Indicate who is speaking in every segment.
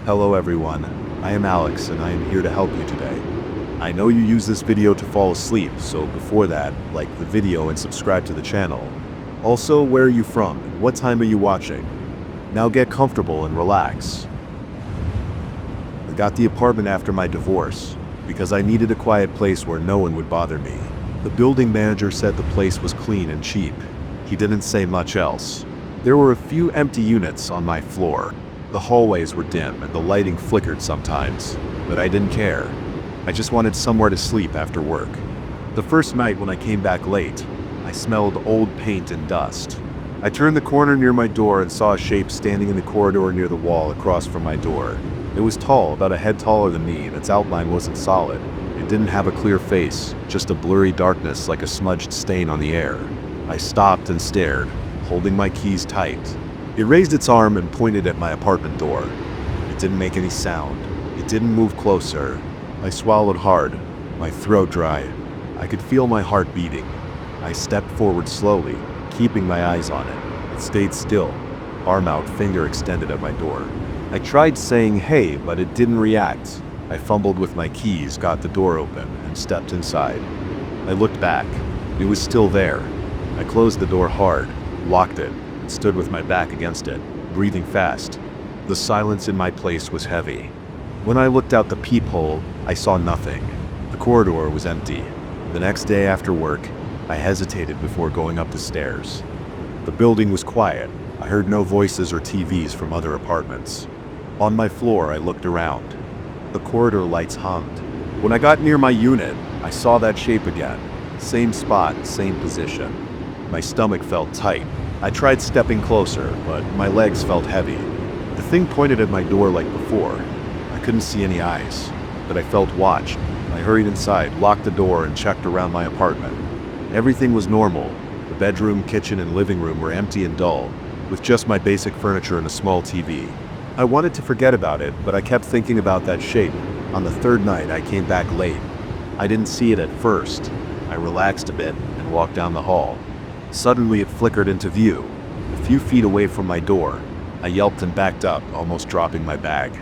Speaker 1: Hello everyone, I am Alex and I am here to help you today. I know you use this video to fall asleep, so before that, like the video and subscribe to the channel. Also, where are you from and what time are you watching? Now get comfortable and relax. I got the apartment after my divorce because I needed a quiet place where no one would bother me. The building manager said the place was clean and cheap. He didn't say much else. There were a few empty units on my floor. The hallways were dim and the lighting flickered sometimes, but I didn't care. I just wanted somewhere to sleep after work. The first night when I came back late, I smelled old paint and dust. I turned the corner near my door and saw a shape standing in the corridor near the wall across from my door. It was tall, about a head taller than me, and its outline wasn't solid. It didn't have a clear face, just a blurry darkness like a smudged stain on the air. I stopped and stared, holding my keys tight. It raised its arm and pointed at my apartment door. It didn't make any sound. It didn't move closer. I swallowed hard, my throat dry. I could feel my heart beating. I stepped forward slowly, keeping my eyes on it. It stayed still, arm out, finger extended at my door. I tried saying hey, but it didn't react. I fumbled with my keys, got the door open, and stepped inside. I looked back. It was still there. I closed the door hard, locked it, and stood with my back against it, breathing fast. The silence in my place was heavy. When I looked out the peephole, I saw nothing. The corridor was empty. The next day after work, I hesitated before going up the stairs. The building was quiet. I heard no voices or TVs from other apartments. On my floor, I looked around. The corridor lights hummed. When I got near my unit, I saw that shape again. Same spot, same position. My stomach felt tight. I tried stepping closer, but my legs felt heavy. The thing pointed at my door like before. I couldn't see any eyes, but I felt watched. I hurried inside, locked the door, and checked around my apartment. Everything was normal. The bedroom, kitchen, and living room were empty and dull, with just my basic furniture and a small TV. I wanted to forget about it, but I kept thinking about that shape. On the third night, I came back late. I didn't see it at first. I relaxed a bit and walked down the hall. Suddenly it flickered into view, a few feet away from my door. I yelped and backed up, almost dropping my bag.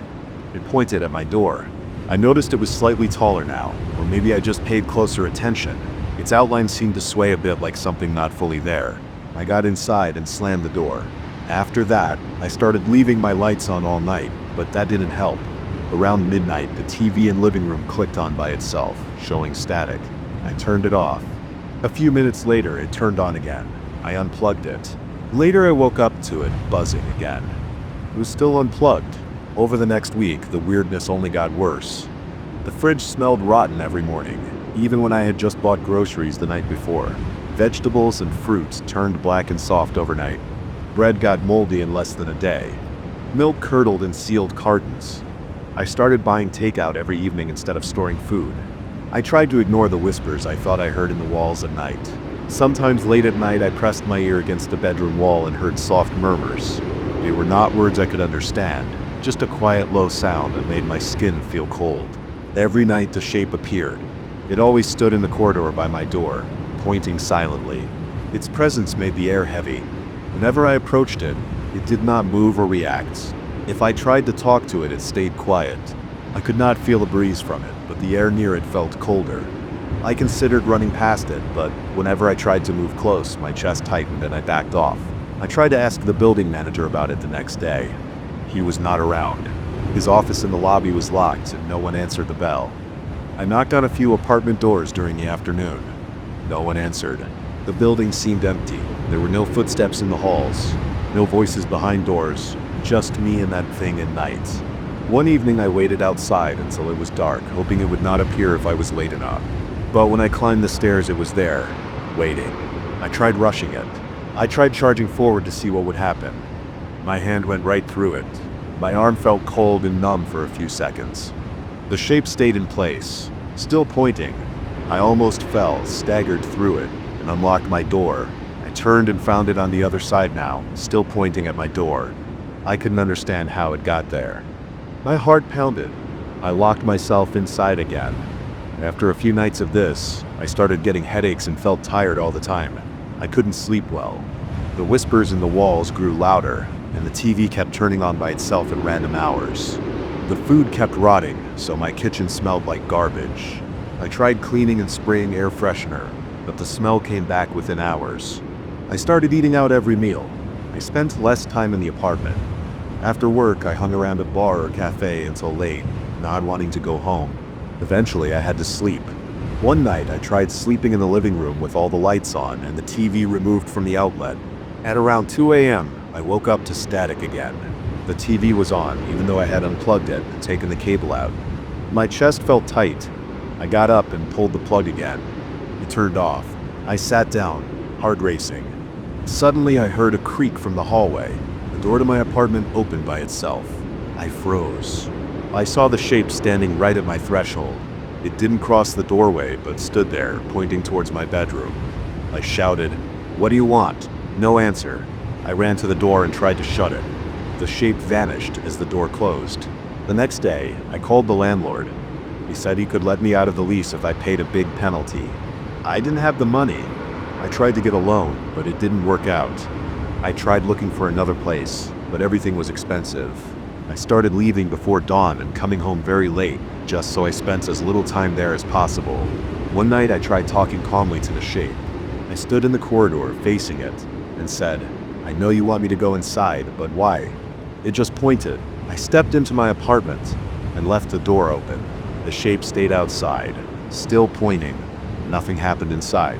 Speaker 1: It pointed at my door. I noticed it was slightly taller now, or maybe I just paid closer attention. Its outline seemed to sway a bit like something not fully there. I got inside and slammed the door. After that, I started leaving my lights on all night, but that didn't help. Around midnight, the TV in living room clicked on by itself, showing static. I turned it off. A few minutes later, it turned on again. I unplugged it. Later, I woke up to it buzzing again. It was still unplugged. Over the next week, the weirdness only got worse. The fridge smelled rotten every morning, even when I had just bought groceries the night before. Vegetables and fruits turned black and soft overnight. Bread got moldy in less than a day. Milk curdled in sealed cartons. I started buying takeout every evening instead of storing food. I tried to ignore the whispers I thought I heard in the walls at night. Sometimes late at night I pressed my ear against the bedroom wall and heard soft murmurs. They were not words I could understand, just a quiet low sound that made my skin feel cold. Every night the shape appeared. It always stood in the corridor by my door, pointing silently. Its presence made the air heavy. Whenever I approached it, it did not move or react. If I tried to talk to it, it stayed quiet. I could not feel a breeze from it, but the air near it felt colder. I considered running past it, but whenever I tried to move close, my chest tightened and I backed off. I tried to ask the building manager about it the next day. He was not around. His office in the lobby was locked and no one answered the bell. I knocked on a few apartment doors during the afternoon. No one answered. The building seemed empty. There were no footsteps in the halls, no voices behind doors, just me and that thing at night. One evening I waited outside until it was dark, hoping it would not appear if I was late enough. But when I climbed the stairs, it was there, waiting. I tried rushing it. I tried charging forward to see what would happen. My hand went right through it. My arm felt cold and numb for a few seconds. The shape stayed in place, still pointing. I almost fell, staggered through it, and unlocked my door. I turned and found it on the other side now, still pointing at my door. I couldn't understand how it got there. My heart pounded. I locked myself inside again. After a few nights of this, I started getting headaches and felt tired all the time. I couldn't sleep well. The whispers in the walls grew louder, and the TV kept turning on by itself at random hours. The food kept rotting, so my kitchen smelled like garbage. I tried cleaning and spraying air freshener, but the smell came back within hours. I started eating out every meal. I spent less time in the apartment. After work, I hung around a bar or cafe until late, not wanting to go home. Eventually, I had to sleep. One night, I tried sleeping in the living room with all the lights on and the TV removed from the outlet. At around 2 a.m., I woke up to static again. The TV was on, even though I had unplugged it and taken the cable out. My chest felt tight. I got up and pulled the plug again. It turned off. I sat down, heart racing. Suddenly, I heard a creak from the hallway. The door to my apartment opened by itself. I froze. I saw the shape standing right at my threshold. It didn't cross the doorway, but stood there, pointing towards my bedroom. I shouted, "What do you want?" No answer. I ran to the door and tried to shut it. The shape vanished as the door closed. The next day, I called the landlord. He said he could let me out of the lease if I paid a big penalty. I didn't have the money. I tried to get a loan, but it didn't work out. I tried looking for another place, but everything was expensive. I started leaving before dawn and coming home very late, just so I spent as little time there as possible. One night I tried talking calmly to the shape. I stood in the corridor facing it and said, "I know you want me to go inside, but why?" It just pointed. I stepped into my apartment and left the door open. The shape stayed outside, still pointing. Nothing happened inside.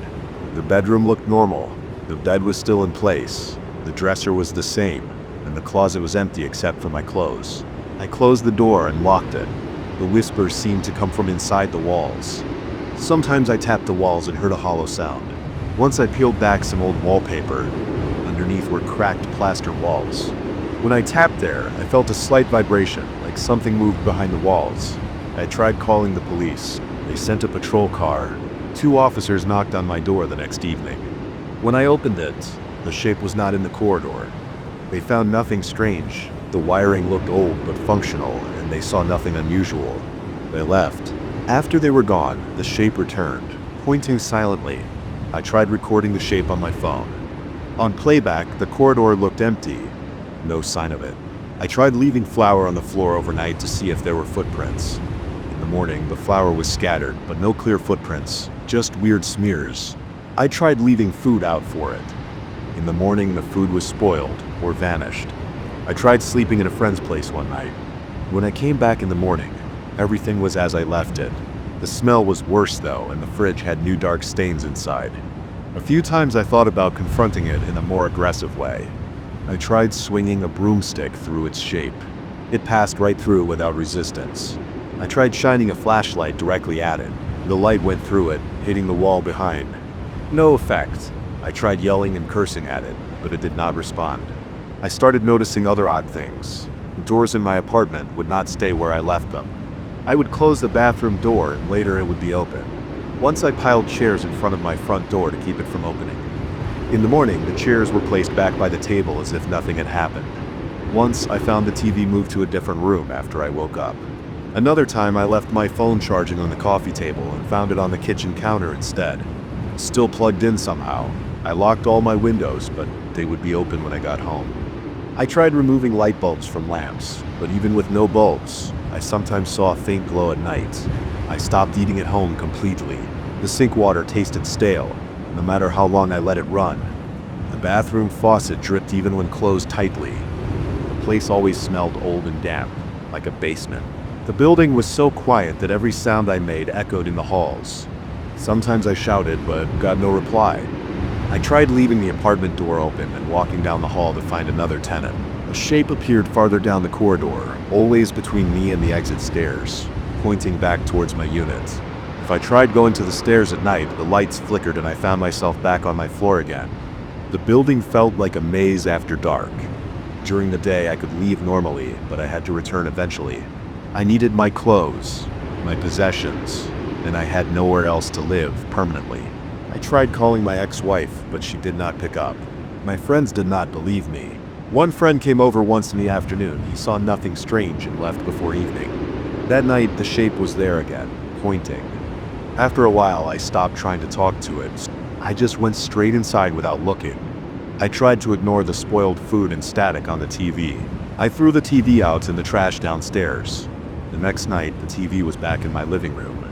Speaker 1: The bedroom looked normal. The bed was still in place. The dresser was the same, and the closet was empty except for my clothes. I closed the door and locked it. The whispers seemed to come from inside the walls. Sometimes I tapped the walls and heard a hollow sound. Once I peeled back some old wallpaper. Underneath were cracked plaster walls. When I tapped there, I felt a slight vibration, like something moved behind the walls. I tried calling the police. They sent a patrol car. 2 officers knocked on my door the next evening. When I opened it, the shape was not in the corridor. They found nothing strange. The wiring looked old but functional, and they saw nothing unusual. They left. After they were gone, the shape returned, pointing silently. I tried recording the shape on my phone. On playback, the corridor looked empty. No sign of it. I tried leaving flour on the floor overnight to see if there were footprints. In the morning, the flour was scattered, but no clear footprints, just weird smears. I tried leaving food out for it. In the morning, the food was spoiled or vanished. I tried sleeping in a friend's place one night. When I came back in the morning, everything was as I left it. The smell was worse though, and the fridge had new dark stains inside. A few times I thought about confronting it in a more aggressive way. I tried swinging a broomstick through its shape. It passed right through without resistance. I tried shining a flashlight directly at it. The light went through it, hitting the wall behind. No effect. I tried yelling and cursing at it, but it did not respond. I started noticing other odd things. The doors in my apartment would not stay where I left them. I would close the bathroom door and later it would be open. Once I piled chairs in front of my front door to keep it from opening. In the morning, the chairs were placed back by the table as if nothing had happened. Once, I found the TV moved to a different room after I woke up. Another time, I left my phone charging on the coffee table and found it on the kitchen counter instead. Still plugged in somehow. I locked all my windows, but they would be open when I got home. I tried removing light bulbs from lamps, but even with no bulbs, I sometimes saw a faint glow at night. I stopped eating at home completely. The sink water tasted stale, no matter how long I let it run. The bathroom faucet dripped even when closed tightly. The place always smelled old and damp, like a basement. The building was so quiet that every sound I made echoed in the halls. Sometimes I shouted, but got no reply. I tried leaving the apartment door open and walking down the hall to find another tenant. A shape appeared farther down the corridor, always between me and the exit stairs, pointing back towards my unit. If I tried going to the stairs at night, the lights flickered and I found myself back on my floor again. The building felt like a maze after dark. During the day, I could leave normally, but I had to return eventually. I needed my clothes, my possessions, and I had nowhere else to live permanently. I tried calling my ex-wife, but she did not pick up. My friends did not believe me. One friend came over once in the afternoon. He saw nothing strange and left before evening. That night, the shape was there again, pointing. After a while, I stopped trying to talk to it. I just went straight inside without looking. I tried to ignore the spoiled food and static on the TV. I threw the TV out in the trash downstairs. The next night, the TV was back in my living room.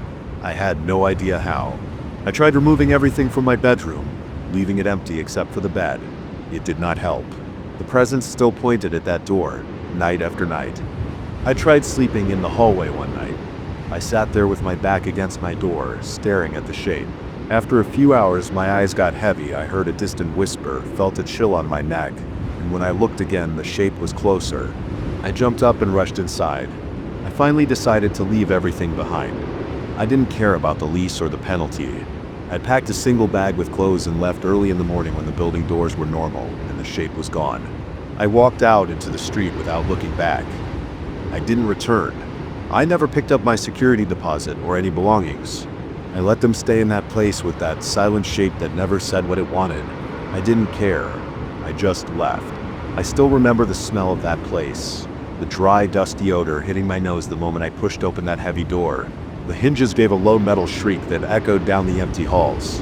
Speaker 1: I had no idea how. I tried removing everything from my bedroom, leaving it empty except for the bed. It did not help. The presence still pointed at that door, night after night. I tried sleeping in the hallway one night. I sat there with my back against my door, staring at the shape. After a few hours, my eyes got heavy. I heard a distant whisper, felt a chill on my neck, and when I looked again, the shape was closer. I jumped up and rushed inside. I finally decided to leave everything behind. I didn't care about the lease or the penalty. I'd packed a single bag with clothes and left early in the morning when the building doors were normal and the shape was gone. I walked out into the street without looking back. I didn't return. I never picked up my security deposit or any belongings. I let them stay in that place with that silent shape that never said what it wanted. I didn't care. I just left. I still remember the smell of that place. The dry, dusty odor hitting my nose the moment I pushed open that heavy door. The hinges gave a low metal shriek that echoed down the empty halls.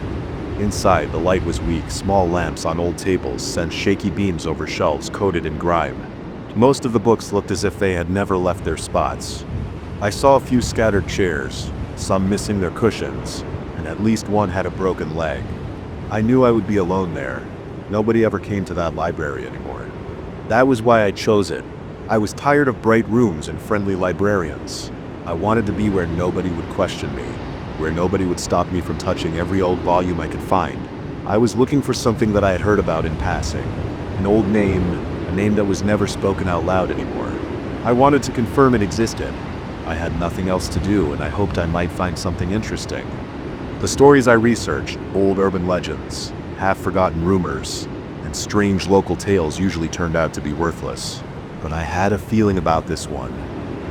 Speaker 1: Inside, the light was weak. Small lamps on old tables sent shaky beams over shelves coated in grime. Most of the books looked as if they had never left their spots. I saw a few scattered chairs, some missing their cushions, and at least one had a broken leg. I knew I would be alone there. Nobody ever came to that library anymore. That was why I chose it. I was tired of bright rooms and friendly librarians. I wanted to be where nobody would question me, where nobody would stop me from touching every old volume I could find. I was looking for something that I had heard about in passing. An old name, a name that was never spoken out loud anymore. I wanted to confirm it existed. I had nothing else to do, and I hoped I might find something interesting. The stories I researched, old urban legends, half-forgotten rumors, and strange local tales usually turned out to be worthless. But I had a feeling about this one.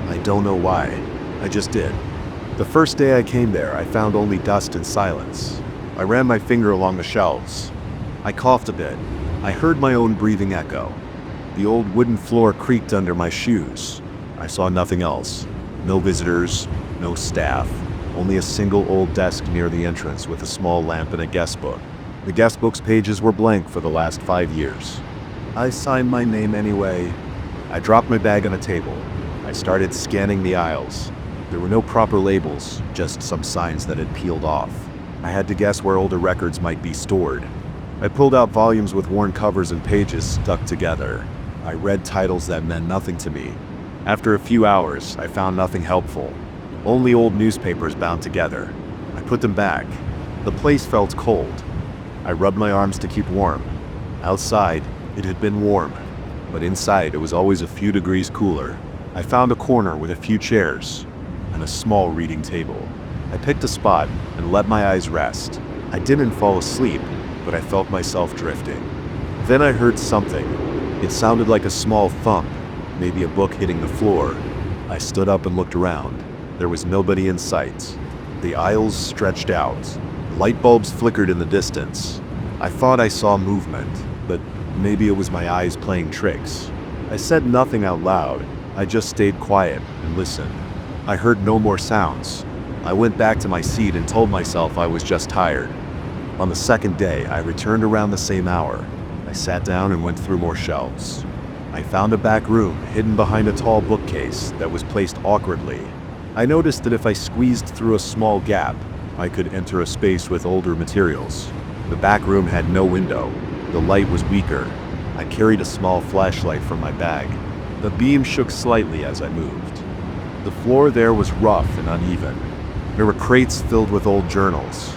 Speaker 1: I don't know why. I just did. The first day I came there, I found only dust and silence. I ran my finger along the shelves. I coughed a bit. I heard my own breathing echo. The old wooden floor creaked under my shoes. I saw nothing else. No visitors, no staff. Only a single old desk near the entrance with a small lamp and a guest book. The guest book's pages were blank for the last 5 years. I signed my name anyway. I dropped my bag on a table. I started scanning the aisles. There were no proper labels, just some signs that had peeled off. I had to guess where older records might be stored. I pulled out volumes with worn covers and pages stuck together. I read titles that meant nothing to me. After a few hours, I found nothing helpful. Only old newspapers bound together. I put them back. The place felt cold. I rubbed my arms to keep warm. Outside, it had been warm, but inside it was always a few degrees cooler. I found a corner with a few chairs and a small reading table. I picked a spot and let my eyes rest. I didn't fall asleep, but I felt myself drifting. Then I heard something. It sounded like a small thump, maybe a book hitting the floor. I stood up and looked around. There was nobody in sight. The aisles stretched out. Light bulbs flickered in the distance. I thought I saw movement, but maybe it was my eyes playing tricks. I said nothing out loud. I just stayed quiet and listened. I heard no more sounds. I went back to my seat and told myself I was just tired. On the second day, I returned around the same hour. I sat down and went through more shelves. I found a back room hidden behind a tall bookcase that was placed awkwardly. I noticed that if I squeezed through a small gap, I could enter a space with older materials. The back room had no window. The light was weaker. I carried a small flashlight from my bag. The beam shook slightly as I moved. The floor there was rough and uneven. There were crates filled with old journals.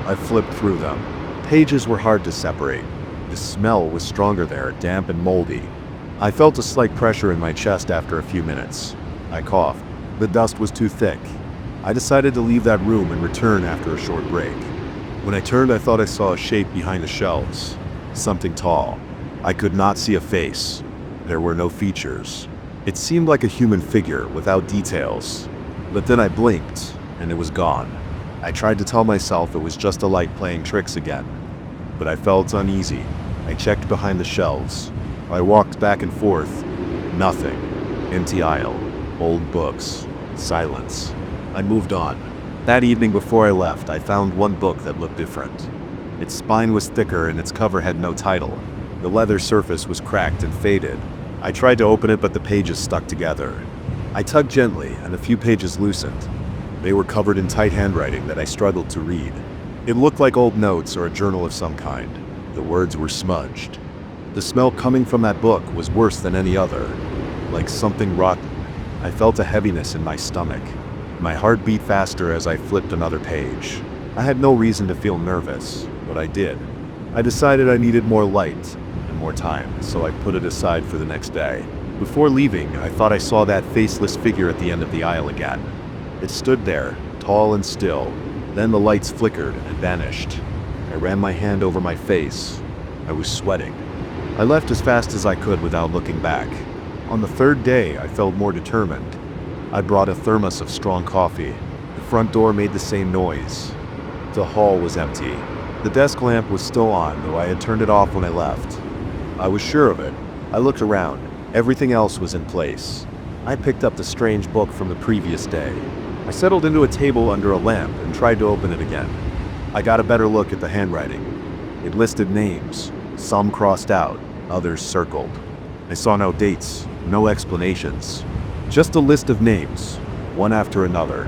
Speaker 1: I flipped through them. Pages were hard to separate. The smell was stronger there, damp and moldy. I felt a slight pressure in my chest after a few minutes. I coughed. The dust was too thick. I decided to leave that room and return after a short break. When I turned, I thought I saw a shape behind the shelves. Something tall. I could not see a face. There were no features. It seemed like a human figure without details. But then I blinked, and it was gone. I tried to tell myself it was just a light playing tricks again. But I felt uneasy. I checked behind the shelves. I walked back and forth. Nothing. Empty aisle. Old books. Silence. I moved on. That evening before I left, I found one book that looked different. Its spine was thicker and its cover had no title. The leather surface was cracked and faded. I tried to open it, but the pages stuck together. I tugged gently, and a few pages loosened. They were covered in tight handwriting that I struggled to read. It looked like old notes or a journal of some kind. The words were smudged. The smell coming from that book was worse than any other, like something rotten. I felt a heaviness in my stomach. My heart beat faster as I flipped another page. I had no reason to feel nervous, but I did. I decided I needed more light and more time, so I put it aside for the next day. Before leaving, I thought I saw that faceless figure at the end of the aisle again. It stood there, tall and still. Then the lights flickered and vanished. I ran my hand over my face. I was sweating. I left as fast as I could without looking back. On the third day, I felt more determined. I brought a thermos of strong coffee. The front door made the same noise. The hall was empty. The desk lamp was still on, though I had turned it off when I left. I was sure of it. I looked around. Everything else was in place. I picked up the strange book from the previous day. I settled into a table under a lamp and tried to open it again. I got a better look at the handwriting. It listed names, some crossed out, others circled. I saw no dates, no explanations. Just a list of names, one after another.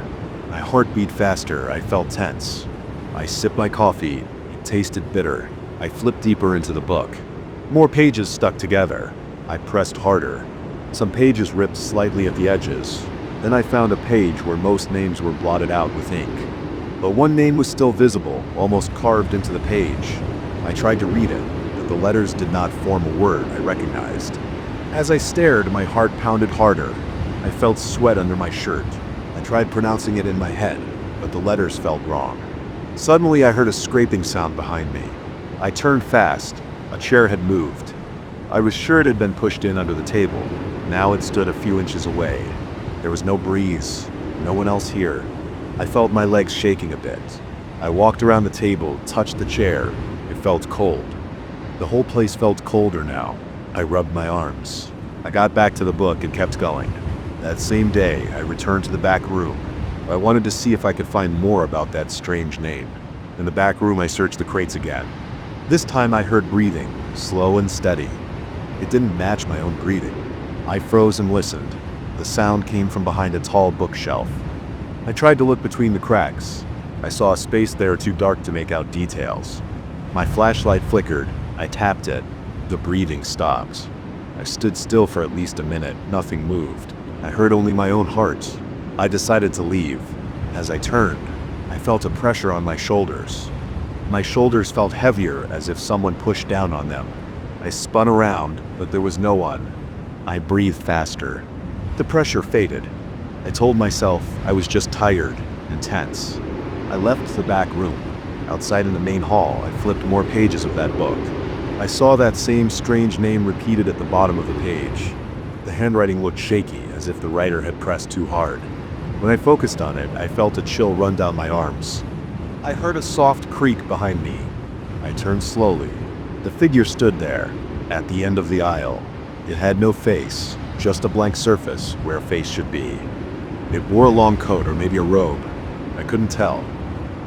Speaker 1: My heart beat faster, I felt tense. I sipped my coffee, it tasted bitter. I flipped deeper into the book. More pages stuck together. I pressed harder. Some pages ripped slightly at the edges. Then I found a page where most names were blotted out with ink. But one name was still visible, almost carved into the page. I tried to read it, but the letters did not form a word I recognized. As I stared, my heart pounded harder. I felt sweat under my shirt. I tried pronouncing it in my head, but the letters felt wrong. Suddenly, I heard a scraping sound behind me. I turned fast. A chair had moved. I was sure it had been pushed in under the table. Now it stood a few inches away. There was no breeze, no one else here. I felt my legs shaking a bit. I walked around the table, touched the chair. It felt cold. The whole place felt colder now. I rubbed my arms. I got back to the book and kept going. That same day, I returned to the back room. I wanted to see if I could find more about that strange name. In the back room, I searched the crates again. This time I heard breathing, slow and steady. It didn't match my own breathing. I froze and listened. The sound came from behind a tall bookshelf. I tried to look between the cracks. I saw a space there too dark to make out details. My flashlight flickered. I tapped it. The breathing stopped. I stood still for at least a minute. Nothing moved. I heard only my own heart. I decided to leave. As I turned, I felt a pressure on my shoulders. My shoulders felt heavier, as if someone pushed down on them. I spun around, but there was no one. I breathed faster. The pressure faded. I told myself I was just tired and tense. I left the back room. Outside in the main hall, I flipped more pages of that book. I saw that same strange name repeated at the bottom of the page. The handwriting looked shaky, as if the writer had pressed too hard. When I focused on it, I felt a chill run down my arms. I heard a soft creak behind me. I turned slowly. The figure stood there, at the end of the aisle. It had no face, just a blank surface where a face should be. It wore a long coat or maybe a robe. I couldn't tell.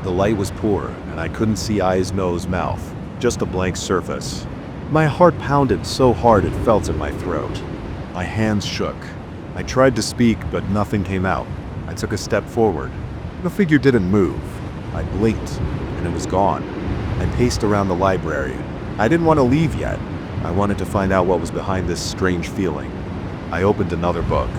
Speaker 1: The light was poor, and I couldn't see eyes, nose, mouth, just a blank surface. My heart pounded so hard it felt in my throat. My hands shook. I tried to speak, but nothing came out. I took a step forward. The figure didn't move. I blinked, and it was gone. I paced around the library. I didn't want to leave yet. I wanted to find out what was behind this strange feeling. I opened another book.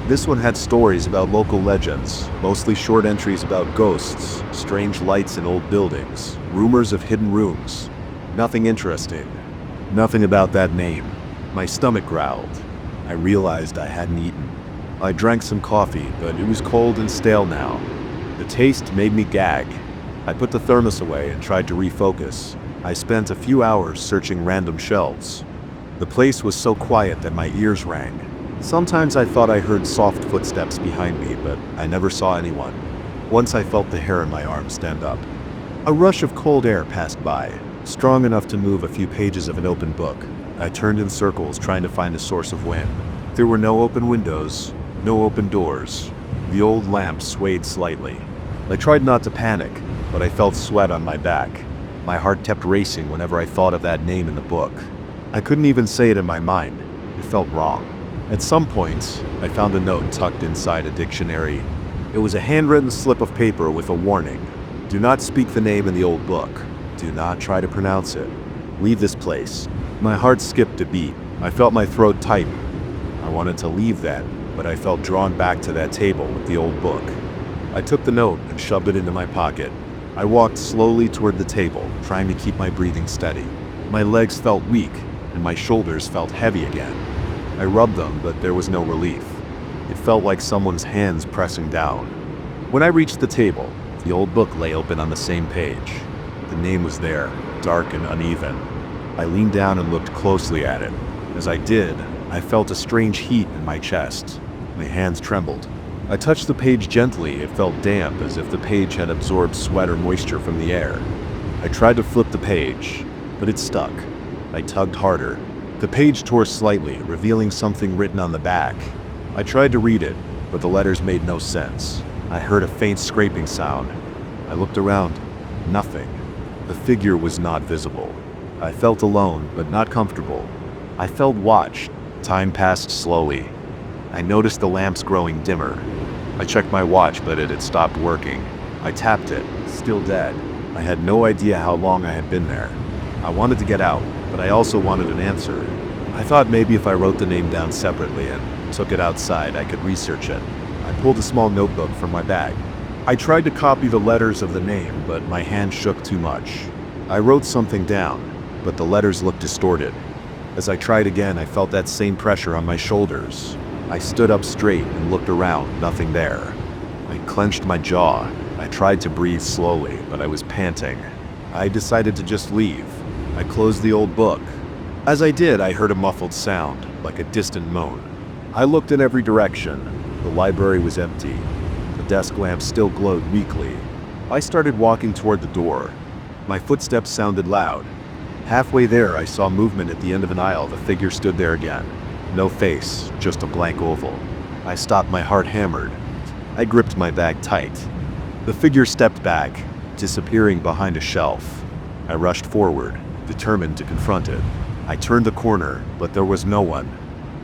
Speaker 1: This one had stories about local legends, mostly short entries about ghosts, strange lights in old buildings, rumors of hidden rooms. Nothing interesting. Nothing about that name. My stomach growled. I realized I hadn't eaten. I drank some coffee, but it was cold and stale now. The taste made me gag. I put the thermos away and tried to refocus. I spent a few hours searching random shelves. The place was so quiet that my ears rang. Sometimes I thought I heard soft footsteps behind me, but I never saw anyone. Once I felt the hair in my arm stand up. A rush of cold air passed by, strong enough to move a few pages of an open book. I turned in circles trying to find a source of wind. There were no open windows, no open doors. The old lamp swayed slightly. I tried not to panic, but I felt sweat on my back. My heart kept racing whenever I thought of that name in the book. I couldn't even say it in my mind. It felt wrong. At some point, I found a note tucked inside a dictionary. It was a handwritten slip of paper with a warning. Do not speak the name in the old book. Do not try to pronounce it. Leave this place. My heart skipped a beat. I felt my throat tighten. I wanted to leave then, but I felt drawn back to that table with the old book. I took the note and shoved it into my pocket. I walked slowly toward the table, trying to keep my breathing steady. My legs felt weak, and my shoulders felt heavy again. I rubbed them, but there was no relief. It felt like someone's hands pressing down. When I reached the table, the old book lay open on the same page. The name was there, dark and uneven. I leaned down and looked closely at it. As I did, I felt a strange heat in my chest. My hands trembled. I touched the page gently. It felt damp, as if the page had absorbed sweat or moisture from the air. I tried to flip the page, but it stuck. I tugged harder. The page tore slightly, revealing something written on the back. I tried to read it, but the letters made no sense. I heard a faint scraping sound. I looked around. Nothing. The figure was not visible. I felt alone, but not comfortable. I felt watched. Time passed slowly. I noticed the lamps growing dimmer. I checked my watch, but it had stopped working. I tapped it, still dead. I had no idea how long I had been there. I wanted to get out, but I also wanted an answer. I thought maybe if I wrote the name down separately and took it outside, I could research it. I pulled a small notebook from my bag. I tried to copy the letters of the name, but my hand shook too much. I wrote something down, but the letters looked distorted. As I tried again, I felt that same pressure on my shoulders. I stood up straight and looked around, nothing there. I clenched my jaw. I tried to breathe slowly, but I was panting. I decided to just leave. I closed the old book. As I did, I heard a muffled sound, like a distant moan. I looked in every direction. The library was empty. The desk lamp still glowed weakly. I started walking toward the door. My footsteps sounded loud. Halfway there, I saw movement at the end of an aisle. The figure stood there again. No face, just a blank oval. I stopped, my heart hammered. I gripped my bag tight. The figure stepped back, disappearing behind a shelf. I rushed forward, determined to confront it. I turned the corner, but there was no one.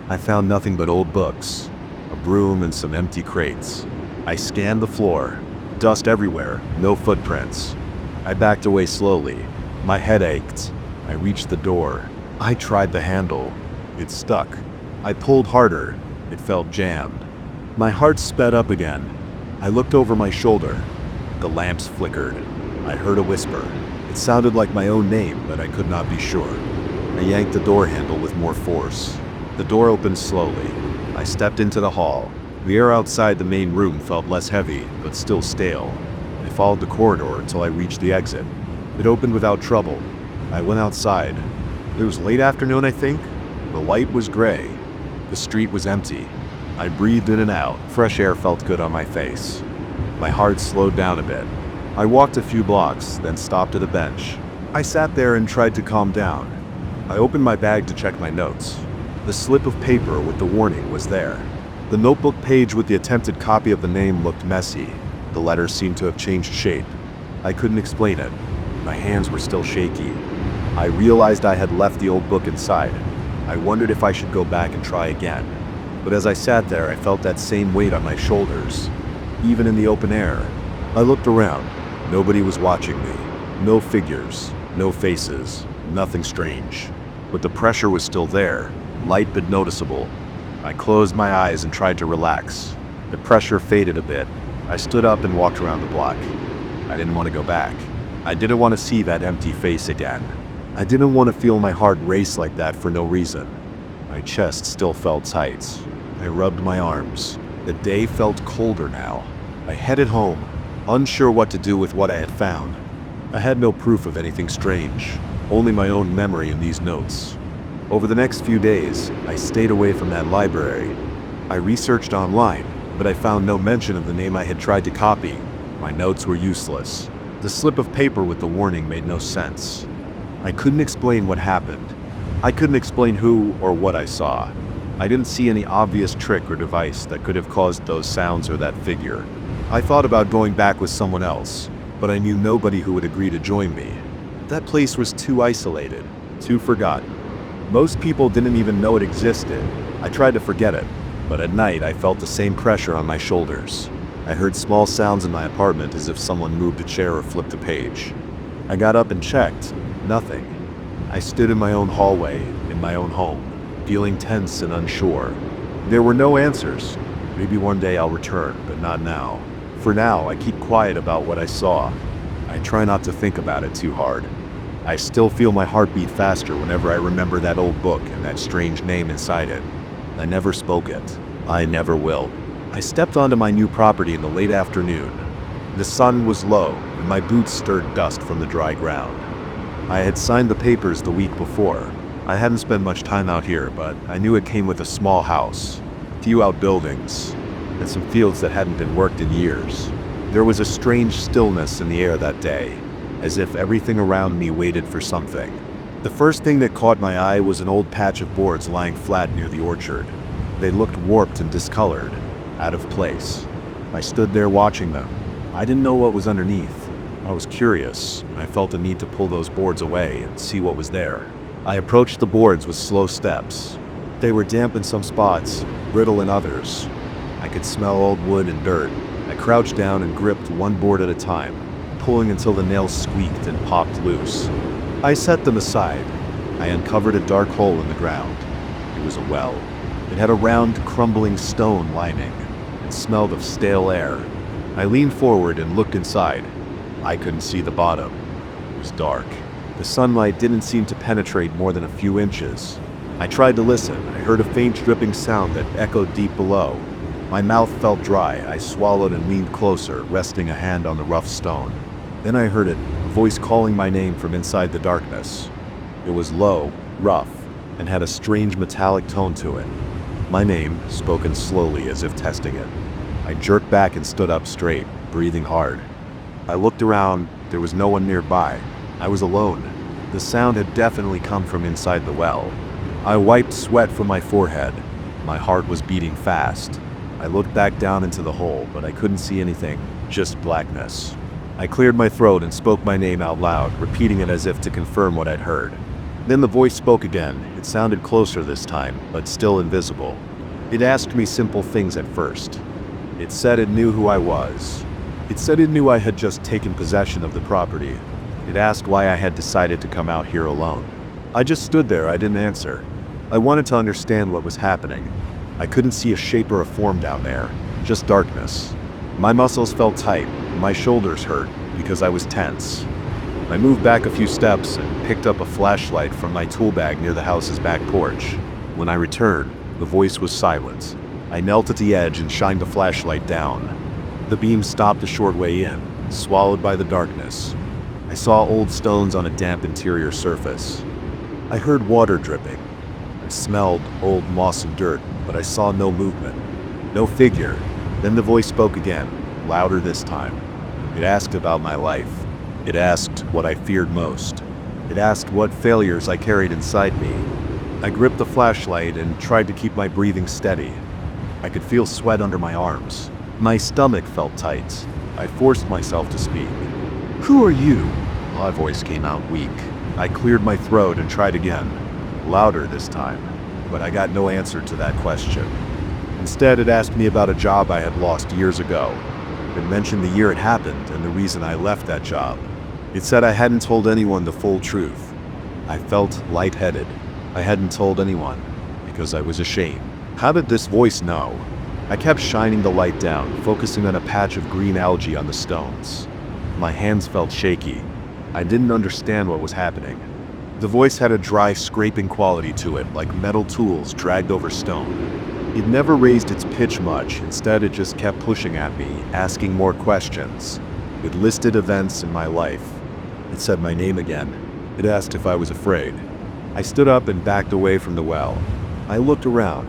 Speaker 1: I found nothing but old books, a broom and some empty crates. I scanned the floor, dust everywhere, no footprints. I backed away slowly. My head ached. I reached the door. I tried the handle. It stuck. I pulled harder. It felt jammed. My heart sped up again. I looked over my shoulder. The lamps flickered. I heard a whisper. It sounded like my own name, but I could not be sure. I yanked the door handle with more force. The door opened slowly. I stepped into the hall. The air outside the main room felt less heavy, but still stale. I followed the corridor until I reached the exit. It opened without trouble. I went outside. It was late afternoon, I think. The light was gray. The street was empty. I breathed in and out. Fresh air felt good on my face. My heart slowed down a bit. I walked a few blocks, then stopped at a bench. I sat there and tried to calm down. I opened my bag to check my notes. The slip of paper with the warning was there. The notebook page with the attempted copy of the name looked messy. The letters seemed to have changed shape. I couldn't explain it. My hands were still shaky. I realized I had left the old book inside. I wondered if I should go back and try again. But as I sat there, I felt that same weight on my shoulders. Even in the open air, I looked around. Nobody was watching me. No figures, no faces, nothing strange. But the pressure was still there, light but noticeable. I closed my eyes and tried to relax. The pressure faded a bit. I stood up and walked around the block. I didn't want to go back. I didn't want to see that empty face again. I didn't want to feel my heart race like that for no reason. My chest still felt tight. I rubbed my arms. The day felt colder now. I headed home, unsure what to do with what I had found. I had no proof of anything strange, only my own memory in these notes. Over the next few days, I stayed away from that library. I researched online, but I found no mention of the name I had tried to copy. My notes were useless. The slip of paper with the warning made no sense. I couldn't explain what happened. I couldn't explain who or what I saw. I didn't see any obvious trick or device that could have caused those sounds or that figure. I thought about going back with someone else, but I knew nobody who would agree to join me. That place was too isolated, too forgotten. Most people didn't even know it existed. I tried to forget it, but at night I felt the same pressure on my shoulders. I heard small sounds in my apartment as if someone moved a chair or flipped a page. I got up and checked. Nothing. I stood in my own hallway, in my own home, feeling tense and unsure. There were no answers. Maybe one day I'll return, but not now. For now, I keep quiet about what I saw. I try not to think about it too hard. I still feel my heart beat faster whenever I remember that old book and that strange name inside it. I never spoke it. I never will. I stepped onto my new property in the late afternoon. The sun was low, and my boots stirred dust from the dry ground. I had signed the papers the week before. I hadn't spent much time out here, but I knew it came with a small house, a few outbuildings, and some fields that hadn't been worked in years. There was a strange stillness in the air that day, as if everything around me waited for something. The first thing that caught my eye was an old patch of boards lying flat near the orchard. They looked warped and discolored, out of place. I stood there watching them. I didn't know what was underneath. I was curious, and I felt a need to pull those boards away and see what was there. I approached the boards with slow steps. They were damp in some spots, brittle in others. I could smell old wood and dirt. I crouched down and gripped one board at a time, pulling until the nails squeaked and popped loose. I set them aside. I uncovered a dark hole in the ground. It was a well. It had a round, crumbling stone lining. It smelled of stale air. I leaned forward and looked inside. I couldn't see the bottom. It was dark. The sunlight didn't seem to penetrate more than a few inches. I tried to listen. I heard a faint dripping sound that echoed deep below. My mouth felt dry. I swallowed and leaned closer, resting a hand on the rough stone. Then I heard it, a voice calling my name from inside the darkness. It was low, rough, and had a strange metallic tone to it. My name, spoken slowly as if testing it. I jerked back and stood up straight, breathing hard. I looked around. There was no one nearby. I was alone. The sound had definitely come from inside the well. I wiped sweat from my forehead. My heart was beating fast. I looked back down into the hole, but I couldn't see anything, just blackness. I cleared my throat and spoke my name out loud, repeating it as if to confirm what I'd heard. Then the voice spoke again. It sounded closer this time, but still invisible. It asked me simple things at first. It said it knew who I was. It said it knew I had just taken possession of the property. It asked why I had decided to come out here alone. I just stood there. I didn't answer. I wanted to understand what was happening. I couldn't see a shape or a form down there, just darkness. My muscles felt tight, and my shoulders hurt because I was tense. I moved back a few steps and picked up a flashlight from my tool bag near the house's back porch. When I returned, the voice was silent. I knelt at the edge and shined the flashlight down. The beam stopped a short way in, swallowed by the darkness. I saw old stones on a damp interior surface. I heard water dripping. I smelled old moss and dirt, but I saw no movement, no figure. Then the voice spoke again, louder this time. It asked about my life. It asked what I feared most. It asked what failures I carried inside me. I gripped the flashlight and tried to keep my breathing steady. I could feel sweat under my arms. My stomach felt tight. I forced myself to speak. "Who are you?" My voice came out weak. I cleared my throat and tried again, louder this time, but I got no answer to that question. Instead, it asked me about a job I had lost years ago. It mentioned the year it happened and the reason I left that job. It said I hadn't told anyone the full truth. I felt lightheaded. I hadn't told anyone because I was ashamed. How did this voice know? I kept shining the light down, focusing on a patch of green algae on the stones. My hands felt shaky. I didn't understand what was happening. The voice had a dry, scraping quality to it, like metal tools dragged over stone. It never raised its pitch much. Instead, it just kept pushing at me, asking more questions. It listed events in my life. It said my name again. It asked if I was afraid. I stood up and backed away from the well. I looked around.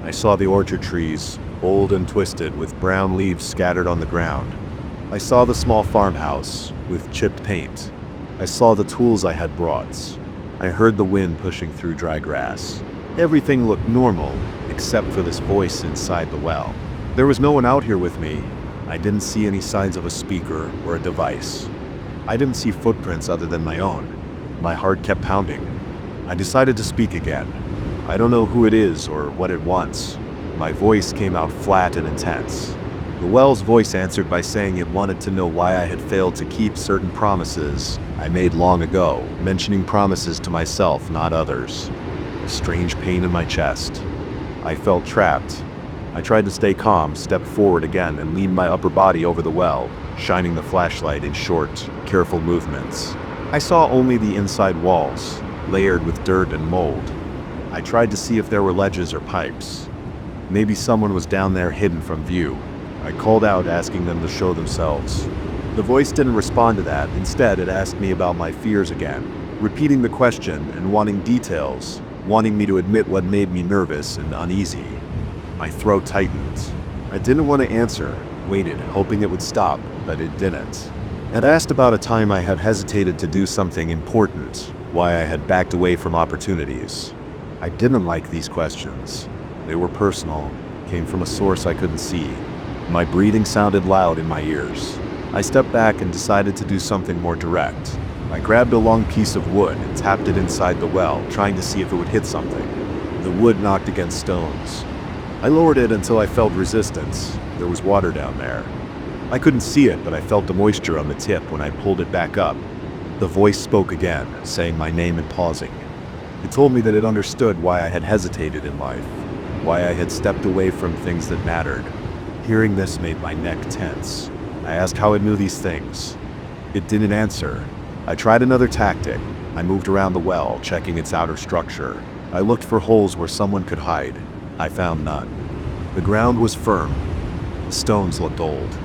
Speaker 1: I saw the orchard trees, old and twisted, with brown leaves scattered on the ground. I saw the small farmhouse, with chipped paint. I saw the tools I had brought. I heard the wind pushing through dry grass. Everything looked normal, except for this voice inside the well. There was no one out here with me. I didn't see any signs of a speaker or a device. I didn't see footprints other than my own. My heart kept pounding. I decided to speak again. I don't know who it is or what it wants. My voice came out flat and intense. The well's voice answered by saying it wanted to know why I had failed to keep certain promises I made long ago, mentioning promises to myself, not others. A strange pain in my chest. I felt trapped. I tried to stay calm, stepped forward again, and leaned my upper body over the well, shining the flashlight in short, careful movements. I saw only the inside walls, layered with dirt and mold. I tried to see if there were ledges or pipes. Maybe someone was down there hidden from view. I called out, asking them to show themselves. The voice didn't respond to that. Instead, it asked me about my fears again, repeating the question and wanting details, wanting me to admit what made me nervous and uneasy. My throat tightened. I didn't want to answer, waited, hoping it would stop, but it didn't. It asked about a time I had hesitated to do something important, why I had backed away from opportunities. I didn't like these questions. They were personal, came from a source I couldn't see. My breathing sounded loud in my ears. I stepped back and decided to do something more direct. I grabbed a long piece of wood and tapped it inside the well, trying to see if it would hit something. The wood knocked against stones. I lowered it until I felt resistance. There was water down there. I couldn't see it, but I felt the moisture on the tip when I pulled it back up. The voice spoke again, saying my name and pausing. It told me that it understood why I had hesitated in life, why I had stepped away from things that mattered. Hearing this made my neck tense. I asked how it knew these things. It didn't answer. I tried another tactic. I moved around the well, checking its outer structure. I looked for holes where someone could hide. I found none. The ground was firm. The stones looked old.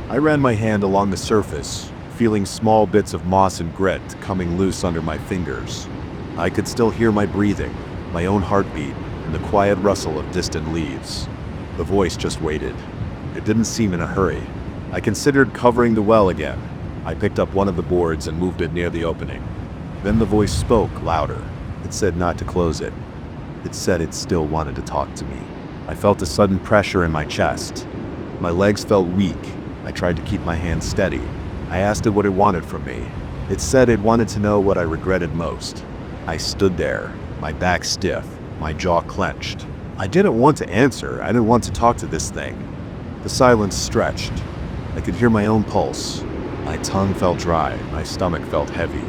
Speaker 1: I ran my hand along the surface, feeling small bits of moss and grit coming loose under my fingers. I could still hear my breathing, my own heartbeat, and the quiet rustle of distant leaves. The voice just waited. It didn't seem in a hurry. I considered covering the well again. I picked up one of the boards and moved it near the opening. Then the voice spoke louder. It said not to close it. It said it still wanted to talk to me. I felt a sudden pressure in my chest. My legs felt weak. I tried to keep my hands steady. I asked it what it wanted from me. It said it wanted to know what I regretted most. I stood there, my back stiff, my jaw clenched. I didn't want to answer. I didn't want to talk to this thing. The silence stretched. I could hear my own pulse. My tongue felt dry. My stomach felt heavy.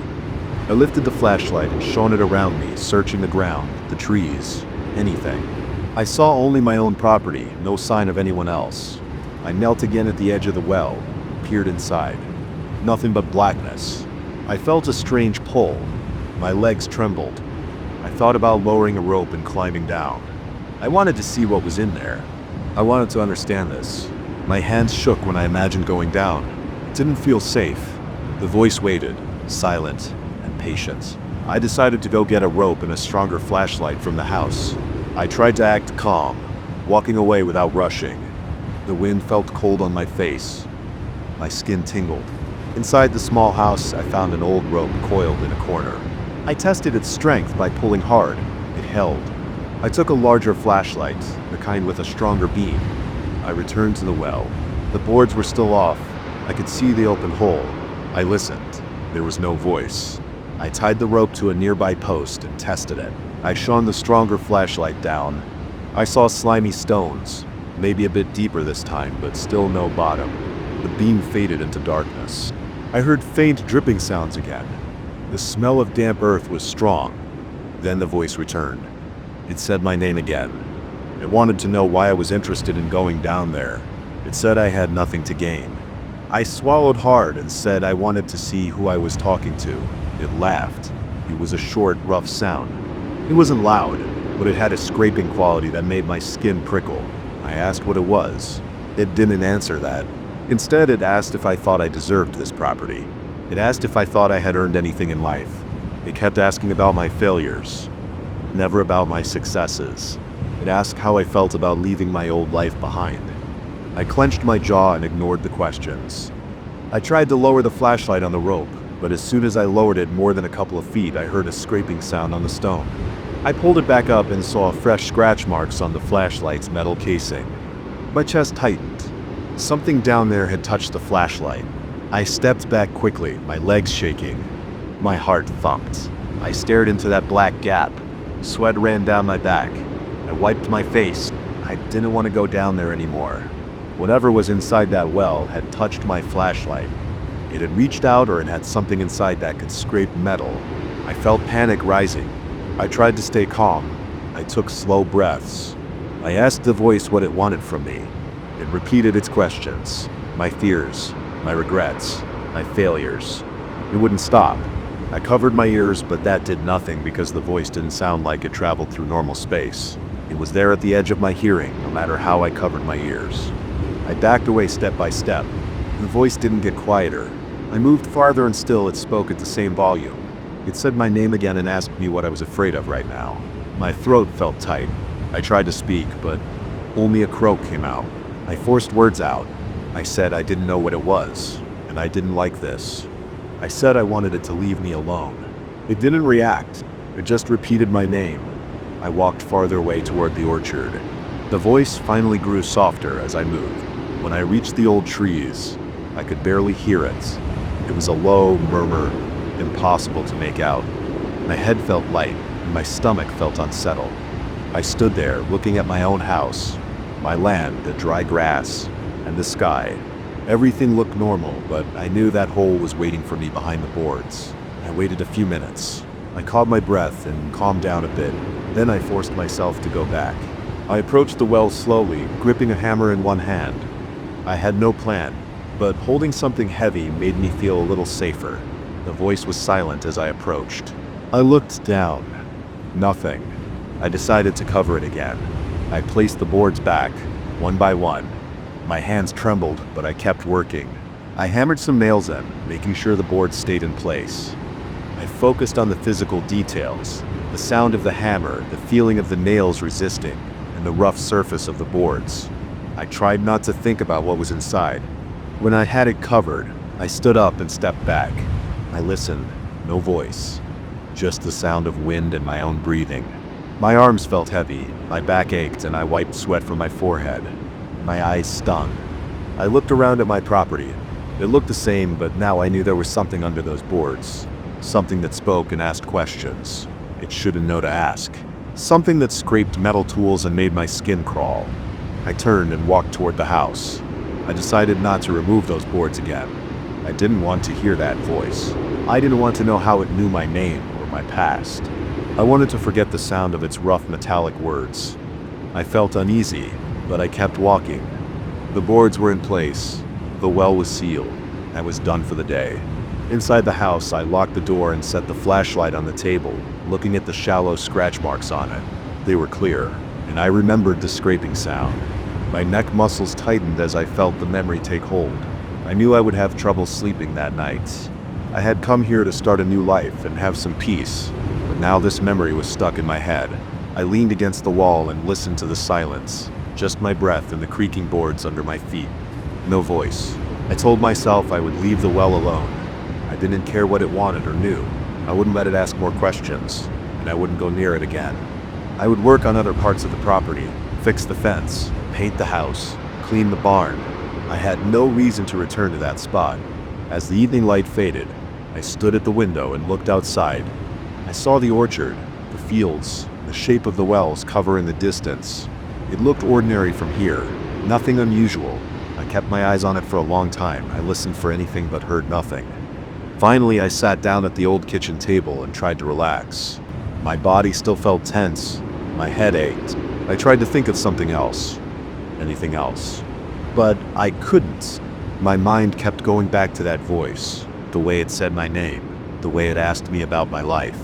Speaker 1: I lifted the flashlight and shone it around me, searching the ground, the trees, anything. I saw only my own property, no sign of anyone else. I knelt again at the edge of the well, peered inside. Nothing but blackness. I felt a strange pull. My legs trembled. I thought about lowering a rope and climbing down. I wanted to see what was in there. I wanted to understand this. My hands shook when I imagined going down. It didn't feel safe. The voice waited, silent and patient. I decided to go get a rope and a stronger flashlight from the house. I tried to act calm, walking away without rushing. The wind felt cold on my face. My skin tingled. Inside the small house, I found an old rope coiled in a corner. I tested its strength by pulling hard. It held. I took a larger flashlight, the kind with a stronger beam. I returned to the well. The boards were still off. I could see the open hole. I listened. There was no voice. I tied the rope to a nearby post and tested it. I shone the stronger flashlight down. I saw slimy stones, maybe a bit deeper this time, but still no bottom. The beam faded into darkness. I heard faint dripping sounds again. The smell of damp earth was strong. Then the voice returned. It said my name again. It wanted to know why I was interested in going down there. It said I had nothing to gain. I swallowed hard and said I wanted to see who I was talking to. It laughed. It was a short, rough sound. It wasn't loud, but it had a scraping quality that made my skin prickle. I asked what it was. It didn't answer that. Instead, it asked if I thought I deserved this property. It asked if I thought I had earned anything in life. It kept asking about my failures, never about my successes. It asked how I felt about leaving my old life behind. I clenched my jaw and ignored the questions. I tried to lower the flashlight on the rope, but as soon as I lowered it more than a couple of feet, I heard a scraping sound on the stone. I pulled it back up and saw fresh scratch marks on the flashlight's metal casing. My chest tightened. Something down there had touched the flashlight. I stepped back quickly, my legs shaking. My heart thumped. I stared into that black gap. Sweat ran down my back. I wiped my face. I didn't want to go down there anymore. Whatever was inside that well had touched my flashlight. It had reached out, or it had something inside that could scrape metal. I felt panic rising. I tried to stay calm. I took slow breaths. I asked the voice what it wanted from me. It repeated its questions. My fears, my regrets, my failures. It wouldn't stop. I covered my ears, but that did nothing because the voice didn't sound like it traveled through normal space. It was there at the edge of my hearing, no matter how I covered my ears. I backed away step by step. The voice didn't get quieter. I moved farther and still it spoke at the same volume. It said my name again and asked me what I was afraid of right now. My throat felt tight. I tried to speak, but only a croak came out. I forced words out. I said I didn't know what it was, and I didn't like this. I said I wanted it to leave me alone. It didn't react. It just repeated my name. I walked farther away toward the orchard. The voice finally grew softer as I moved. When I reached the old trees, I could barely hear it. It was a low murmur, impossible to make out. My head felt light, and my stomach felt unsettled. I stood there, looking at my own house, my land, the dry grass, and the sky. Everything looked normal, but I knew that hole was waiting for me behind the boards. I waited a few minutes. I caught my breath and calmed down a bit. Then I forced myself to go back. I approached the well slowly, gripping a hammer in one hand. I had no plan, but holding something heavy made me feel a little safer. The voice was silent as I approached. I looked down. Nothing. I decided to cover it again. I placed the boards back, one by one. My hands trembled, but I kept working. I hammered some nails in, making sure the boards stayed in place. I focused on the physical details, the sound of the hammer, the feeling of the nails resisting, and the rough surface of the boards. I tried not to think about what was inside. When I had it covered, I stood up and stepped back. I listened, no voice, just the sound of wind and my own breathing. My arms felt heavy, my back ached, and I wiped sweat from my forehead. My eyes stung. I looked around at my property. It looked the same, but now I knew there was something under those boards. Something that spoke and asked questions it shouldn't know to ask. Something that scraped metal tools and made my skin crawl. I turned and walked toward the house. I decided not to remove those boards again. I didn't want to hear that voice. I didn't want to know how it knew my name or my past. I wanted to forget the sound of its rough metallic words. I felt uneasy, but I kept walking. The boards were in place. The well was sealed. I was done for the day. Inside the house, I locked the door and set the flashlight on the table, looking at the shallow scratch marks on it. They were clear, and I remembered the scraping sound. My neck muscles tightened as I felt the memory take hold. I knew I would have trouble sleeping that night. I had come here to start a new life and have some peace, but now this memory was stuck in my head. I leaned against the wall and listened to the silence, just my breath and the creaking boards under my feet. No voice. I told myself I would leave the well alone. I didn't care what it wanted or knew. I wouldn't let it ask more questions, and I wouldn't go near it again. I would work on other parts of the property, fix the fence, paint the house, clean the barn. I had no reason to return to that spot. As the evening light faded, I stood at the window and looked outside. I saw the orchard, the fields, the shape of the wells cover in the distance. It looked ordinary from here, nothing unusual. I kept my eyes on it for a long time. I listened for anything but heard nothing. Finally, I sat down at the old kitchen table and tried to relax. My body still felt tense. My head ached. I tried to think of something else. Anything else. But I couldn't. My mind kept going back to that voice, the way it said my name, the way it asked me about my life.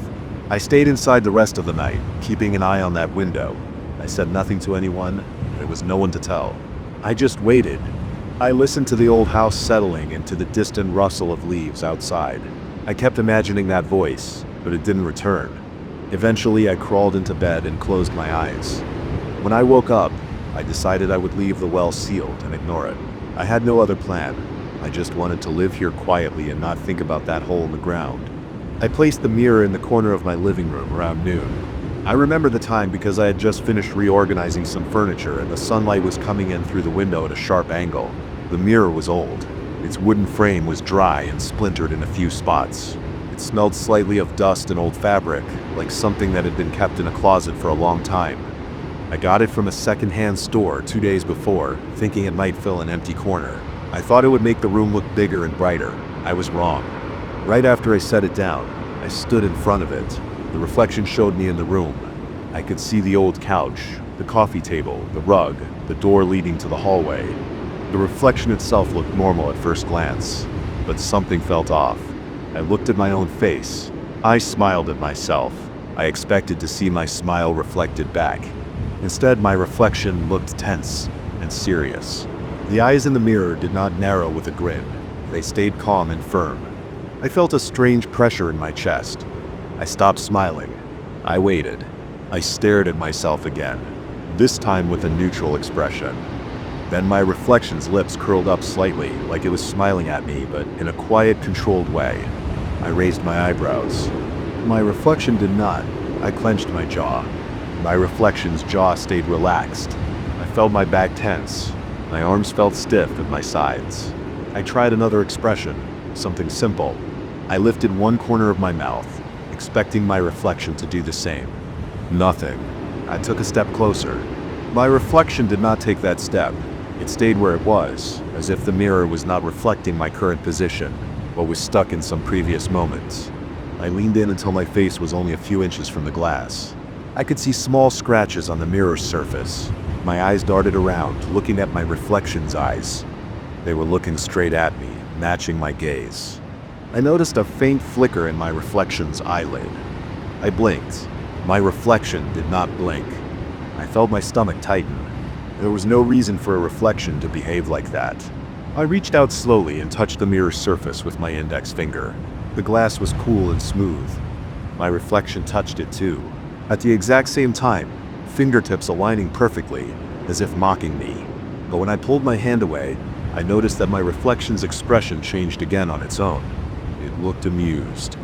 Speaker 1: I stayed inside the rest of the night, keeping an eye on that window. I said nothing to anyone. There was no one to tell. I just waited. I listened to the old house settling and to the distant rustle of leaves outside. I kept imagining that voice, but it didn't return. Eventually, I crawled into bed and closed my eyes. When I woke up, I decided I would leave the well sealed and ignore it. I had no other plan. I just wanted to live here quietly and not think about that hole in the ground. I placed the mirror in the corner of my living room around noon. I remember the time because I had just finished reorganizing some furniture and the sunlight was coming in through the window at a sharp angle. The mirror was old. Its wooden frame was dry and splintered in a few spots. It smelled slightly of dust and old fabric, like something that had been kept in a closet for a long time. I got it from a second-hand store 2 days before, thinking it might fill an empty corner. I thought it would make the room look bigger and brighter. I was wrong. Right after I set it down, I stood in front of it. The reflection showed me in the room. I could see the old couch, the coffee table, the rug, the door leading to the hallway. The reflection itself looked normal at first glance, but something felt off. I looked at my own face. I smiled at myself. I expected to see my smile reflected back. Instead, my reflection looked tense and serious. The eyes in the mirror did not narrow with a grin. They stayed calm and firm. I felt a strange pressure in my chest. I stopped smiling. I waited. I stared at myself again, this time with a neutral expression. Then my reflection's lips curled up slightly, like it was smiling at me, but in a quiet, controlled way. I raised my eyebrows. My reflection did not. I clenched my jaw. My reflection's jaw stayed relaxed. I felt my back tense. My arms felt stiff at my sides. I tried another expression, something simple. I lifted one corner of my mouth, expecting my reflection to do the same. Nothing. I took a step closer. My reflection did not take that step. It stayed where it was, as if the mirror was not reflecting my current position, but was stuck in some previous moments. I leaned in until my face was only a few inches from the glass. I could see small scratches on the mirror's surface. My eyes darted around, looking at my reflection's eyes. They were looking straight at me, matching my gaze. I noticed a faint flicker in my reflection's eyelid. I blinked. My reflection did not blink. I felt my stomach tighten. There was no reason for a reflection to behave like that. I reached out slowly and touched the mirror's surface with my index finger. The glass was cool and smooth. My reflection touched it too. At the exact same time, fingertips aligning perfectly, as if mocking me. But when I pulled my hand away, I noticed that my reflection's expression changed again on its own. It looked amused.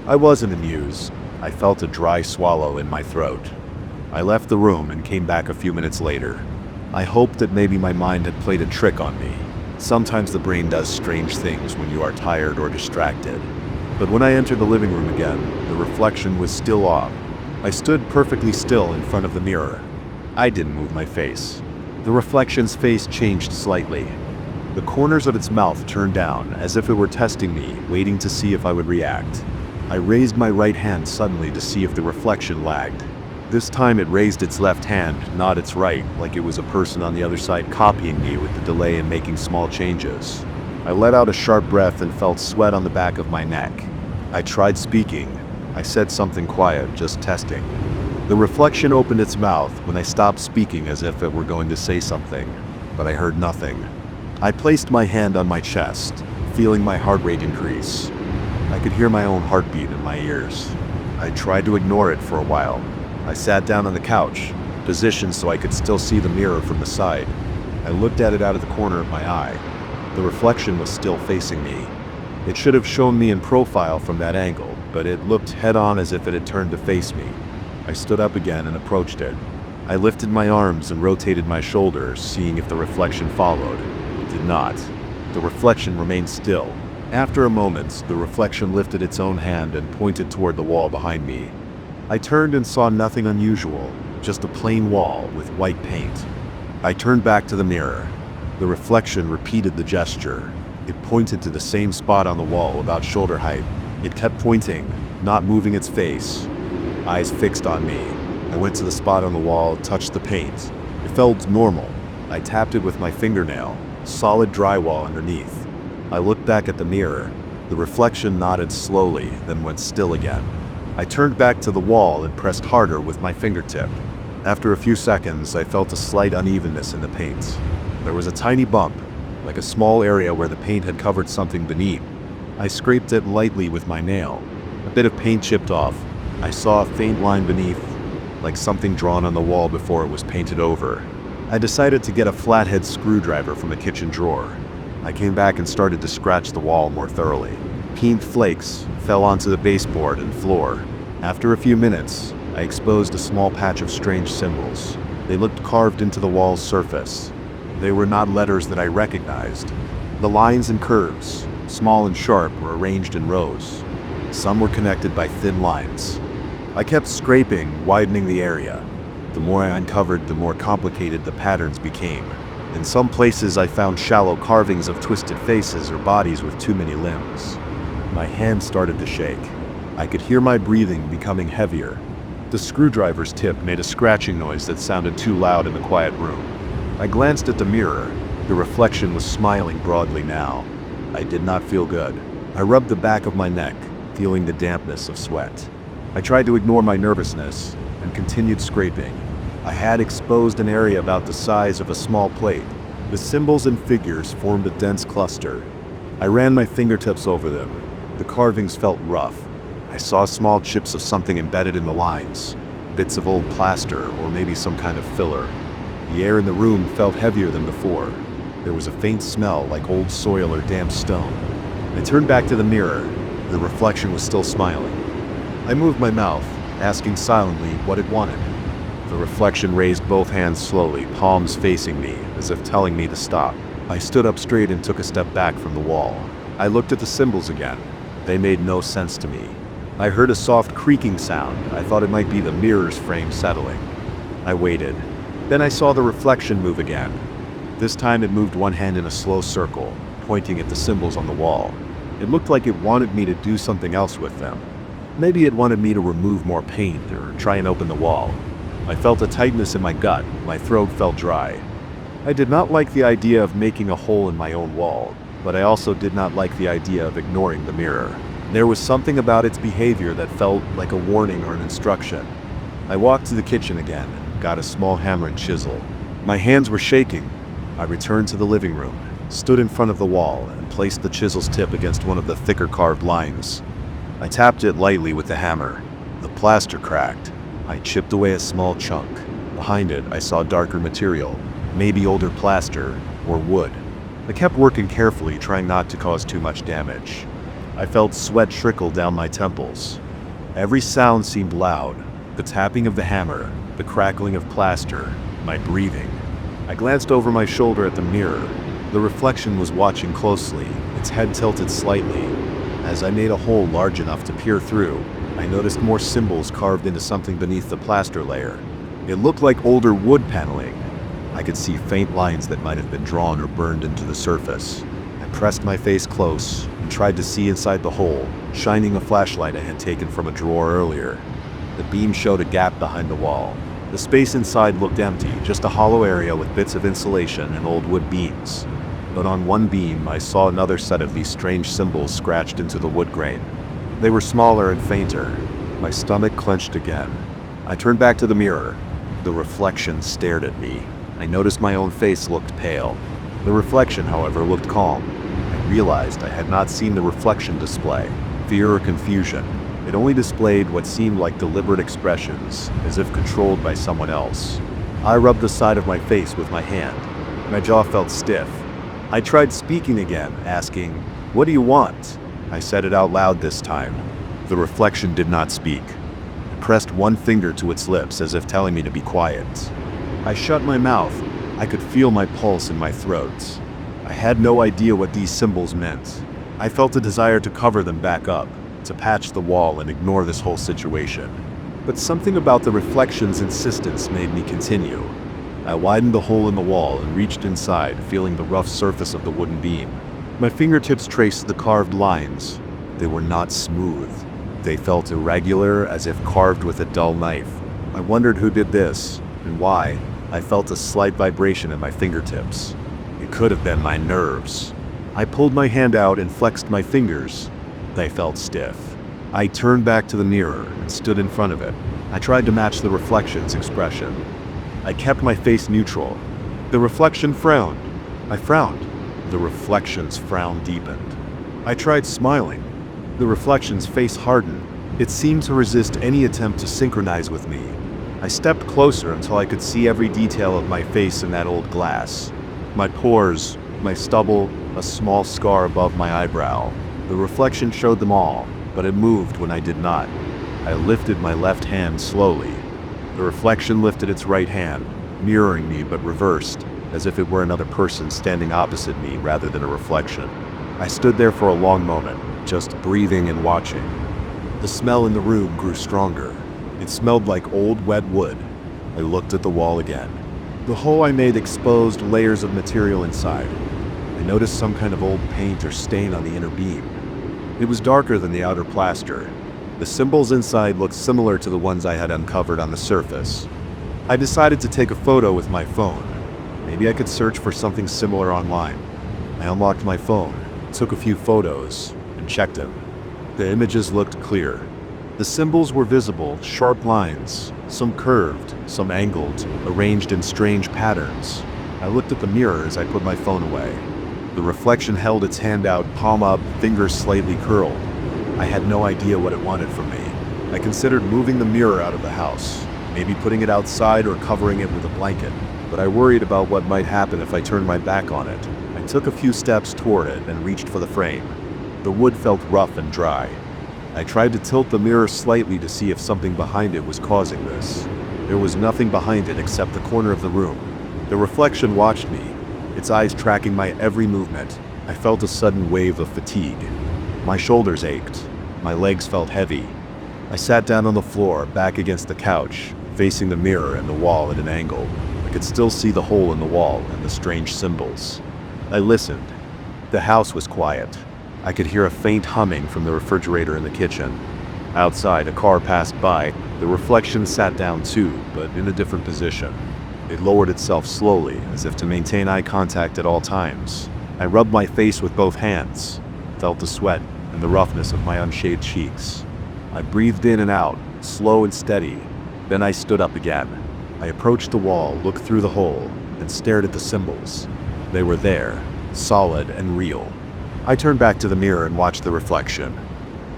Speaker 1: I wasn't amused. I felt a dry swallow in my throat. I left the room and came back a few minutes later. I hoped that maybe my mind had played a trick on me. Sometimes the brain does strange things when you are tired or distracted. But when I entered the living room again, the reflection was still off. I stood perfectly still in front of the mirror. I didn't move my face. The reflection's face changed slightly. The corners of its mouth turned down, as if it were testing me, waiting to see if I would react. I raised my right hand suddenly to see if the reflection lagged. This time it raised its left hand, not its right, like it was a person on the other side copying me with the delay in making small changes. I let out a sharp breath and felt sweat on the back of my neck. I tried speaking. I said something quiet, just testing. The reflection opened its mouth when I stopped speaking as if it were going to say something, but I heard nothing. I placed my hand on my chest, feeling my heart rate increase. I could hear my own heartbeat in my ears. I tried to ignore it for a while. I sat down on the couch, positioned so I could still see the mirror from the side. I looked at it out of the corner of my eye. The reflection was still facing me. It should have shown me in profile from that angle, but it looked head-on as if it had turned to face me. I stood up again and approached it. I lifted my arms and rotated my shoulders, seeing if the reflection followed. It did not. The reflection remained still. After a moment, the reflection lifted its own hand and pointed toward the wall behind me. I turned and saw nothing unusual, just a plain wall with white paint. I turned back to the mirror. The reflection repeated the gesture. It pointed to the same spot on the wall about shoulder height. It kept pointing, not moving its face. Eyes fixed on me. I went to the spot on the wall, touched the paint. It felt normal. I tapped it with my fingernail. Solid drywall underneath. I looked back at the mirror. The reflection nodded slowly, then went still again. I turned back to the wall and pressed harder with my fingertip. After a few seconds, I felt a slight unevenness in the paint. There was a tiny bump, like a small area where the paint had covered something beneath. I scraped it lightly with my nail. A bit of paint chipped off. I saw a faint line beneath, like something drawn on the wall before it was painted over. I decided to get a flathead screwdriver from the kitchen drawer. I came back and started to scratch the wall more thoroughly. Paint flakes fell onto the baseboard and floor. After a few minutes, I exposed a small patch of strange symbols. They looked carved into the wall's surface. They were not letters that I recognized. The lines and curves, small and sharp, were arranged in rows. Some were connected by thin lines. I kept scraping, widening the area. The more I uncovered, the more complicated the patterns became. In some places, I found shallow carvings of twisted faces or bodies with too many limbs. My hands started to shake. I could hear my breathing becoming heavier. The screwdriver's tip made a scratching noise that sounded too loud in the quiet room. I glanced at the mirror. The reflection was smiling broadly now. I did not feel good. I rubbed the back of my neck, feeling the dampness of sweat. I tried to ignore my nervousness and continued scraping. I had exposed an area about the size of a small plate. The symbols and figures formed a dense cluster. I ran my fingertips over them. The carvings felt rough. I saw small chips of something embedded in the lines, bits of old plaster or maybe some kind of filler. The air in the room felt heavier than before. There was a faint smell like old soil or damp stone. I turned back to the mirror. The reflection was still smiling. I moved my mouth, asking silently what it wanted. The reflection raised both hands slowly, palms facing me, as if telling me to stop. I stood up straight and took a step back from the wall. I looked at the symbols again. They made no sense to me. I heard a soft creaking sound. I thought it might be the mirror's frame settling. I waited. Then I saw the reflection move again. This time it moved one hand in a slow circle, pointing at the symbols on the wall. It looked like it wanted me to do something else with them. Maybe it wanted me to remove more paint or try and open the wall. I felt a tightness in my gut. My throat felt dry. I did not like the idea of making a hole in my own wall, but I also did not like the idea of ignoring the mirror. There was something about its behavior that felt like a warning or an instruction. I walked to the kitchen again and got a small hammer and chisel. My hands were shaking. I returned to the living room, stood in front of the wall, and placed the chisel's tip against one of the thicker carved lines. I tapped it lightly with the hammer. The plaster cracked. I chipped away a small chunk. Behind it, I saw darker material, maybe older plaster or wood. I kept working carefully, trying not to cause too much damage. I felt sweat trickle down my temples. Every sound seemed loud. The tapping of the hammer, the crackling of plaster, my breathing. I glanced over my shoulder at the mirror. The reflection was watching closely, its head tilted slightly. As I made a hole large enough to peer through, I noticed more symbols carved into something beneath the plaster layer. It looked like older wood paneling. I could see faint lines that might have been drawn or burned into the surface. I pressed my face close and tried to see inside the hole, shining a flashlight I had taken from a drawer earlier. The beam showed a gap behind the wall. The space inside looked empty, just a hollow area with bits of insulation and old wood beams. But on one beam, I saw another set of these strange symbols scratched into the wood grain. They were smaller and fainter. My stomach clenched again. I turned back to the mirror. The reflection stared at me. I noticed my own face looked pale. The reflection, however, looked calm. I realized I had not seen the reflection display fear or confusion. It only displayed what seemed like deliberate expressions, as if controlled by someone else. I rubbed the side of my face with my hand. My jaw felt stiff. I tried speaking again, asking, "What do you want?" I said it out loud this time. The reflection did not speak. It pressed one finger to its lips as if telling me to be quiet. I shut my mouth. I could feel my pulse in my throat. I had no idea what these symbols meant. I felt a desire to cover them back up, to patch the wall and ignore this whole situation. But something about the reflection's insistence made me continue. I widened the hole in the wall and reached inside, feeling the rough surface of the wooden beam. My fingertips traced the carved lines. They were not smooth. They felt irregular, as if carved with a dull knife. I wondered who did this, and why. I felt a slight vibration in my fingertips. It could have been my nerves. I pulled my hand out and flexed my fingers. They felt stiff. I turned back to the mirror and stood in front of it. I tried to match the reflection's expression. I kept my face neutral. The reflection frowned. I frowned. The reflection's frown deepened. I tried smiling. The reflection's face hardened. It seemed to resist any attempt to synchronize with me. I stepped closer until I could see every detail of my face in that old glass. My pores, my stubble, a small scar above my eyebrow. The reflection showed them all, but it moved when I did not. I lifted my left hand slowly. The reflection lifted its right hand, mirroring me but reversed, as if it were another person standing opposite me rather than a reflection. I stood there for a long moment, just breathing and watching. The smell in the room grew stronger. It smelled like old wet wood. I looked at the wall again. The hole I made exposed layers of material inside. I noticed some kind of old paint or stain on the inner beam. It was darker than the outer plaster. The symbols inside looked similar to the ones I had uncovered on the surface. I decided to take a photo with my phone. Maybe I could search for something similar online. I unlocked my phone, took a few photos, and checked them. The images looked clear. The symbols were visible, sharp lines, some curved, some angled, arranged in strange patterns. I looked at the mirror as I put my phone away. The reflection held its hand out, palm up, fingers slightly curled. I had no idea what it wanted from me. I considered moving the mirror out of the house, maybe putting it outside or covering it with a blanket, but I worried about what might happen if I turned my back on it. I took a few steps toward it and reached for the frame. The wood felt rough and dry. I tried to tilt the mirror slightly to see if something behind it was causing this. There was nothing behind it except the corner of the room. The reflection watched me, its eyes tracking my every movement. I felt a sudden wave of fatigue. My shoulders ached. My legs felt heavy. I sat down on the floor, back against the couch, facing the mirror and the wall at an angle. I could still see the hole in the wall and the strange symbols. I listened. The house was quiet. I could hear a faint humming from the refrigerator in the kitchen. Outside, a car passed by. The reflection sat down too, but in a different position. It lowered itself slowly, as if to maintain eye contact at all times. I rubbed my face with both hands, felt the sweat and the roughness of my unshaved cheeks. I breathed in and out, slow and steady. Then I stood up again. I approached the wall, looked through the hole, and stared at the symbols. They were there, solid and real. I turned back to the mirror and watched the reflection.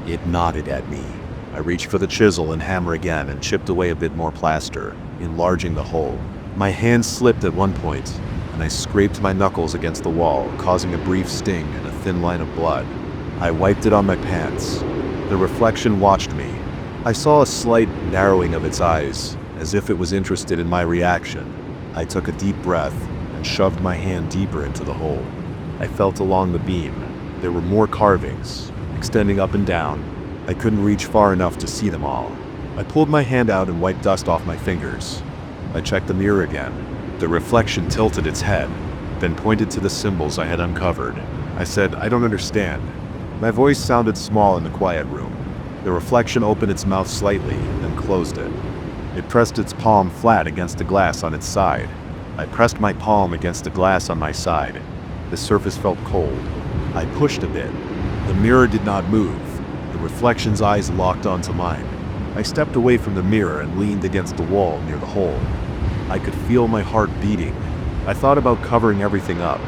Speaker 1: It nodded at me. I reached for the chisel and hammer again and chipped away a bit more plaster, enlarging the hole. My hand slipped at one point, and I scraped my knuckles against the wall, causing a brief sting and a thin line of blood. I wiped it on my pants. The reflection watched me. I saw a slight narrowing of its eyes, as if it was interested in my reaction. I took a deep breath and shoved my hand deeper into the hole. I felt along the beam. There were more carvings, extending up and down. I couldn't reach far enough to see them all. I pulled my hand out and wiped dust off my fingers. I checked the mirror again. The reflection tilted its head, then pointed to the symbols I had uncovered. I said, "I don't understand." My voice sounded small in the quiet room. The reflection opened its mouth slightly, then closed it. It pressed its palm flat against the glass on its side. I pressed my palm against the glass on my side. The surface felt cold. I pushed a bit. The mirror did not move. The reflection's eyes locked onto mine. I stepped away from the mirror and leaned against the wall near the hole. I could feel my heart beating. I thought about covering everything up,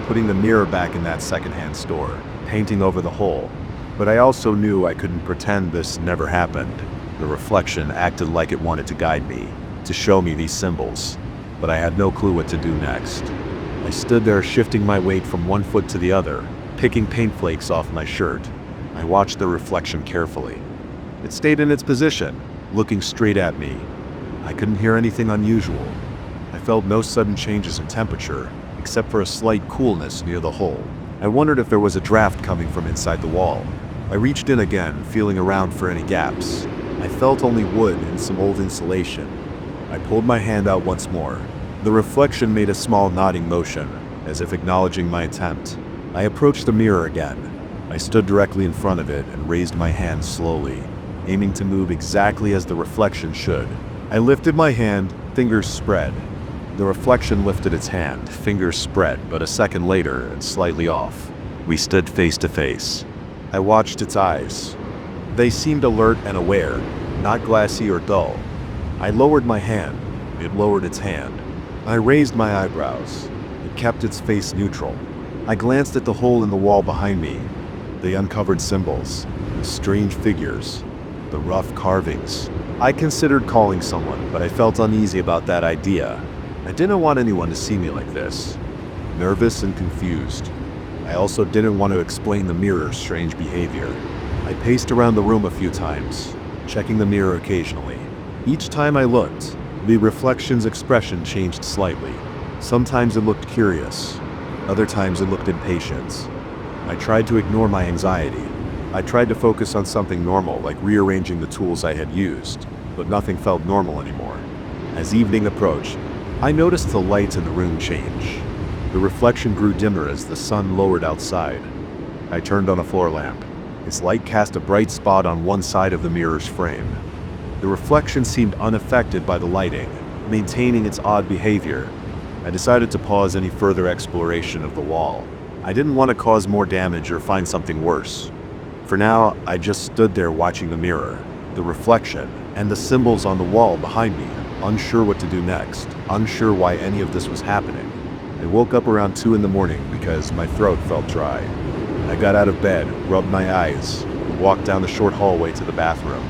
Speaker 1: putting the mirror back in that secondhand store, painting over the hole. But I also knew I couldn't pretend this never happened. The reflection acted like it wanted to guide me, to show me these symbols. But I had no clue what to do next. I stood there shifting my weight from one foot to the other, picking paint flakes off my shirt. I watched the reflection carefully. It stayed in its position, looking straight at me. I couldn't hear anything unusual. I felt no sudden changes in temperature, except for a slight coolness near the hole. I wondered if there was a draft coming from inside the wall. I reached in again, feeling around for any gaps. I felt only wood and some old insulation. I pulled my hand out once more. The reflection made a small nodding motion, as if acknowledging my attempt. I approached the mirror again. I stood directly in front of it and raised my hand slowly, aiming to move exactly as the reflection should. I lifted my hand, fingers spread. The reflection lifted its hand, fingers spread, but a second later and slightly off. We stood face to face. I watched its eyes. They seemed alert and aware, not glassy or dull. I lowered my hand. It lowered its hand. I raised my eyebrows. It kept its face neutral. I glanced at the hole in the wall behind me, the uncovered symbols, the strange figures, the rough carvings. I considered calling someone, but I felt uneasy about that idea. I didn't want anyone to see me like this, nervous and confused. I also didn't want to explain the mirror's strange behavior. I paced around the room a few times, checking the mirror occasionally. Each time I looked, the reflection's expression changed slightly. Sometimes it looked curious, other times it looked impatient. I tried to ignore my anxiety. I tried to focus on something normal, like rearranging the tools I had used, but nothing felt normal anymore. As evening approached, I noticed the lights in the room change. The reflection grew dimmer as the sun lowered outside. I turned on a floor lamp. Its light cast a bright spot on one side of the mirror's frame. The reflection seemed unaffected by the lighting, maintaining its odd behavior. I decided to pause any further exploration of the wall. I didn't want to cause more damage or find something worse. For now, I just stood there watching the mirror, the reflection, and the symbols on the wall behind me, unsure what to do next, unsure why any of this was happening. I woke up around 2 in the morning because my throat felt dry. I got out of bed, rubbed my eyes, and walked down the short hallway to the bathroom.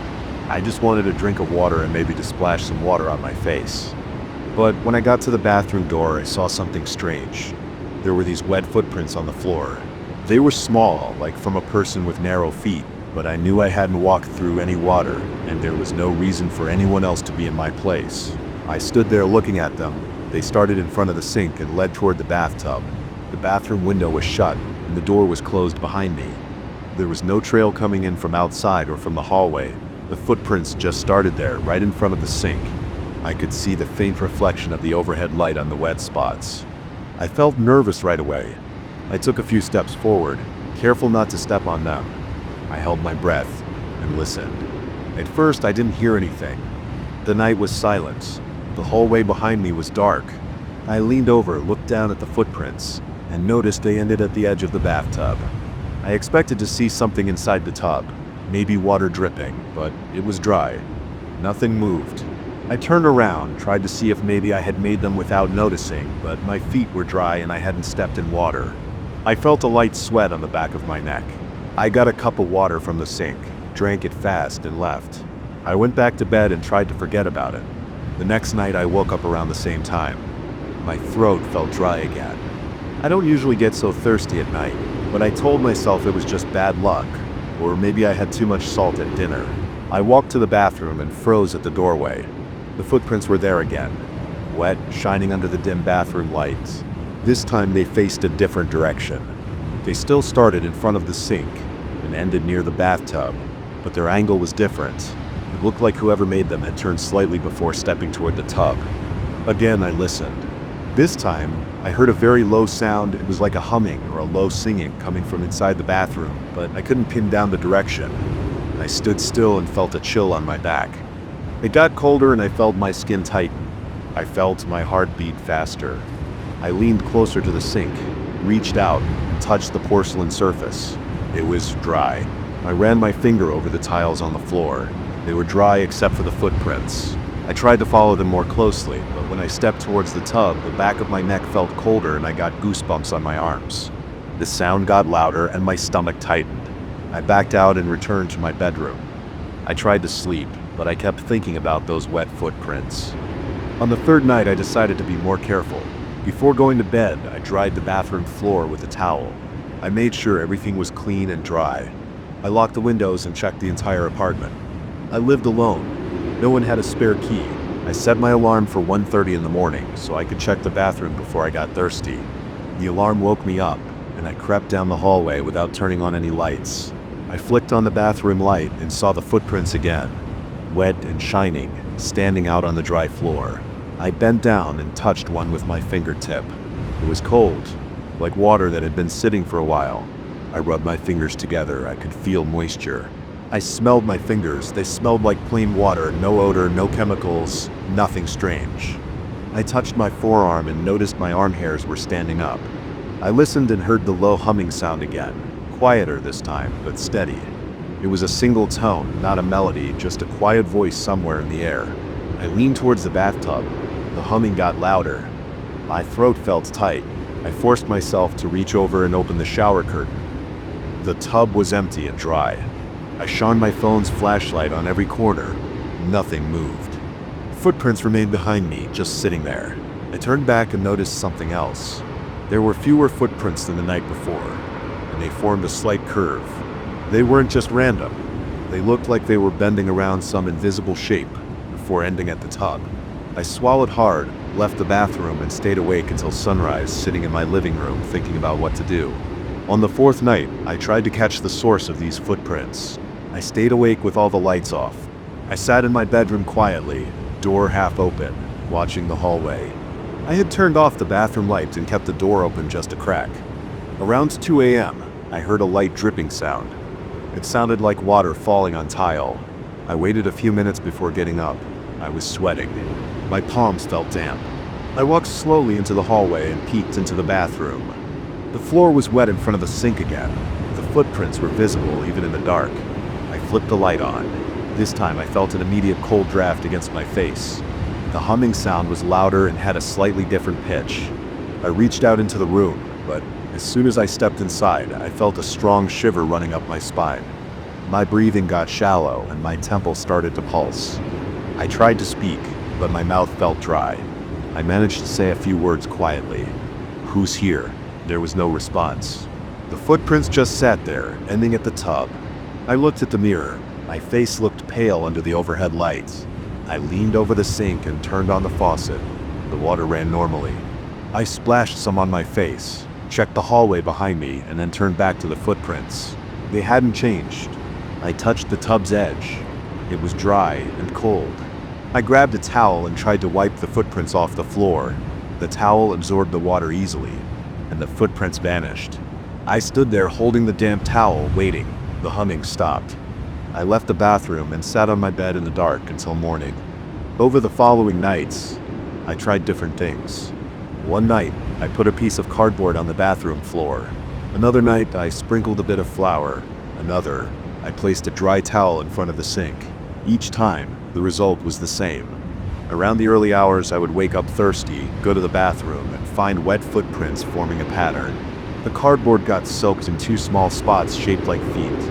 Speaker 1: I just wanted a drink of water and maybe to splash some water on my face. But when I got to the bathroom door, I saw something strange. There were these wet footprints on the floor. They were small, like from a person with narrow feet, but I knew I hadn't walked through any water, and there was no reason for anyone else to be in my place. I stood there looking at them. They started in front of the sink and led toward the bathtub. The bathroom window was shut, and the door was closed behind me. There was no trail coming in from outside or from the hallway. The footprints just started there, right in front of the sink. I could see the faint reflection of the overhead light on the wet spots. I felt nervous right away. I took a few steps forward, careful not to step on them. I held my breath and listened. At first, I didn't hear anything. The night was silent. The hallway behind me was dark. I leaned over, looked down at the footprints, and noticed they ended at the edge of the bathtub. I expected to see something inside the tub, maybe water dripping, but it was dry. Nothing moved. I turned around, tried to see if maybe I had made them without noticing, but my feet were dry and I hadn't stepped in water. I felt a light sweat on the back of my neck. I got a cup of water from the sink, drank it fast, and left. I went back to bed and tried to forget about it. The next night I woke up around the same time. My throat felt dry again. I don't usually get so thirsty at night, but I told myself it was just bad luck, or maybe I had too much salt at dinner. I walked to the bathroom and froze at the doorway. The footprints were there again, wet, shining under the dim bathroom lights. This time they faced a different direction. They still started in front of the sink and ended near the bathtub, but their angle was different. It looked like whoever made them had turned slightly before stepping toward the tub. Again, I listened. This time, I heard a very low sound. It was like a humming or a low singing coming from inside the bathroom, but I couldn't pin down the direction. I stood still and felt a chill on my back. It got colder and I felt my skin tighten. I felt my heart beat faster. I leaned closer to the sink, reached out, and touched the porcelain surface. It was dry. I ran my finger over the tiles on the floor. They were dry except for the footprints. I tried to follow them more closely, but when I stepped towards the tub, the back of my neck felt colder and I got goosebumps on my arms. The sound got louder and my stomach tightened. I backed out and returned to my bedroom. I tried to sleep, but I kept thinking about those wet footprints. On the third night, I decided to be more careful. Before going to bed, I dried the bathroom floor with a towel. I made sure everything was clean and dry. I locked the windows and checked the entire apartment. I lived alone. No one had a spare key. I set my alarm for 1:30 in the morning so I could check the bathroom before I got thirsty. The alarm woke me up, and I crept down the hallway without turning on any lights. I flicked on the bathroom light and saw the footprints again, wet and shining, standing out on the dry floor. I bent down and touched one with my fingertip. It was cold, like water that had been sitting for a while. I rubbed my fingers together. I could feel moisture. I smelled my fingers. They smelled like plain water, no odor, no chemicals, nothing strange. I touched my forearm and noticed my arm hairs were standing up. I listened and heard the low humming sound again, quieter this time, but steady. It was a single tone, not a melody, just a quiet voice somewhere in the air. I leaned towards the bathtub. The humming got louder. My throat felt tight. I forced myself to reach over and open the shower curtain. The tub was empty and dry. I shone my phone's flashlight on every corner. Nothing moved. Footprints remained behind me, just sitting there. I turned back and noticed something else. There were fewer footprints than the night before, and they formed a slight curve. They weren't just random. They looked like they were bending around some invisible shape before ending at the tub. I swallowed hard, left the bathroom, and stayed awake until sunrise, sitting in my living room thinking about what to do. On the fourth night, I tried to catch the source of these footprints. I stayed awake with all the lights off. I sat in my bedroom quietly, door half open, watching the hallway. I had turned off the bathroom lights and kept the door open just a crack. Around 2 a.m., I heard a light dripping sound. It sounded like water falling on tile. I waited a few minutes before getting up. I was sweating. My palms felt damp. I walked slowly into the hallway and peeked into the bathroom. The floor was wet in front of the sink again. The footprints were visible even in the dark. I flipped the light on. This time I felt an immediate cold draft against my face. The humming sound was louder and had a slightly different pitch. I reached out into the room, but as soon as I stepped inside, I felt a strong shiver running up my spine. My breathing got shallow and my temple started to pulse. I tried to speak, but my mouth felt dry. I managed to say a few words quietly. "Who's here?" There was no response. The footprints just sat there, ending at the tub. I looked at the mirror. My face looked pale under the overhead lights. I leaned over the sink and turned on the faucet. The water ran normally. I splashed some on my face, checked the hallway behind me, and then turned back to the footprints. They hadn't changed. I touched the tub's edge. It was dry and cold. I grabbed a towel and tried to wipe the footprints off the floor. The towel absorbed the water easily, and the footprints vanished. I stood there holding the damp towel, waiting. The humming stopped. I left the bathroom and sat on my bed in the dark until morning. Over the following nights, I tried different things. One night, I put a piece of cardboard on the bathroom floor. Another night, I sprinkled a bit of flour. Another, I placed a dry towel in front of the sink. Each time, the result was the same. Around the early hours, I would wake up thirsty, go to the bathroom, and find wet footprints forming a pattern. The cardboard got soaked in two small spots shaped like feet.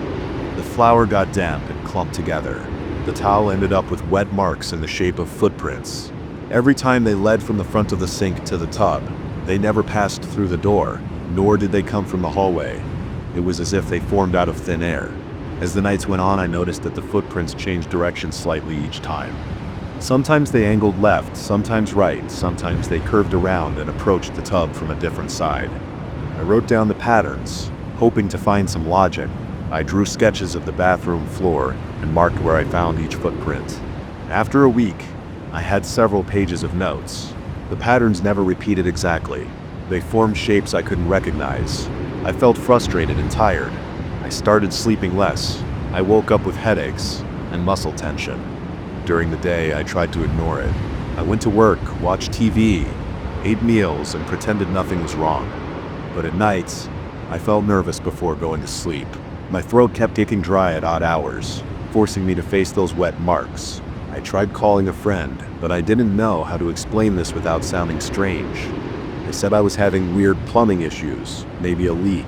Speaker 1: The flour got damp and clumped together. The towel ended up with wet marks in the shape of footprints. Every time they led from the front of the sink to the tub, they never passed through the door, nor did they come from the hallway. It was as if they formed out of thin air. As the nights went on, I noticed that the footprints changed direction slightly each time. Sometimes they angled left, sometimes right, sometimes they curved around and approached the tub from a different side. I wrote down the patterns, hoping to find some logic. I drew sketches of the bathroom floor and marked where I found each footprint. After a week, I had several pages of notes. The patterns never repeated exactly. They formed shapes I couldn't recognize. I felt frustrated and tired. I started sleeping less. I woke up with headaches and muscle tension. During the day, I tried to ignore it. I went to work, watched TV, ate meals, and pretended nothing was wrong. But at night, I felt nervous before going to sleep. My throat kept aching dry at odd hours, forcing me to face those wet marks. I tried calling a friend, but I didn't know how to explain this without sounding strange. They said I was having weird plumbing issues, maybe a leak.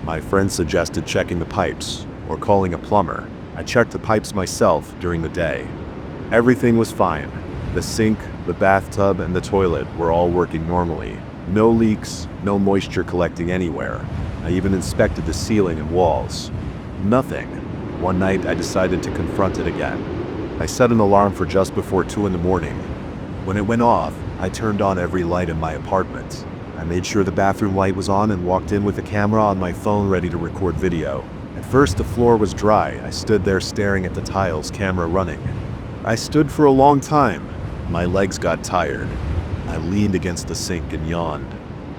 Speaker 1: My friend suggested checking the pipes, or calling a plumber. I checked the pipes myself during the day. Everything was fine. The sink, the bathtub, and the toilet were all working normally. No leaks, no moisture collecting anywhere. I even inspected the ceiling and walls. Nothing. One night I decided to confront it again. I set an alarm for just before 2 in the morning. When it went off, I turned on every light in my apartment. I made sure the bathroom light was on and walked in with a camera on my phone ready to record video. At first the floor was dry. I stood there staring at the tiles, camera running. I stood for a long time. My legs got tired. I leaned against the sink and yawned.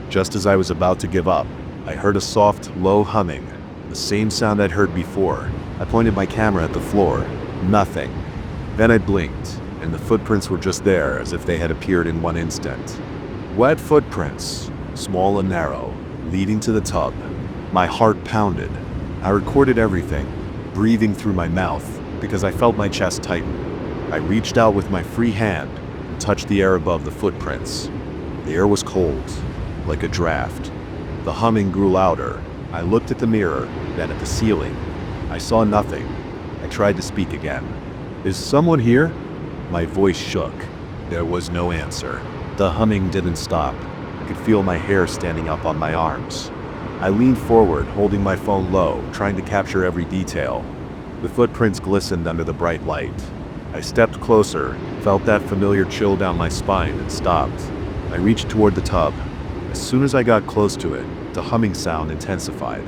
Speaker 1: Just as I was about to give up, I heard a soft, low humming, the same sound I'd heard before. I pointed my camera at the floor. Nothing. Then I blinked, and the footprints were just there as if they had appeared in one instant. Wet footprints, small and narrow, leading to the tub. My heart pounded. I recorded everything, breathing through my mouth, because I felt my chest tighten. I reached out with my free hand and touched the air above the footprints. The air was cold, like a draft. The humming grew louder. I looked at the mirror, then at the ceiling. I saw nothing. I tried to speak again. "Is someone here?" My voice shook. There was no answer. The humming didn't stop. I could feel my hair standing up on my arms. I leaned forward, holding my phone low, trying to capture every detail. The footprints glistened under the bright light. I stepped closer, felt that familiar chill down my spine, and stopped. I reached toward the tub. As soon as I got close to it, the humming sound intensified.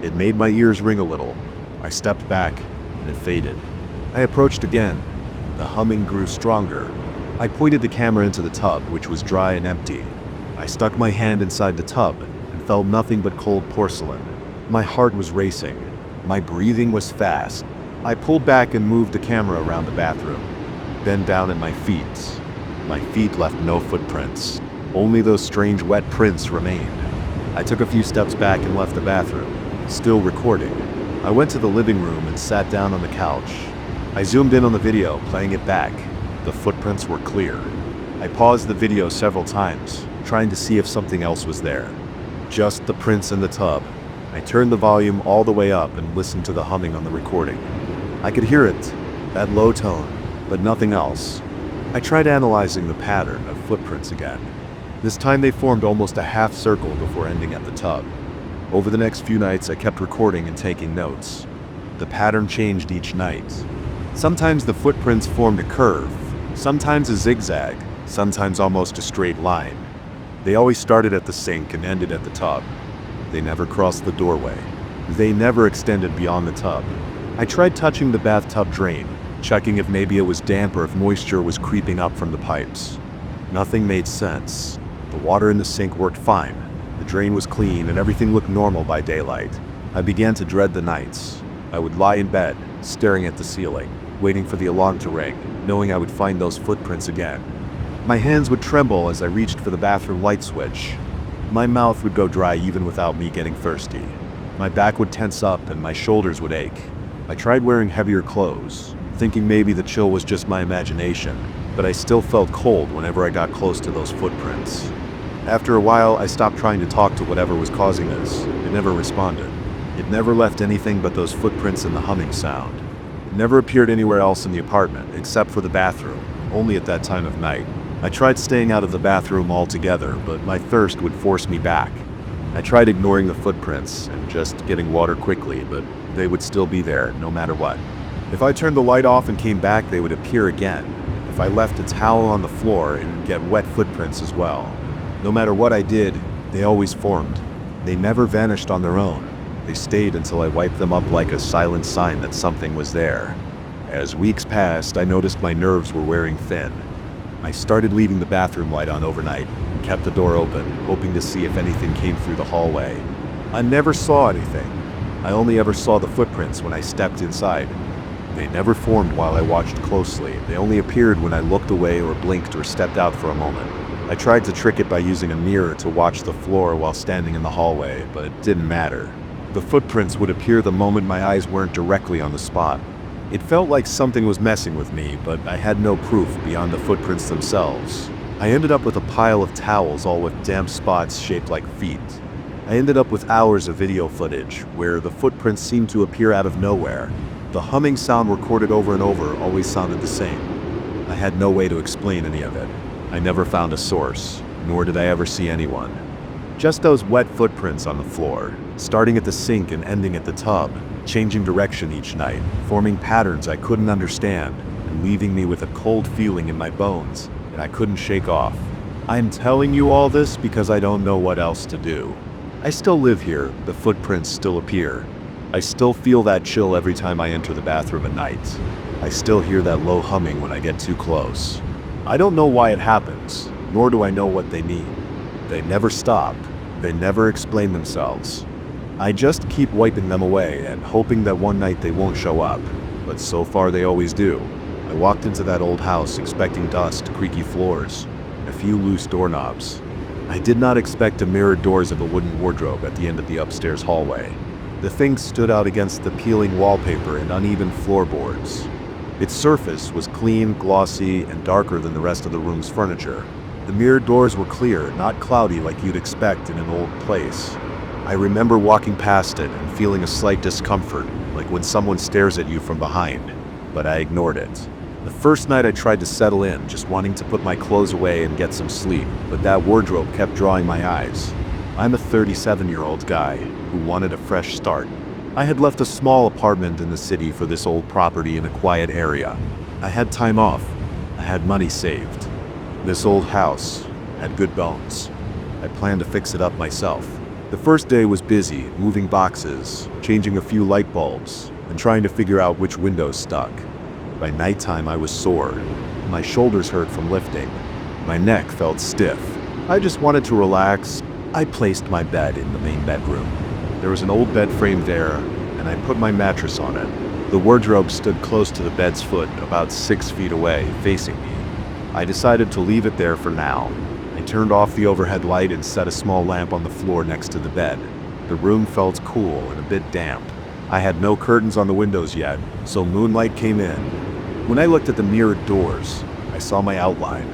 Speaker 1: It made my ears ring a little. I stepped back, and it faded. I approached again. The humming grew stronger. I pointed the camera into the tub, which was dry and empty. I stuck my hand inside the tub and felt nothing but cold porcelain. My heart was racing. My breathing was fast. I pulled back and moved the camera around the bathroom. Then down at my feet. My feet left no footprints. Only those strange wet prints remained. I took a few steps back and left the bathroom, still recording. I went to the living room and sat down on the couch. I zoomed in on the video, playing it back. The footprints were clear. I paused the video several times, trying to see if something else was there. Just the prints in the tub. I turned the volume all the way up and listened to the humming on the recording. I could hear it, that low tone, but nothing else. I tried analyzing the pattern of footprints again. This time they formed almost a half circle before ending at the tub. Over the next few nights I kept recording and taking notes. The pattern changed each night. Sometimes the footprints formed a curve, sometimes a zigzag, sometimes almost a straight line. They always started at the sink and ended at the tub. They never crossed the doorway. They never extended beyond the tub. I tried touching the bathtub drain, checking if maybe it was damp or if moisture was creeping up from the pipes. Nothing made sense. The water in the sink worked fine. The drain was clean and everything looked normal by daylight. I began to dread the nights. I would lie in bed, staring at the ceiling, waiting for the alarm to ring, knowing I would find those footprints again. My hands would tremble as I reached for the bathroom light switch. My mouth would go dry even without me getting thirsty. My back would tense up and my shoulders would ache. I tried wearing heavier clothes, thinking maybe the chill was just my imagination, but I still felt cold whenever I got close to those footprints. After a while, I stopped trying to talk to whatever was causing this. It never responded. It never left anything but those footprints and the humming sound. It never appeared anywhere else in the apartment, except for the bathroom, only at that time of night. I tried staying out of the bathroom altogether, but my thirst would force me back. I tried ignoring the footprints and just getting water quickly, but they would still be there, no matter what. If I turned the light off and came back, they would appear again. If I left a towel on the floor, it would get wet footprints as well. No matter what I did, they always formed. They never vanished on their own. They stayed until I wiped them up like a silent sign that something was there. As weeks passed, I noticed my nerves were wearing thin. I started leaving the bathroom light on overnight and kept the door open, hoping to see if anything came through the hallway. I never saw anything. I only ever saw the footprints when I stepped inside. They never formed while I watched closely. They only appeared when I looked away or blinked or stepped out for a moment. I tried to trick it by using a mirror to watch the floor while standing in the hallway, but it didn't matter. The footprints would appear the moment my eyes weren't directly on the spot. It felt like something was messing with me, but I had no proof beyond the footprints themselves. I ended up with a pile of towels all with damp spots shaped like feet. I ended up with hours of video footage where the footprints seemed to appear out of nowhere. The humming sound recorded over and over always sounded the same. I had no way to explain any of it. I never found a source, nor did I ever see anyone. Just those wet footprints on the floor, starting at the sink and ending at the tub, changing direction each night, forming patterns I couldn't understand, and leaving me with a cold feeling in my bones that I couldn't shake off. I'm telling you all this because I don't know what else to do. I still live here, the footprints still appear. I still feel that chill every time I enter the bathroom at night. I still hear that low humming when I get too close. I don't know why it happens, nor do I know what they mean. They never stop. They never explain themselves. I just keep wiping them away and hoping that one night they won't show up, but so far they always do. I walked into that old house expecting dust, creaky floors, and a few loose doorknobs. I did not expect the mirrored doors of a wooden wardrobe at the end of the upstairs hallway. The thing stood out against the peeling wallpaper and uneven floorboards. Its surface was clean, glossy, and darker than the rest of the room's furniture. The mirrored doors were clear, not cloudy like you'd expect in an old place. I remember walking past it and feeling a slight discomfort, like when someone stares at you from behind, but I ignored it. The first night I tried to settle in, just wanting to put my clothes away and get some sleep, but that wardrobe kept drawing my eyes. I'm a 37-year-old guy who wanted a fresh start. I had left a small apartment in the city for this old property in a quiet area. I had time off. I had money saved. This old house had good bones. I planned to fix it up myself. The first day was busy, moving boxes, changing a few light bulbs, and trying to figure out which windows stuck. By nighttime I was sore. My shoulders hurt from lifting. My neck felt stiff. I just wanted to relax. I placed my bed in the main bedroom. There was an old bed frame there, and I put my mattress on it. The wardrobe stood close to the bed's foot, about 6 feet away, facing me. I decided to leave it there for now. I turned off the overhead light and set a small lamp on the floor next to the bed. The room felt cool and a bit damp. I had no curtains on the windows yet, so moonlight came in. When I looked at the mirrored doors, I saw my outline.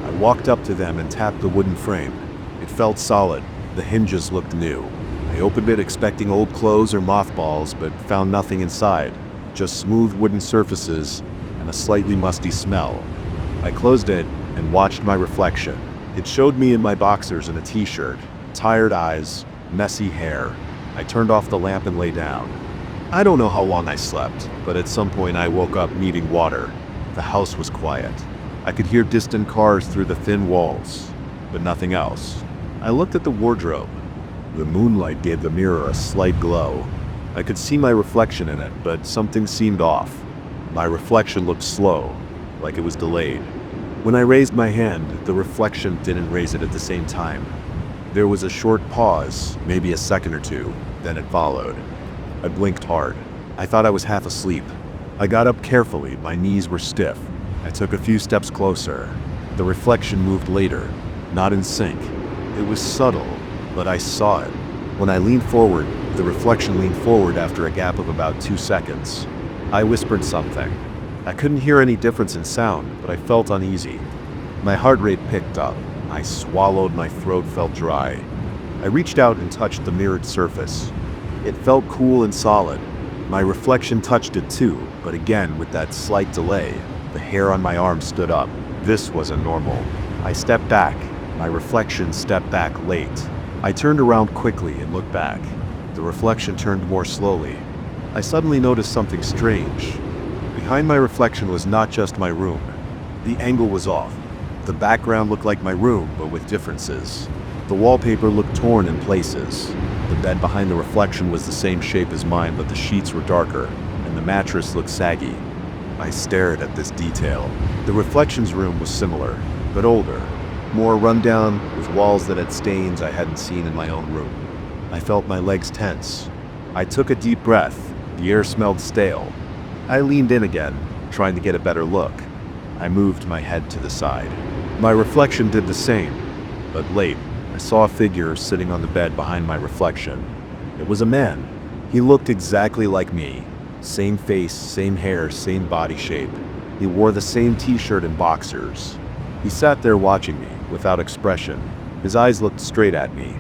Speaker 1: I walked up to them and tapped the wooden frame. It felt solid. The hinges looked new. I opened it expecting old clothes or mothballs, but found nothing inside. Just smooth wooden surfaces and a slightly musty smell. I closed it and watched my reflection. It showed me in my boxers and a t-shirt, tired eyes, messy hair. I turned off the lamp and lay down. I don't know how long I slept, but at some point I woke up needing water. The house was quiet. I could hear distant cars through the thin walls, but nothing else. I looked at the wardrobe. The moonlight gave the mirror a slight glow. I could see my reflection in it, but something seemed off. My reflection looked slow, like it was delayed. When I raised my hand, the reflection didn't raise it at the same time. There was a short pause, maybe a second or two, then it followed. I blinked hard. I thought I was half asleep. I got up carefully, my knees were stiff. I took a few steps closer. The reflection moved later, not in sync. It was subtle, but I saw it. When I leaned forward, the reflection leaned forward after a gap of about 2 seconds. I whispered something. I couldn't hear any difference in sound, but I felt uneasy. My heart rate picked up. I swallowed, my throat felt dry. I reached out and touched the mirrored surface. It felt cool and solid. My reflection touched it too, but again with that slight delay. The hair on my arm stood up. This wasn't normal. I stepped back. My reflection stepped back late. I turned around quickly and looked back. The reflection turned more slowly. I suddenly noticed something strange. Behind my reflection was not just my room. The angle was off. The background looked like my room, but with differences. The wallpaper looked torn in places. The bed behind the reflection was the same shape as mine, but the sheets were darker, and the mattress looked saggy. I stared at this detail. The reflection's room was similar, but older. More rundown, with walls that had stains I hadn't seen in my own room. I felt my legs tense. I took a deep breath. The air smelled stale. I leaned in again, trying to get a better look. I moved my head to the side. My reflection did the same, but late, I saw a figure sitting on the bed behind my reflection. It was a man. He looked exactly like me. Same face, same hair, same body shape. He wore the same t-shirt and boxers. He sat there watching me, without expression. His eyes looked straight at me.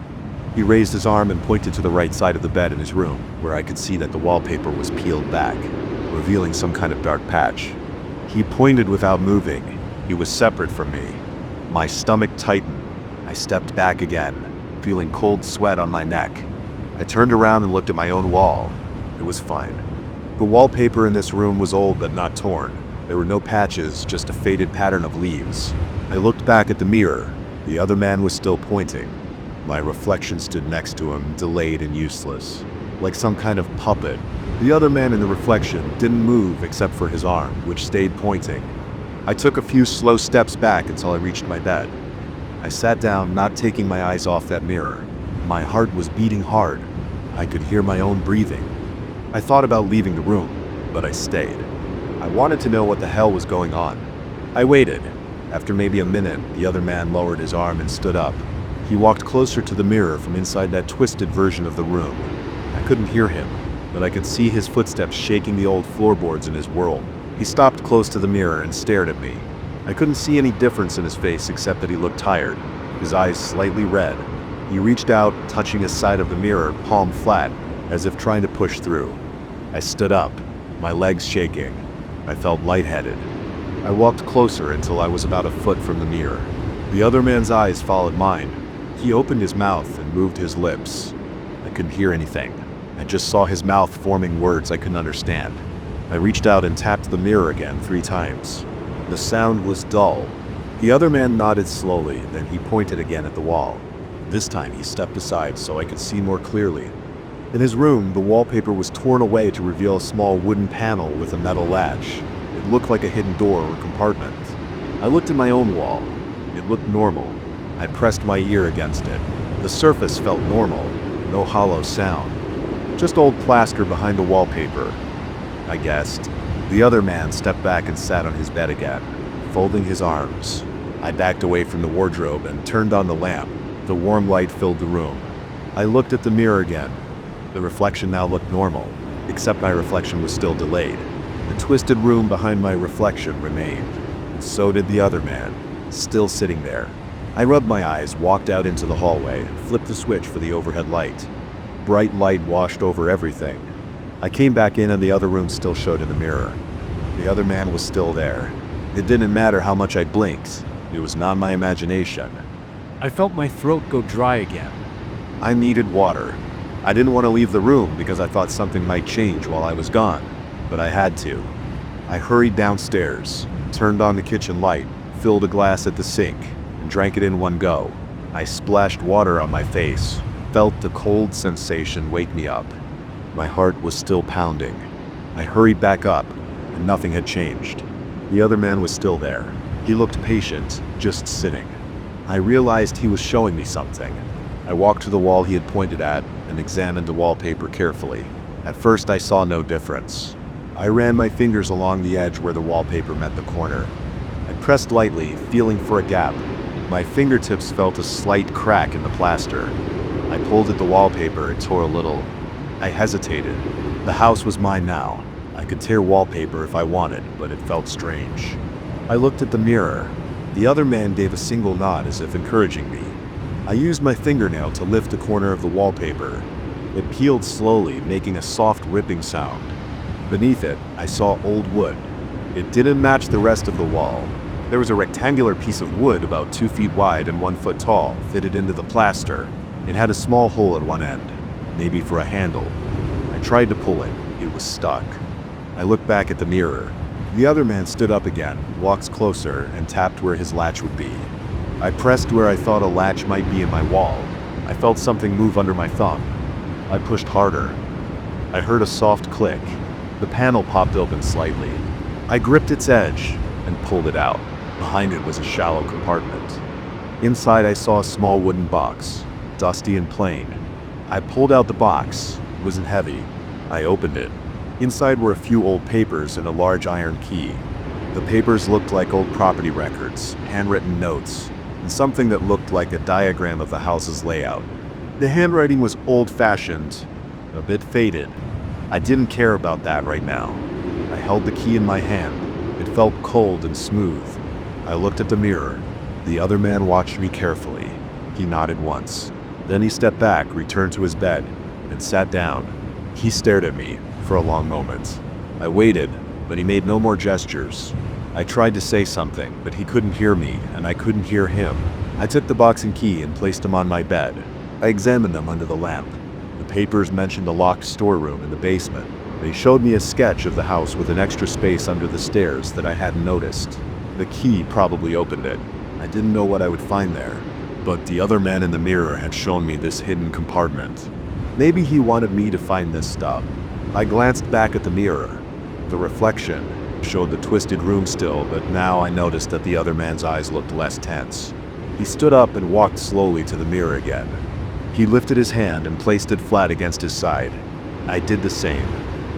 Speaker 1: He raised his arm and pointed to the right side of the bed in his room, where I could see that the wallpaper was peeled back, revealing some kind of dark patch. He pointed without moving. He was separate from me. My stomach tightened. I stepped back again, feeling cold sweat on my neck. I turned around and looked at my own wall. It was fine. The wallpaper in this room was old but not torn. There were no patches, just a faded pattern of leaves. I looked back at the mirror. The other man was still pointing. My reflection stood next to him, delayed and useless, like some kind of puppet. The other man in the reflection didn't move except for his arm, which stayed pointing. I took a few slow steps back until I reached my bed. I sat down, not taking my eyes off that mirror. My heart was beating hard. I could hear my own breathing. I thought about leaving the room, but I stayed. I wanted to know what the hell was going on. I waited. After maybe a minute, the other man lowered his arm and stood up. He walked closer to the mirror from inside that twisted version of the room. I couldn't hear him, but I could see his footsteps shaking the old floorboards in his world. He stopped close to the mirror and stared at me. I couldn't see any difference in his face except that he looked tired, his eyes slightly red. He reached out, touching his side of the mirror, palm flat, as if trying to push through. I stood up, my legs shaking. I felt lightheaded. I walked closer until I was about a foot from the mirror. The other man's eyes followed mine. He opened his mouth and moved his lips. I couldn't hear anything. I just saw his mouth forming words I couldn't understand. I reached out and tapped the mirror again 3 times. The sound was dull. The other man nodded slowly, then he pointed again at the wall. This time he stepped aside so I could see more clearly. In his room, the wallpaper was torn away to reveal a small wooden panel with a metal latch. It looked like a hidden door or compartment. I looked at my own wall. It looked normal. I pressed my ear against it. The surface felt normal, no hollow sound. Just old plaster behind the wallpaper, I guessed. The other man stepped back and sat on his bed again, folding his arms. I backed away from the wardrobe and turned on the lamp. The warm light filled the room. I looked at the mirror again. The reflection now looked normal, except my reflection was still delayed. The twisted room behind my reflection remained, and so did the other man, still sitting there. I rubbed my eyes, walked out into the hallway, and flipped the switch for the overhead light. Bright light washed over everything. I came back in and the other room still showed in the mirror. The other man was still there. It didn't matter how much I blinked. It was not my imagination.
Speaker 2: I felt my throat go dry again.
Speaker 1: I needed water. I didn't want to leave the room because I thought something might change while I was gone, but I had to. I hurried downstairs, turned on the kitchen light, filled a glass at the sink, and drank it in one go. I splashed water on my face, felt the cold sensation wake me up. My heart was still pounding. I hurried back up, and nothing had changed. The other man was still there. He looked patient, just sitting. I realized he was showing me something. I walked to the wall he had pointed at and examined the wallpaper carefully. At first I saw no difference. I ran my fingers along the edge where the wallpaper met the corner. I pressed lightly, feeling for a gap. My fingertips felt a slight crack in the plaster. I pulled at the wallpaper, it tore a little. I hesitated. The house was mine now. I could tear wallpaper if I wanted, but it felt strange. I looked at the mirror. The other man gave a single nod as if encouraging me. I used my fingernail to lift the corner of the wallpaper. It peeled slowly, making a soft ripping sound. Beneath it, I saw old wood. It didn't match the rest of the wall. There was a rectangular piece of wood about 2 feet wide and 1 foot tall, fitted into the plaster. It had a small hole at one end, maybe for a handle. I tried to pull it. It was stuck. I looked back at the mirror. The other man stood up again, walked closer, and tapped where his latch would be. I pressed where I thought a latch might be in my wall. I felt something move under my thumb. I pushed harder. I heard a soft click. The panel popped open slightly. I gripped its edge and pulled it out. Behind it was a shallow compartment. Inside I saw a small wooden box, dusty and plain. I pulled out the box. It wasn't heavy. I opened it. Inside were a few old papers and a large iron key. The papers looked like old property records, handwritten notes, and something that looked like a diagram of the house's layout. The handwriting was old-fashioned, a bit faded. I didn't care about that right now. I held the key in my hand. It felt cold and smooth. I looked at the mirror. The other man watched me carefully. He nodded once. Then he stepped back, returned to his bed, and sat down. He stared at me for a long moment. I waited, but he made no more gestures. I tried to say something, but he couldn't hear me, and I couldn't hear him. I took the box and key and placed them on my bed. I examined them under the lamp. The papers mentioned a locked storeroom in the basement. They showed me a sketch of the house with an extra space under the stairs that I hadn't noticed. The key probably opened it. I didn't know what I would find there, but the other man in the mirror had shown me this hidden compartment. Maybe he wanted me to find this stuff. I glanced back at the mirror. The reflection showed the twisted room still, but now I noticed that the other man's eyes looked less tense. He stood up and walked slowly to the mirror again. He lifted his hand and placed it flat against his side. I did the same.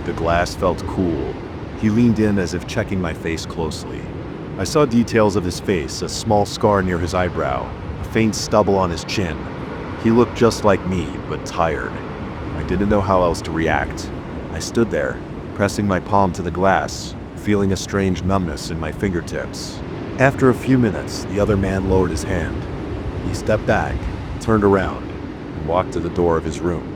Speaker 1: The glass felt cool. He leaned in as if checking my face closely. I saw details of his face, a small scar near his eyebrow, a faint stubble on his chin. He looked just like me, but tired. I didn't know how else to react. I stood there, pressing my palm to the glass, feeling a strange numbness in my fingertips. After a few minutes, the other man lowered his hand. He stepped back, turned around, and walked to the door of his room.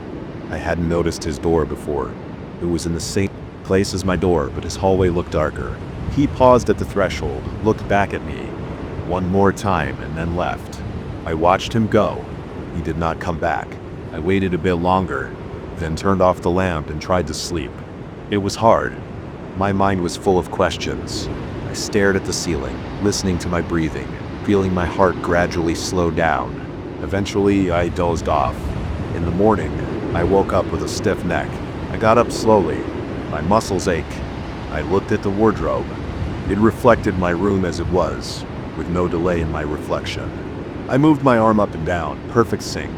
Speaker 1: I hadn't noticed his door before. It was in the same place as my door, but his hallway looked darker. He paused at the threshold, looked back at me one more time, and then left. I watched him go. He did not come back. I waited a bit longer, then turned off the lamp and tried to sleep. It was hard. My mind was full of questions. I stared at the ceiling, listening to my breathing, feeling my heart gradually slow down. Eventually, I dozed off. In the morning, I woke up with a stiff neck. I got up slowly. My muscles ached. I looked at the wardrobe. It reflected my room as it was, with no delay in my reflection. I moved my arm up and down, perfect sync.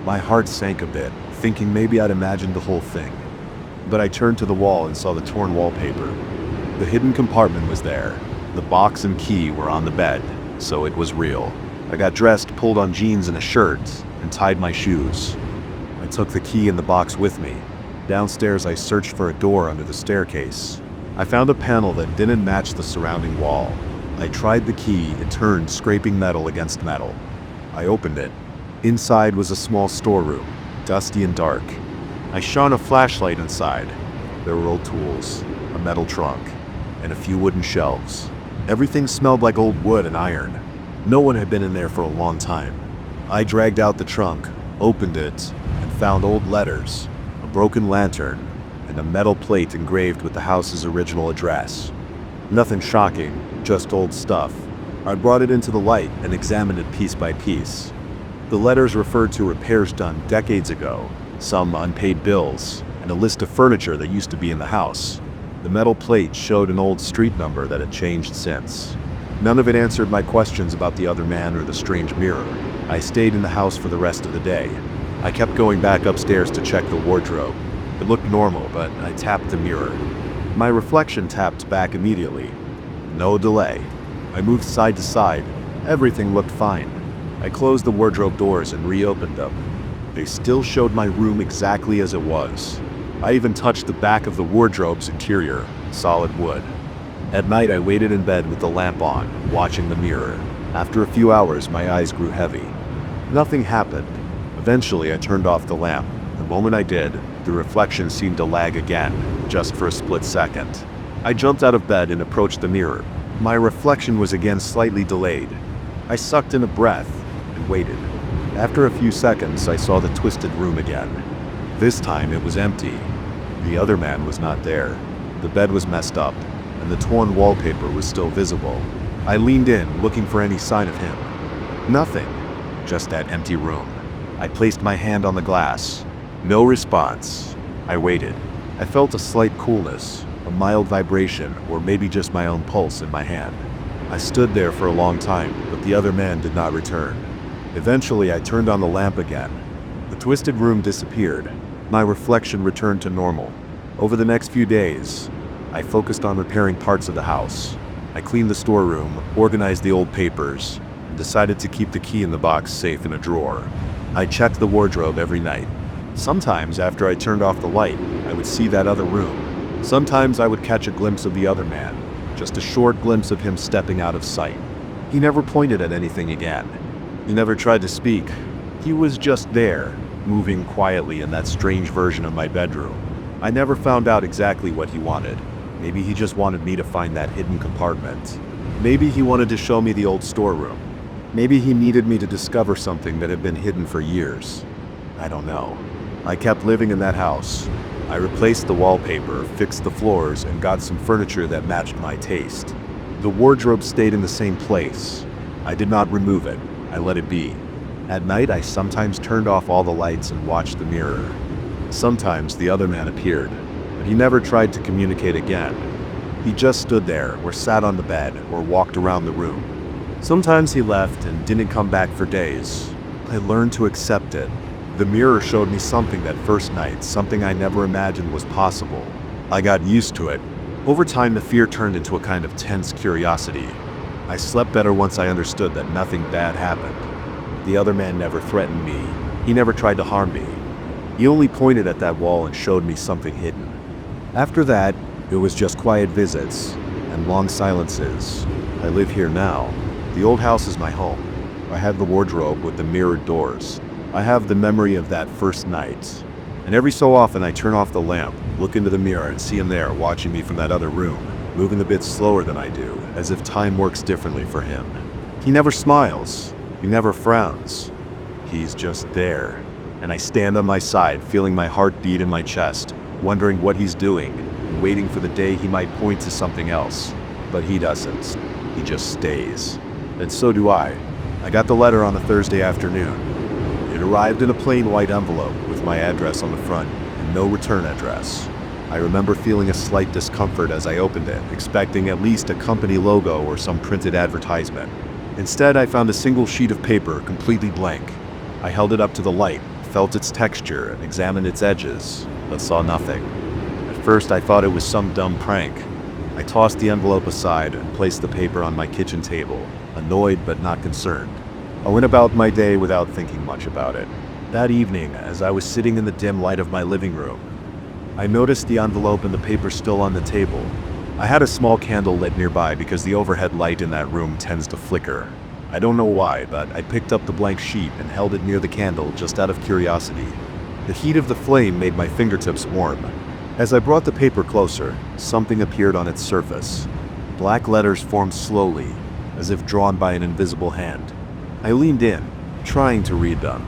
Speaker 1: My heart sank a bit, thinking maybe I'd imagined the whole thing. But I turned to the wall and saw the torn wallpaper. The hidden compartment was there. The box and key were on the bed, so it was real. I got dressed, pulled on jeans and a shirt, and tied my shoes. I took the key in the box with me. Downstairs, I searched for a door under the staircase. I found a panel that didn't match the surrounding wall. I tried the key, it turned, scraping metal against metal. I opened it. Inside was a small storeroom, dusty and dark. I shone a flashlight inside. There were old tools, a metal trunk, and a few wooden shelves. Everything smelled like old wood and iron. No one had been in there for a long time. I dragged out the trunk, opened it, and found old letters, a broken lantern, and a metal plate engraved with the house's original address. Nothing shocking, just old stuff. I brought it into the light and examined it piece by piece. The letters referred to repairs done decades ago, some unpaid bills, and a list of furniture that used to be in the house. The metal plate showed an old street number that had changed since. None of it answered my questions about the other man or the strange mirror. I stayed in the house for the rest of the day. I kept going back upstairs to check the wardrobe. It looked normal, but I tapped the mirror. My reflection tapped back immediately. No delay. I moved side to side. Everything looked fine. I closed the wardrobe doors and reopened them. They still showed my room exactly as it was. I even touched the back of the wardrobe's interior, solid wood. At night, I waited in bed with the lamp on, watching the mirror. After a few hours, my eyes grew heavy. Nothing happened. Eventually, I turned off the lamp. The moment I did, the reflection seemed to lag again, just for a split second. I jumped out of bed and approached the mirror. My reflection was again slightly delayed. I sucked in a breath and waited. After a few seconds, I saw the twisted room again. This time, it was empty. The other man was not there. The bed was messed up, and the torn wallpaper was still visible. I leaned in, looking for any sign of him. Nothing, just that empty room. I placed my hand on the glass. No response. I waited. I felt a slight coolness, a mild vibration, or maybe just my own pulse in my hand. I stood there for a long time, but the other man did not return. Eventually, I turned on the lamp again. The twisted room disappeared. My reflection returned to normal. Over the next few days, I focused on repairing parts of the house. I cleaned the storeroom, organized the old papers, and decided to keep the key in the box safe in a drawer. I checked the wardrobe every night. Sometimes, after I turned off the light, I would see that other room. Sometimes I would catch a glimpse of the other man, just a short glimpse of him stepping out of sight. He never pointed at anything again. He never tried to speak. He was just there, moving quietly in that strange version of my bedroom. I never found out exactly what he wanted. Maybe he just wanted me to find that hidden compartment. Maybe he wanted to show me the old storeroom. Maybe he needed me to discover something that had been hidden for years. I don't know. I kept living in that house. I replaced the wallpaper, fixed the floors, and got some furniture that matched my taste. The wardrobe stayed in the same place. I did not remove it. I let it be. At night, I sometimes turned off all the lights and watched the mirror. Sometimes the other man appeared, but he never tried to communicate again. He just stood there, or sat on the bed, or walked around the room. Sometimes he left and didn't come back for days. I learned to accept it. The mirror showed me something that first night, something I never imagined was possible. I got used to it. Over time, the fear turned into a kind of tense curiosity. I slept better once I understood that nothing bad happened. The other man never threatened me. He never tried to harm me. He only pointed at that wall and showed me something hidden. After that, it was just quiet visits and long silences. I live here now. The old house is my home. I have the wardrobe with the mirrored doors. I have the memory of that first night. And every so often I turn off the lamp, look into the mirror and see him there watching me from that other room, moving a bit slower than I do, as if time works differently for him. He never smiles. He never frowns. He's just there. And I stand on my side, feeling my heart beat in my chest, wondering what he's doing, and waiting for the day he might point to something else. But he doesn't. He just stays. And so do I. I got the letter on a Thursday afternoon. arrived in a plain white envelope with my address on the front and no return address. I remember feeling a slight discomfort as I opened it, expecting at least a company logo or some printed advertisement. Instead, I found a single sheet of paper completely blank. I held it up to the light, felt its texture, and examined its edges, but saw nothing. At first, I thought it was some dumb prank. I tossed the envelope aside and placed the paper on my kitchen table, annoyed but not concerned. I went about my day without thinking much about it. That evening, as I was sitting in the dim light of my living room, I noticed the envelope and the paper still on the table. I had a small candle lit nearby because the overhead light in that room tends to flicker. I don't know why, but I picked up the blank sheet and held it near the candle just out of curiosity. The heat of the flame made my fingertips warm. As I brought the paper closer, something appeared on its surface. Black letters formed slowly, as if drawn by an invisible hand. I leaned in, trying to read them.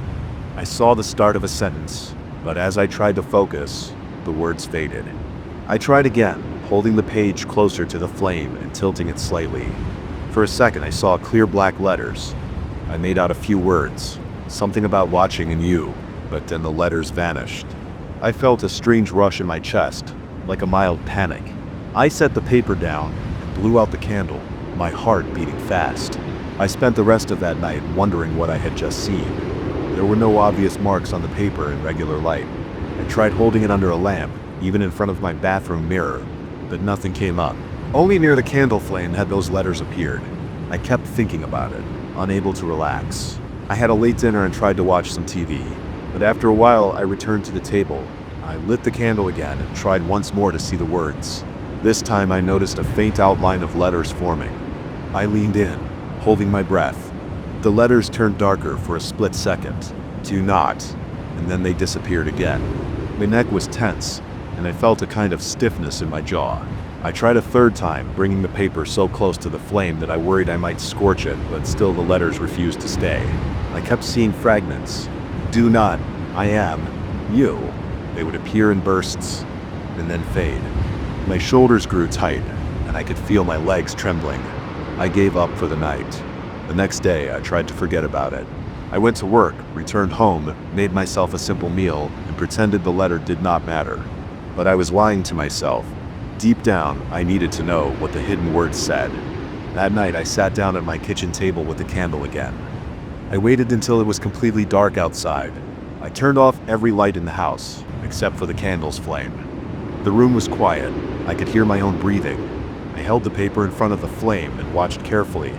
Speaker 1: I saw the start of a sentence, but as I tried to focus, the words faded. I tried again, holding the page closer to the flame and tilting it slightly. For a second, I saw clear black letters. I made out a few words, something about watching and you, but then the letters vanished. I felt a strange rush in my chest, like a mild panic. I set the paper down and blew out the candle, my heart beating fast. I spent the rest of that night wondering what I had just seen. There were no obvious marks on the paper in regular light. I tried holding it under a lamp, even in front of my bathroom mirror, but nothing came up. Only near the candle flame had those letters appeared. I kept thinking about it, unable to relax. I had a late dinner and tried to watch some TV, but after a while I returned to the table. I lit the candle again and tried once more to see the words. This time I noticed a faint outline of letters forming. I leaned in, holding my breath. The letters turned darker for a split second. Do not, and then they disappeared again. My neck was tense, and I felt a kind of stiffness in my jaw. I tried a third time, bringing the paper so close to the flame that I worried I might scorch it, but still the letters refused to stay. I kept seeing fragments. Do not, I am, you. They would appear in bursts, and then fade. My shoulders grew tight, and I could feel my legs trembling. I gave up for the night. The next day, I tried to forget about it. I went to work, returned home, made myself a simple meal, and pretended the letter did not matter. But I was lying to myself. Deep down, I needed to know what the hidden words said. That night, I sat down at my kitchen table with the candle again. I waited until it was completely dark outside. I turned off every light in the house, except for the candle's flame. The room was quiet. I could hear my own breathing. I held the paper in front of the flame and watched carefully.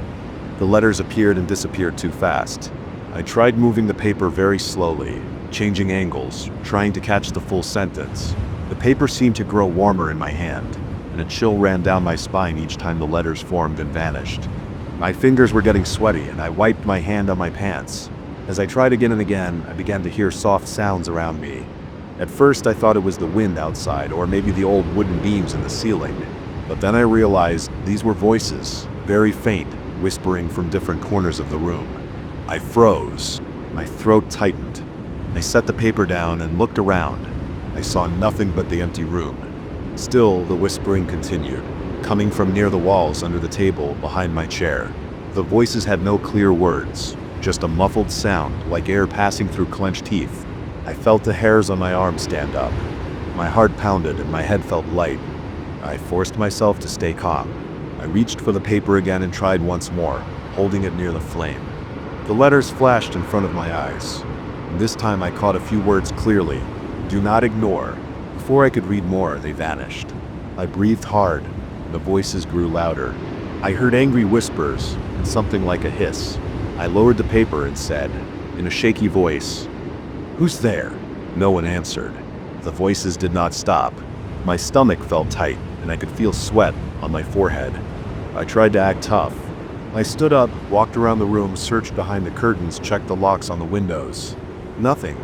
Speaker 1: The letters appeared and disappeared too fast. I tried moving the paper very slowly, changing angles, trying to catch the full sentence. The paper seemed to grow warmer in my hand, and a chill ran down my spine each time the letters formed and vanished. My fingers were getting sweaty, and I wiped my hand on my pants. As I tried again and again, I began to hear soft sounds around me. At first, I thought it was the wind outside, or maybe the old wooden beams in the ceiling. But then I realized these were voices, very faint, whispering from different corners of the room. I froze. My throat tightened. I set the paper down and looked around. I saw nothing but the empty room. Still, the whispering continued, coming from near the walls under the table behind my chair. The voices had no clear words, just a muffled sound like air passing through clenched teeth. I felt the hairs on my arms stand up. My heart pounded and my head felt light. I forced myself to stay calm. I reached for the paper again and tried once more, holding it near the flame. The letters flashed in front of my eyes. And this time I caught a few words clearly. Do not ignore. Before I could read more, they vanished. I breathed hard, and the voices grew louder. I heard angry whispers and something like a hiss. I lowered the paper and said, in a shaky voice, "Who's there?" No one answered. The voices did not stop. My stomach felt tight, and I could feel sweat on my forehead. I tried to act tough. I stood up, walked around the room, searched behind the curtains, checked the locks on the windows. Nothing.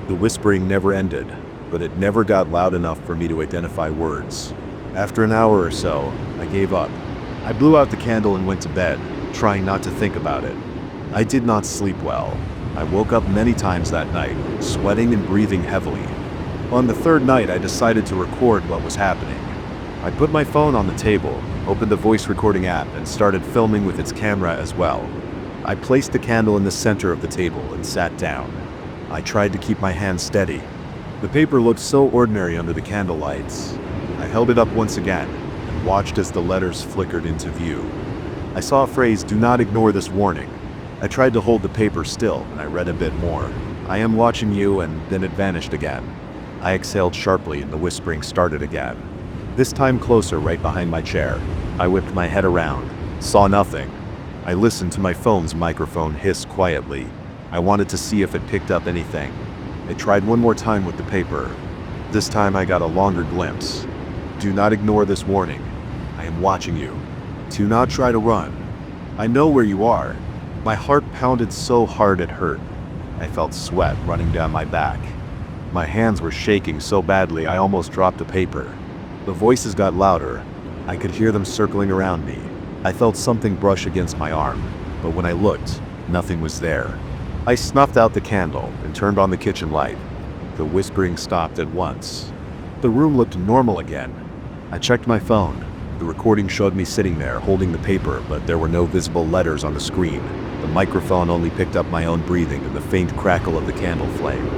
Speaker 1: The whispering never ended, but it never got loud enough for me to identify words. After an hour or so, I gave up. I blew out the candle and went to bed, trying not to think about it. I did not sleep well. I woke up many times that night, sweating and breathing heavily. On the third night, I decided to record what was happening. I put my phone on the table, opened the voice recording app, and started filming with its camera as well. I placed the candle in the center of the table and sat down. I tried to keep my hand steady. The paper looked so ordinary under the candlelights. I held it up once again and watched as the letters flickered into view. I saw a phrase, "Do not ignore this warning." I tried to hold the paper still, and I read a bit more. "I am watching you," and then it vanished again. I exhaled sharply and the whispering started again. This time closer, right behind my chair. I whipped my head around. Saw nothing. I listened to my phone's microphone hiss quietly. I wanted to see if it picked up anything. I tried one more time with the paper. This time I got a longer glimpse. "Do not ignore this warning. I am watching you. Do not try to run. I know where you are." My heart pounded so hard it hurt. I felt sweat running down my back. My hands were shaking so badly I almost dropped the paper. The voices got louder. I could hear them circling around me. I felt something brush against my arm, but when I looked, nothing was there. I snuffed out the candle and turned on the kitchen light. The whispering stopped at once. The room looked normal again. I checked my phone. The recording showed me sitting there holding the paper, but there were no visible letters on the screen. The microphone only picked up my own breathing and the faint crackle of the candle flame.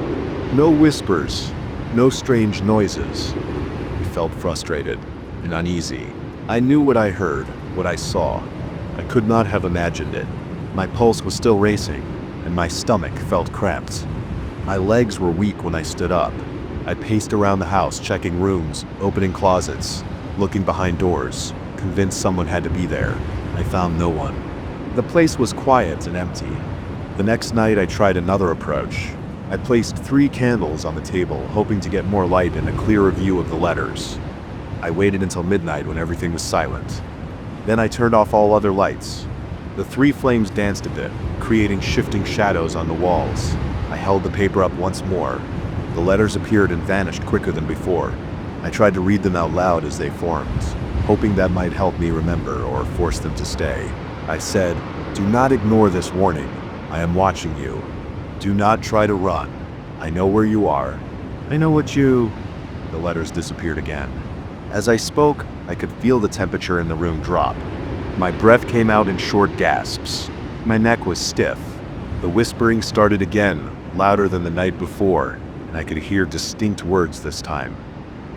Speaker 1: No whispers, no strange noises. I felt frustrated and uneasy. I knew what I heard, what I saw. I could not have imagined it. My pulse was still racing, and my stomach felt cramped. My legs were weak when I stood up. I paced around the house, checking rooms, opening closets, looking behind doors, convinced someone had to be there. I found no one. The place was quiet and empty. The next night I tried another approach. I placed 3 candles on the table, hoping to get more light and a clearer view of the letters. I waited until midnight when everything was silent. Then I turned off all other lights. The 3 flames danced a bit, creating shifting shadows on the walls. I held the paper up once more. The letters appeared and vanished quicker than before. I tried to read them out loud as they formed, hoping that might help me remember or force them to stay. I said, "Do not ignore this warning. I am watching you. Do not try to run. I know where you are. I know what you..." The letters disappeared again. As I spoke, I could feel the temperature in the room drop. My breath came out in short gasps. My neck was stiff. The whispering started again, louder than the night before, and I could hear distinct words this time.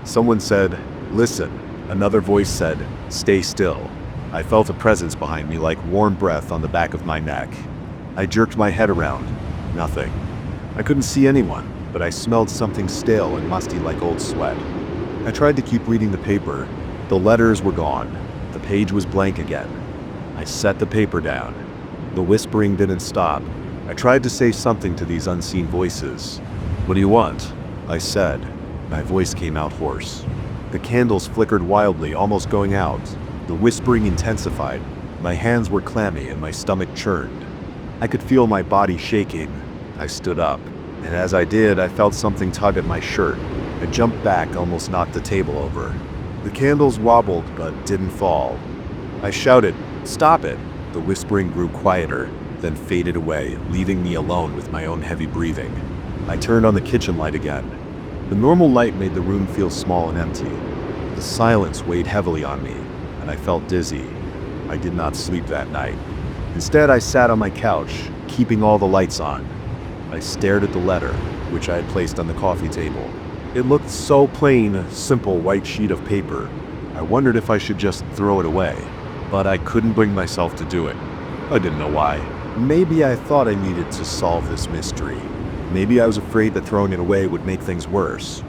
Speaker 1: Someone said, "Listen." Another voice said, "Stay still." I felt a presence behind me like warm breath on the back of my neck. I jerked my head around. Nothing. I couldn't see anyone, but I smelled something stale and musty like old sweat. I tried to keep reading the paper. The letters were gone. The page was blank again. I set the paper down. The whispering didn't stop. I tried to say something to these unseen voices. "What do you want?" I said. My voice came out hoarse. The candles flickered wildly, almost going out. The whispering intensified. My hands were clammy and my stomach churned. I could feel my body shaking. I stood up, and as I did, I felt something tug at my shirt. I jumped back, almost knocked the table over. The candles wobbled, but didn't fall. I shouted, "Stop it!" The whispering grew quieter, then faded away, leaving me alone with my own heavy breathing. I turned on the kitchen light again. The normal light made the room feel small and empty. The silence weighed heavily on me, and I felt dizzy. I did not sleep that night. Instead, I sat on my couch, keeping all the lights on. I stared at the letter, which I had placed on the coffee table. It looked so plain, a simple white sheet of paper. I wondered if I should just throw it away, but I couldn't bring myself to do it. I didn't know why. Maybe I thought I needed to solve this mystery. Maybe I was afraid that throwing it away would make things worse.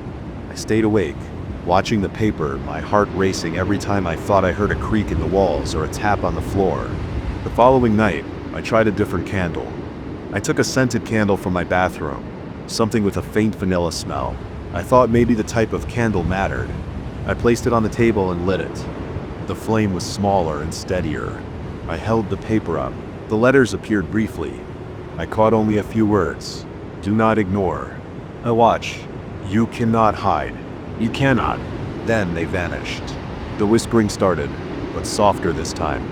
Speaker 1: I stayed awake, watching the paper, my heart racing every time I thought I heard a creak in the walls or a tap on the floor. The following night, I tried a different candle. I took a scented candle from my bathroom, something with a faint vanilla smell. I thought maybe the type of candle mattered. I placed it on the table and lit it. The flame was smaller and steadier. I held the paper up. The letters appeared briefly. I caught only a few words. "Do not ignore. I watch. You cannot hide. You cannot." Then they vanished. The whispering started, but softer this time.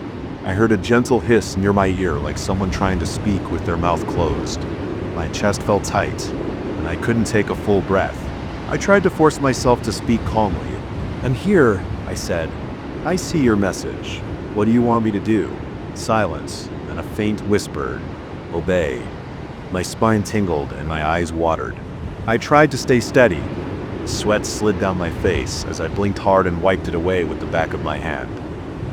Speaker 1: I heard a gentle hiss near my ear, like someone trying to speak with their mouth closed. My chest felt tight, and I couldn't take a full breath. I tried to force myself to speak calmly. "I'm here," I said. "I see your message. What do you want me to do?" Silence, and a faint whisper, "Obey." My spine tingled and my eyes watered. I tried to stay steady. Sweat slid down my face as I blinked hard and wiped it away with the back of my hand.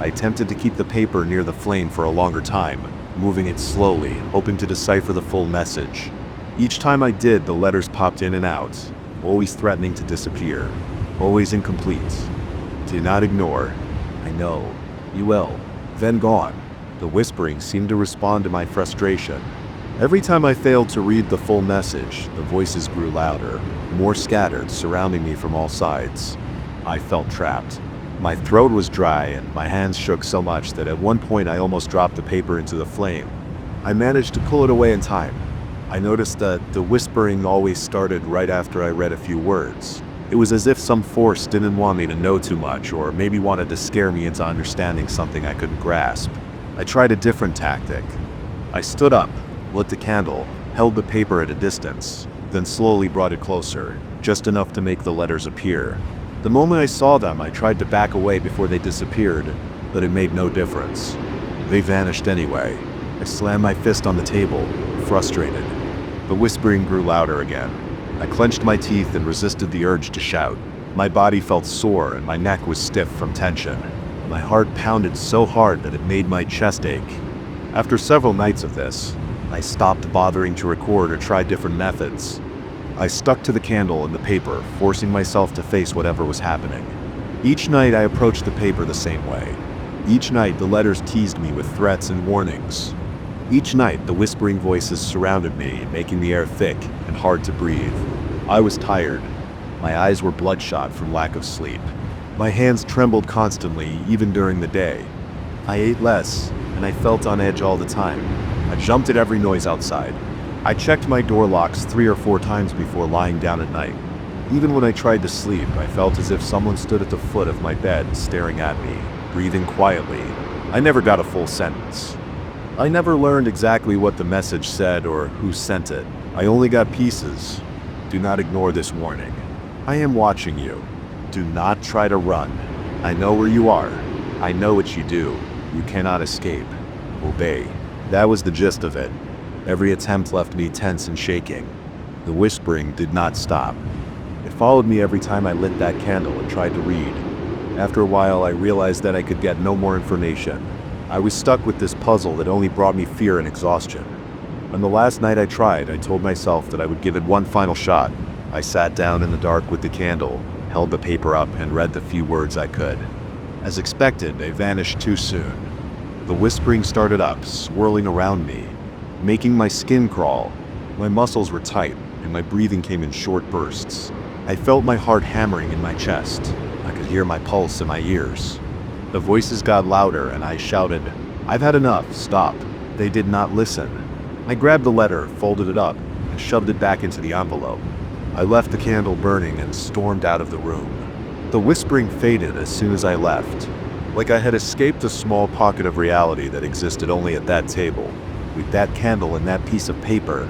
Speaker 1: I attempted to keep the paper near the flame for a longer time, moving it slowly, hoping to decipher the full message. Each time I did, the letters popped in and out, always threatening to disappear, always incomplete. Do not ignore. I know. You will. Then gone. The whispering seemed to respond to my frustration. Every time I failed to read the full message, the voices grew louder, more scattered, surrounding me from all sides. I felt trapped. My throat was dry and my hands shook so much that at one point I almost dropped the paper into the flame. I managed to pull it away in time. I noticed that the whispering always started right after I read a few words. It was as if some force didn't want me to know too much, or maybe wanted to scare me into understanding something I couldn't grasp. I tried a different tactic. I stood up, lit the candle, held the paper at a distance, then slowly brought it closer, just enough to make the letters appear. The moment I saw them, I tried to back away before they disappeared, but it made no difference. They vanished anyway. I slammed my fist on the table, frustrated. The whispering grew louder again. I clenched my teeth and resisted the urge to shout. My body felt sore and my neck was stiff from tension. My heart pounded so hard that it made my chest ache. After several nights of this, I stopped bothering to record or try different methods. I stuck to the candle and the paper, forcing myself to face whatever was happening. Each night I approached the paper the same way. Each night the letters teased me with threats and warnings. Each night the whispering voices surrounded me, making the air thick and hard to breathe. I was tired. My eyes were bloodshot from lack of sleep. My hands trembled constantly, even during the day. I ate less, and I felt on edge all the time. I jumped at every noise outside. I checked my door locks 3 or 4 times before lying down at night. Even when I tried to sleep, I felt as if someone stood at the foot of my bed staring at me, breathing quietly. I never got a full sentence. I never learned exactly what the message said or who sent it. I only got pieces. Do not ignore this warning. I am watching you. Do not try to run. I know where you are. I know what you do. You cannot escape. Obey. That was the gist of it. Every attempt left me tense and shaking. The whispering did not stop. It followed me every time I lit that candle and tried to read. After a while, I realized that I could get no more information. I was stuck with this puzzle that only brought me fear and exhaustion. On the last night I tried, I told myself that I would give it one final shot. I sat down in the dark with the candle, held the paper up, and read the few words I could. As expected, they vanished too soon. The whispering started up, swirling around me, making my skin crawl. My muscles were tight, and my breathing came in short bursts. I felt my heart hammering in my chest. I could hear my pulse in my ears. The voices got louder, and I shouted, "I've had enough, stop." They did not listen. I grabbed the letter, folded it up, and shoved it back into the envelope. I left the candle burning and stormed out of the room. The whispering faded as soon as I left, like I had escaped a small pocket of reality that existed only at that table. With that candle and that piece of paper,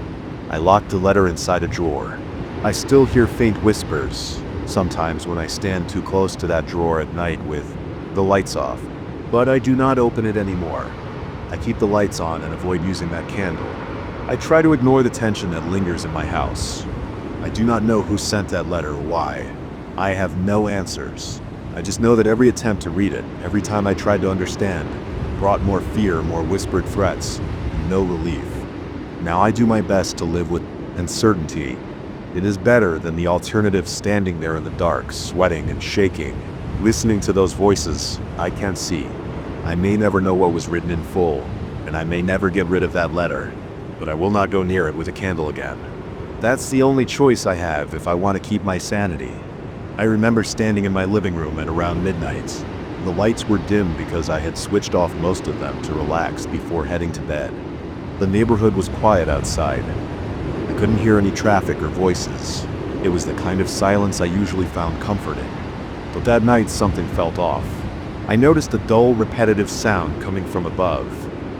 Speaker 1: I locked the letter inside a drawer. I still hear faint whispers, sometimes when I stand too close to that drawer at night with the lights off, but I do not open it anymore. I keep the lights on and avoid using that candle. I try to ignore the tension that lingers in my house. I do not know who sent that letter or why. I have no answers. I just know that every attempt to read it, every time I tried to understand, brought more fear, more whispered threats, and no relief. Now I do my best to live with uncertainty. It is better than the alternative, standing there in the dark, sweating and shaking, listening to those voices I can't see. I may never know what was written in full, and I may never get rid of that letter, but I will not go near it with a candle again. That's the only choice I have if I want to keep my sanity. I remember standing in my living room at around midnight. The lights were dim because I had switched off most of them to relax before heading to bed. The neighborhood was quiet outside. I couldn't hear any traffic or voices. It was the kind of silence I usually found comforting. But that night something felt off. I noticed a dull, repetitive sound coming from above,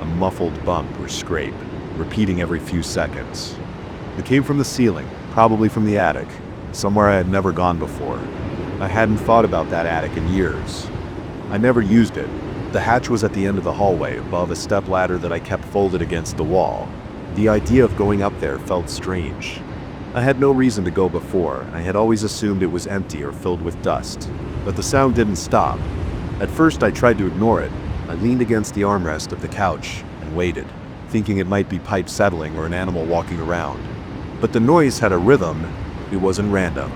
Speaker 1: a muffled bump or scrape, repeating every few seconds. It came from the ceiling, probably from the attic, somewhere I had never gone before. I hadn't thought about that attic in years. I never used it. The hatch was at the end of the hallway, above a stepladder that I kept folded against the wall. The idea of going up there felt strange. I had no reason to go before, and I had always assumed it was empty or filled with dust. But the sound didn't stop. At first I tried to ignore it. I leaned against the armrest of the couch and waited, thinking it might be pipes settling or an animal walking around. But the noise had a rhythm. It wasn't random.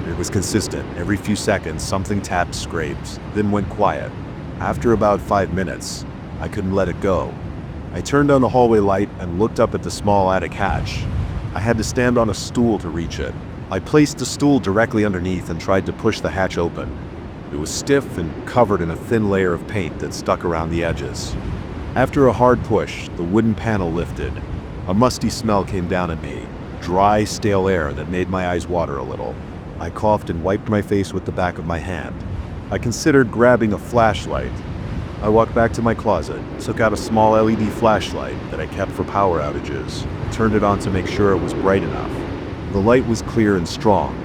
Speaker 1: It was consistent. Every few seconds something tapped, scraped, then went quiet. After about 5 minutes, I couldn't let it go. I turned on the hallway light and looked up at the small attic hatch. I had to stand on a stool to reach it. I placed the stool directly underneath and tried to push the hatch open. It was stiff and covered in a thin layer of paint that stuck around the edges. After a hard push, the wooden panel lifted. A musty smell came down at me, dry, stale air that made my eyes water a little. I coughed and wiped my face with the back of my hand. I considered grabbing a flashlight. I walked back to my closet, took out a small LED flashlight that I kept for power outages, and turned it on to make sure it was bright enough. The light was clear and strong.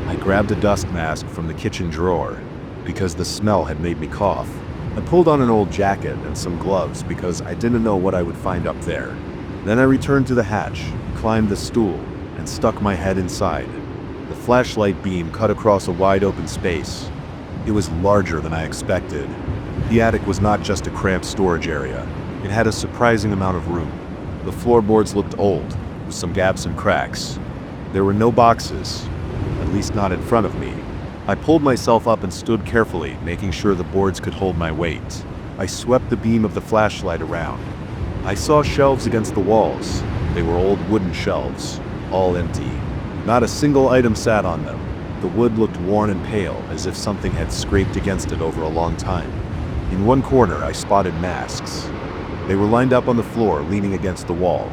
Speaker 1: I grabbed a dust mask from the kitchen drawer because the smell had made me cough. I pulled on an old jacket and some gloves because I didn't know what I would find up there. Then I returned to the hatch, climbed the stool, and stuck my head inside. The flashlight beam cut across a wide open space. It was larger than I expected. The attic was not just a cramped storage area. It had a surprising amount of room. The floorboards looked old, with some gaps and cracks. There were no boxes, at least not in front of me. I pulled myself up and stood carefully, making sure the boards could hold my weight. I swept the beam of the flashlight around. I saw shelves against the walls. They were old wooden shelves, all empty. Not a single item sat on them. The wood looked worn and pale, as if something had scraped against it over a long time. In one corner, I spotted masks. They were lined up on the floor, leaning against the wall.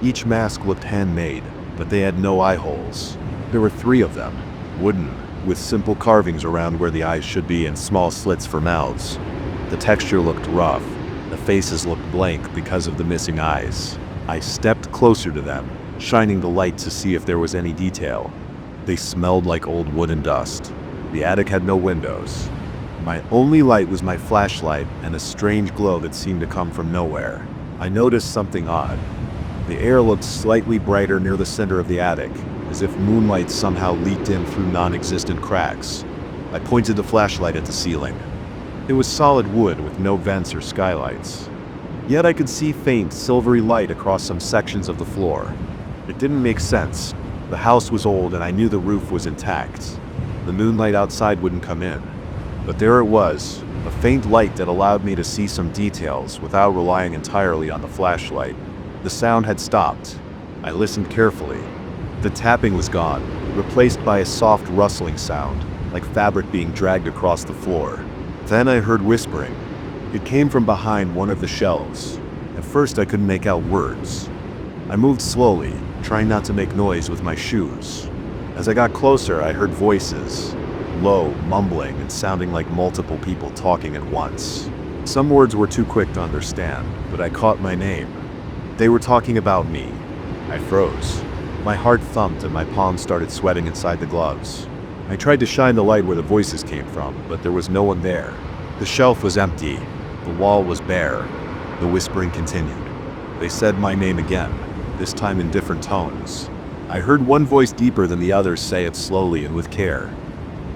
Speaker 1: Each mask looked handmade, but they had no eye holes. There were 3 of them, wooden, with simple carvings around where the eyes should be and small slits for mouths. The texture looked rough. The faces looked blank because of the missing eyes. I stepped closer to them, shining the light to see if there was any detail. They smelled like old wood and dust. The attic had no windows. My only light was my flashlight and a strange glow that seemed to come from nowhere. I noticed something odd. The air looked slightly brighter near the center of the attic, as if moonlight somehow leaked in through non-existent cracks. I pointed the flashlight at the ceiling. It was solid wood with no vents or skylights. Yet I could see faint, silvery light across some sections of the floor. It didn't make sense. The house was old and I knew the roof was intact. The moonlight outside wouldn't come in. But there it was, a faint light that allowed me to see some details without relying entirely on the flashlight. The sound had stopped. I listened carefully. The tapping was gone, replaced by a soft rustling sound, like fabric being dragged across the floor. Then I heard whispering. It came from behind one of the shelves. At first I couldn't make out words. I moved slowly, trying not to make noise with my shoes. As I got closer, I heard voices, low, mumbling, and sounding like multiple people talking at once. Some words were too quick to understand, but I caught my name. They were talking about me. I froze. My heart thumped and my palms started sweating inside the gloves. I tried to shine the light where the voices came from, but there was no one there. The shelf was empty. The wall was bare. The whispering continued. They said my name again, this time in different tones. I heard one voice deeper than the others say it slowly and with care.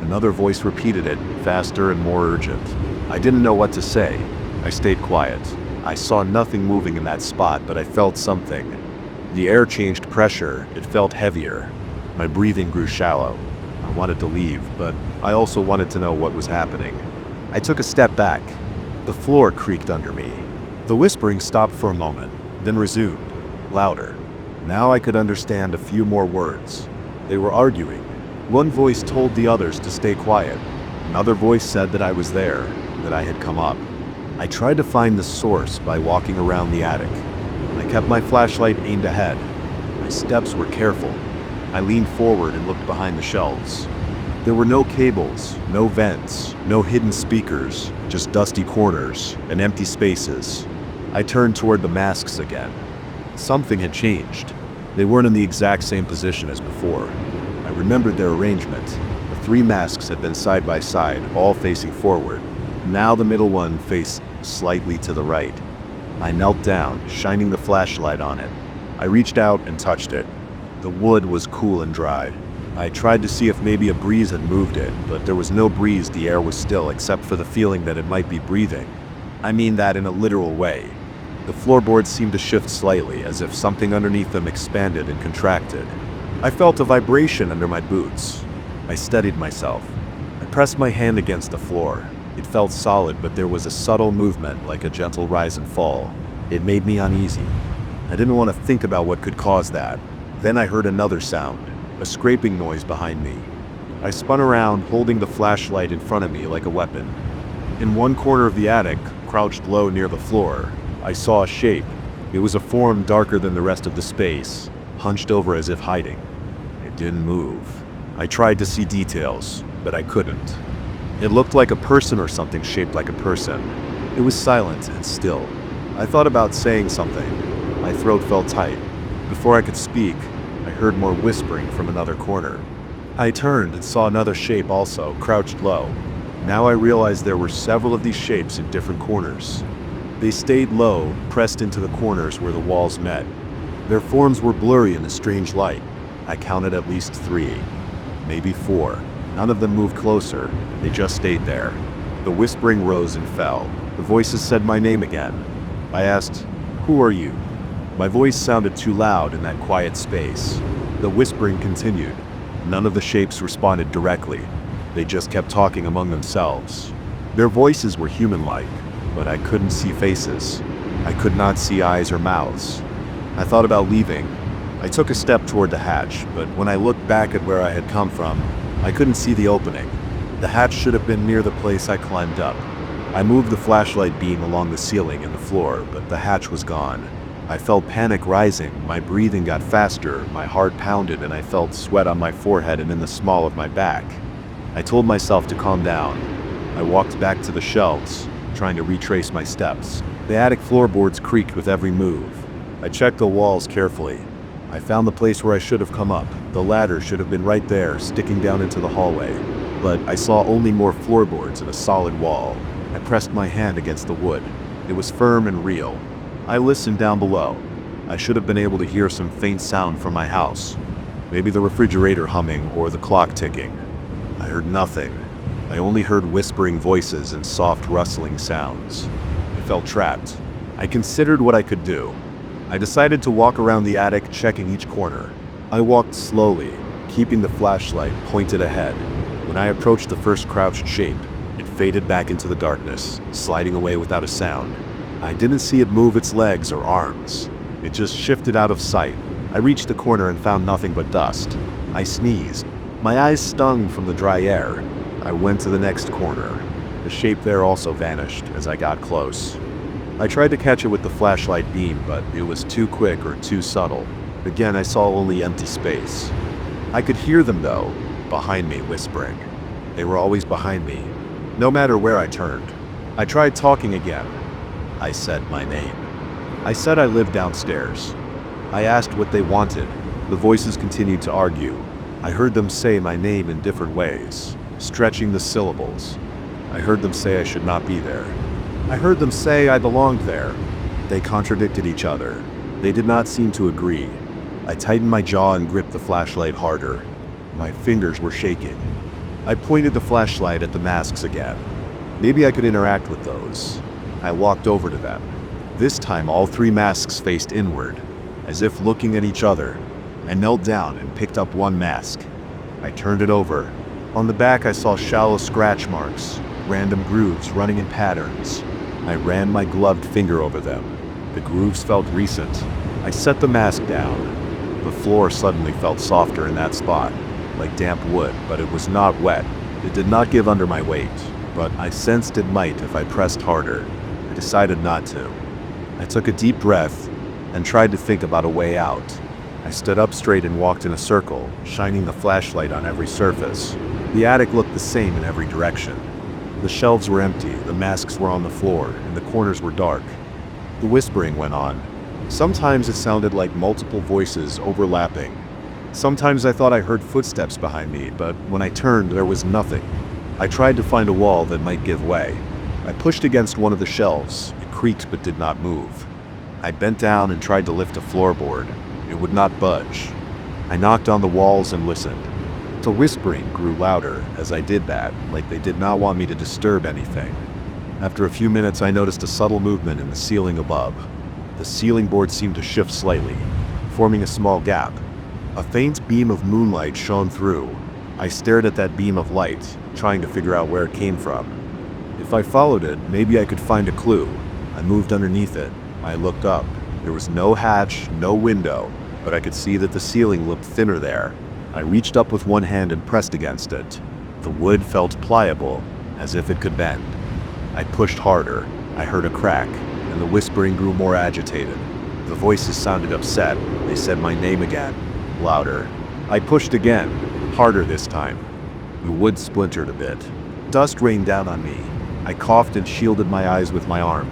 Speaker 1: Another voice repeated it, faster and more urgent. I didn't know what to say. I stayed quiet. I saw nothing moving in that spot, but I felt something. The air changed pressure. It felt heavier. My breathing grew shallow. I wanted to leave, but I also wanted to know what was happening. I took a step back. The floor creaked under me. The whispering stopped for a moment, then resumed, louder. Now I could understand a few more words. They were arguing. One voice told the others to stay quiet. Another voice said that I was there, that I had come up. I tried to find the source by walking around the attic. I kept my flashlight aimed ahead. My steps were careful. I leaned forward and looked behind the shelves. There were no cables, no vents, no hidden speakers, just dusty corners and empty spaces. I turned toward the masks again. Something had changed. They weren't in the exact same position as before. I remembered their arrangement. The 3 masks had been side by side, all facing forward. Now the middle one faced slightly to the right. I knelt down, shining the flashlight on it. I reached out and touched it. The wood was cool and dry. I tried to see if maybe a breeze had moved it, but there was no breeze. The air was still except for the feeling that it might be breathing. I mean that in a literal way. The floorboards seemed to shift slightly, as if something underneath them expanded and contracted. I felt a vibration under my boots. I steadied myself. I pressed my hand against the floor. It felt solid, but there was a subtle movement, like a gentle rise and fall. It made me uneasy. I didn't want to think about what could cause that. Then I heard another sound, a scraping noise behind me. I spun around, holding the flashlight in front of me like a weapon. In one corner of the attic, crouched low near the floor, I saw a shape. It was a form darker than the rest of the space, hunched over as if hiding. It didn't move. I tried to see details, but I couldn't. It looked like a person or something shaped like a person. It was silent and still. I thought about saying something. My throat felt tight. Before I could speak, I heard more whispering from another corner. I turned and saw another shape also, crouched low. Now I realized there were several of these shapes in different corners. They stayed low, pressed into the corners where the walls met. Their forms were blurry in a strange light. I counted at least 3, maybe 4. None of them moved closer, they just stayed there. The whispering rose and fell. The voices said my name again. I asked, "Who are you?" My voice sounded too loud in that quiet space. The whispering continued. None of the shapes responded directly. They just kept talking among themselves. Their voices were human-like, but I couldn't see faces. I could not see eyes or mouths. I thought about leaving. I took a step toward the hatch, but when I looked back at where I had come from, I couldn't see the opening. The hatch should have been near the place I climbed up. I moved the flashlight beam along the ceiling and the floor, but the hatch was gone. I felt panic rising, my breathing got faster, my heart pounded, and I felt sweat on my forehead and in the small of my back. I told myself to calm down. I walked back to the shelves, trying to retrace my steps. The attic floorboards creaked with every move. I checked the walls carefully. I found the place where I should have come up. The ladder should have been right there, sticking down into the hallway. But I saw only more floorboards and a solid wall. I pressed my hand against the wood. It was firm and real. I listened down below. I should have been able to hear some faint sound from my house. Maybe the refrigerator humming or the clock ticking. I heard nothing. I only heard whispering voices and soft rustling sounds. I felt trapped. I considered what I could do. I decided to walk around the attic, checking each corner. I walked slowly, keeping the flashlight pointed ahead. When I approached the first crouched shape, it faded back into the darkness, sliding away without a sound. I didn't see it move its legs or arms. It just shifted out of sight. I reached the corner and found nothing but dust. I sneezed. My eyes stung from the dry air. I went to the next corner. The shape there also vanished as I got close. I tried to catch it with the flashlight beam, but it was too quick or too subtle. Again, I saw only empty space. I could hear them, though, behind me whispering. They were always behind me, no matter where I turned. I tried talking again. I said my name. I said I lived downstairs. I asked what they wanted. The voices continued to argue. I heard them say my name in different ways, stretching the syllables. I heard them say I should not be there. I heard them say I belonged there. They contradicted each other. They did not seem to agree. I tightened my jaw and gripped the flashlight harder. My fingers were shaking. I pointed the flashlight at the masks again. Maybe I could interact with those. I walked over to them. This time all 3 masks faced inward, as if looking at each other. I knelt down and picked up one mask. I turned it over. On the back I saw shallow scratch marks, random grooves running in patterns. I ran my gloved finger over them. The grooves felt recent. I set the mask down. The floor suddenly felt softer in that spot, like damp wood, but it was not wet. It did not give under my weight, but I sensed it might if I pressed harder. I decided not to. I took a deep breath and tried to think about a way out. I stood up straight and walked in a circle, shining the flashlight on every surface. The attic looked the same in every direction. The shelves were empty, the masks were on the floor, and the corners were dark. The whispering went on. Sometimes it sounded like multiple voices overlapping. Sometimes I thought I heard footsteps behind me, but when I turned, there was nothing. I tried to find a wall that might give way. I pushed against one of the shelves. It creaked but did not move. I bent down and tried to lift a floorboard. It would not budge. I knocked on the walls and listened. The whispering grew louder as I did that, like they did not want me to disturb anything. After a few minutes, I noticed a subtle movement in the ceiling above. The ceiling board seemed to shift slightly, forming a small gap. A faint beam of moonlight shone through. I stared at that beam of light, trying to figure out where it came from. If I followed it, maybe I could find a clue. I moved underneath it. I looked up. There was no hatch, no window, but I could see that the ceiling looked thinner there. I reached up with one hand and pressed against it. The wood felt pliable, as if it could bend. I pushed harder. I heard a crack, and the whispering grew more agitated. The voices sounded upset. They said my name again, louder. I pushed again, harder this time. The wood splintered a bit. Dust rained down on me. I coughed and shielded my eyes with my arm.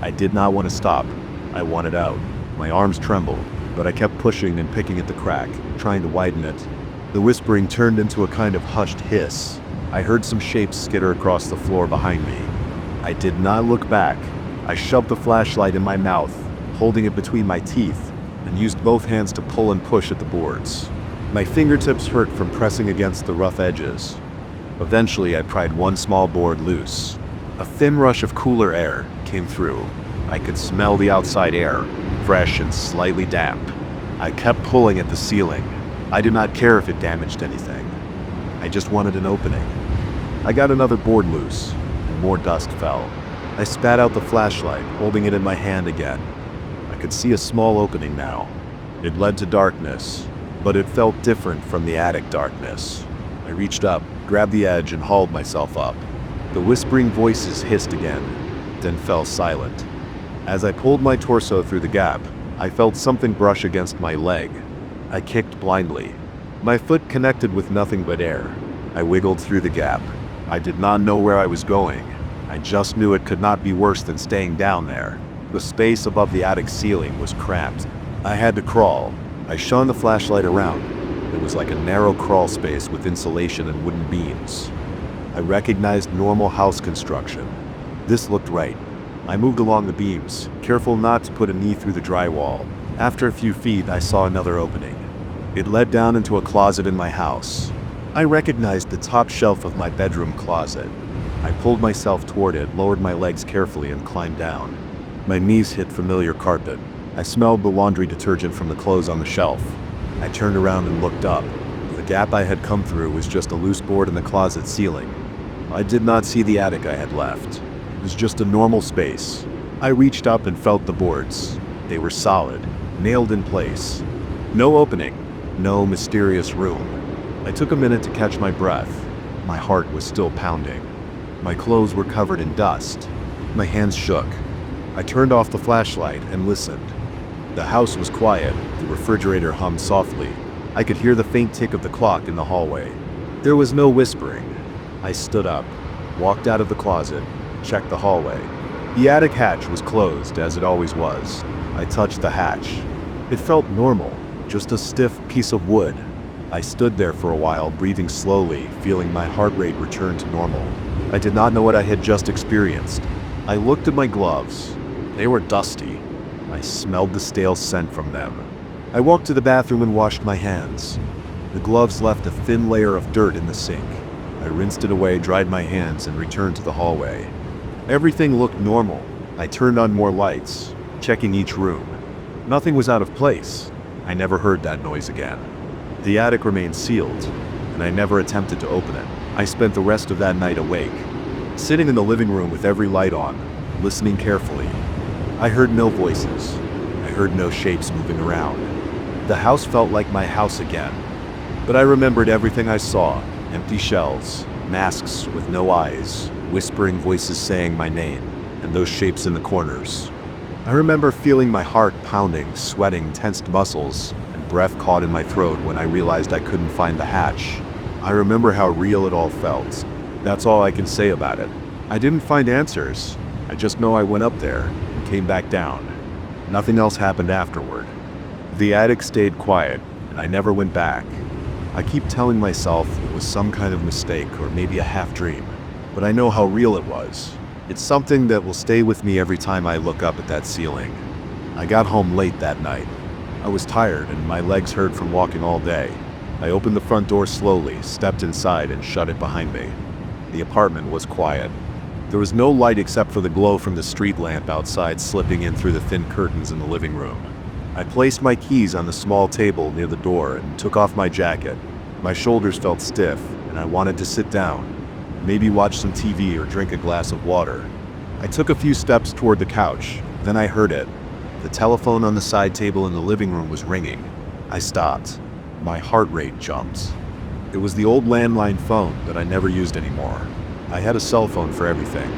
Speaker 1: I did not want to stop. I wanted out. My arms trembled, but I kept pushing and picking at the crack, trying to widen it. The whispering turned into a kind of hushed hiss. I heard some shapes skitter across the floor behind me. I did not look back. I shoved the flashlight in my mouth, holding it between my teeth, and used both hands to pull and push at the boards. My fingertips hurt from pressing against the rough edges. Eventually, I pried one small board loose. A thin rush of cooler air came through. I could smell the outside air, fresh and slightly damp. I kept pulling at the ceiling. I did not care if it damaged anything. I just wanted an opening. I got another board loose, and more dust fell. I spat out the flashlight, holding it in my hand again. I could see a small opening now. It led to darkness, but it felt different from the attic darkness. I reached up, grabbed the edge, and hauled myself up. The whispering voices hissed again, then fell silent. As I pulled my torso through the gap, I felt something brush against my leg. I kicked blindly. My foot connected with nothing but air. I wiggled through the gap. I did not know where I was going. I just knew it could not be worse than staying down there. The space above the attic ceiling was cramped. I had to crawl. I shone the flashlight around. It was like a narrow crawl space with insulation and wooden beams. I recognized normal house construction. This looked right. I moved along the beams, careful not to put a knee through the drywall. After a few feet, I saw another opening. It led down into a closet in my house. I recognized the top shelf of my bedroom closet. I pulled myself toward it, lowered my legs carefully, and climbed down. My knees hit familiar carpet. I smelled the laundry detergent from the clothes on the shelf. I turned around and looked up. The gap I had come through was just a loose board in the closet ceiling. I did not see the attic I had left. It was just a normal space. I reached up and felt the boards. They were solid, nailed in place. No opening, no mysterious room. I took a minute to catch my breath. My heart was still pounding. My clothes were covered in dust. My hands shook. I turned off the flashlight and listened. The house was quiet. The refrigerator hummed softly. I could hear the faint tick of the clock in the hallway. There was no whispering. I stood up, walked out of the closet, checked the hallway. The attic hatch was closed, as it always was. I touched the hatch. It felt normal, just a stiff piece of wood. I stood there for a while, breathing slowly, feeling my heart rate return to normal. I did not know what I had just experienced. I looked at my gloves. They were dusty. I smelled the stale scent from them. I walked to the bathroom and washed my hands. The gloves left a thin layer of dirt in the sink. I rinsed it away, dried my hands, and returned to the hallway. Everything looked normal. I turned on more lights, checking each room. Nothing was out of place. I never heard that noise again. The attic remained sealed, and I never attempted to open it. I spent the rest of that night awake, sitting in the living room with every light on, listening carefully. I heard no voices. I heard no shapes moving around. The house felt like my house again. But I remembered everything I saw: empty shelves, masks with no eyes, whispering voices saying my name, and those shapes in the corners. I remember feeling my heart pounding, sweating, tensed muscles, and breath caught in my throat when I realized I couldn't find the hatch. I remember how real it all felt. That's all I can say about it. I didn't find answers. I just know I went up there and came back down. Nothing else happened afterward. The attic stayed quiet, and I never went back. I keep telling myself it was some kind of mistake or maybe a half-dream, but I know how real it was. It's something that will stay with me every time I look up at that ceiling. I got home late that night. I I was tired and my legs hurt from walking all day. I opened the front door slowly, stepped inside, and shut it behind me. The apartment was quiet. There was no light except for the glow from the street lamp outside slipping in through the thin curtains in the living room. I placed my keys on the small table near the door and took off my jacket. My shoulders felt stiff, and I wanted to sit down, maybe watch some TV or drink a glass of water. I took a few steps toward the couch, then I heard it. The telephone on the side table in the living room was ringing. I stopped. My heart rate jumped. It was the old landline phone that I never used anymore. I had a cell phone for everything.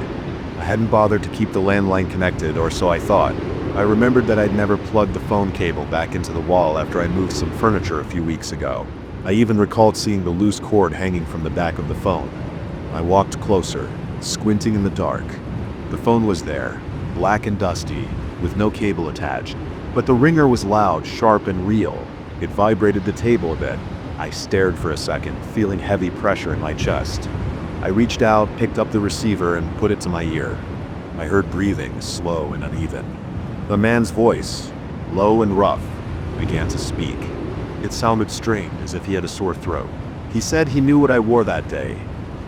Speaker 1: I hadn't bothered to keep the landline connected, or so I thought. I remembered that I'd never plugged the phone cable back into the wall after I moved some furniture a few weeks ago. I even recalled seeing the loose cord hanging from the back of the phone. I walked closer, squinting in the dark. The phone was there, black and dusty, with no cable attached. But the ringer was loud, sharp, and real. It vibrated the table a bit. I stared for a second, feeling heavy pressure in my chest. I reached out, picked up the receiver, and put it to my ear. I heard breathing, slow and uneven. The man's voice, low and rough, began to speak. It sounded strained, as if he had a sore throat. He said he knew what I wore that day.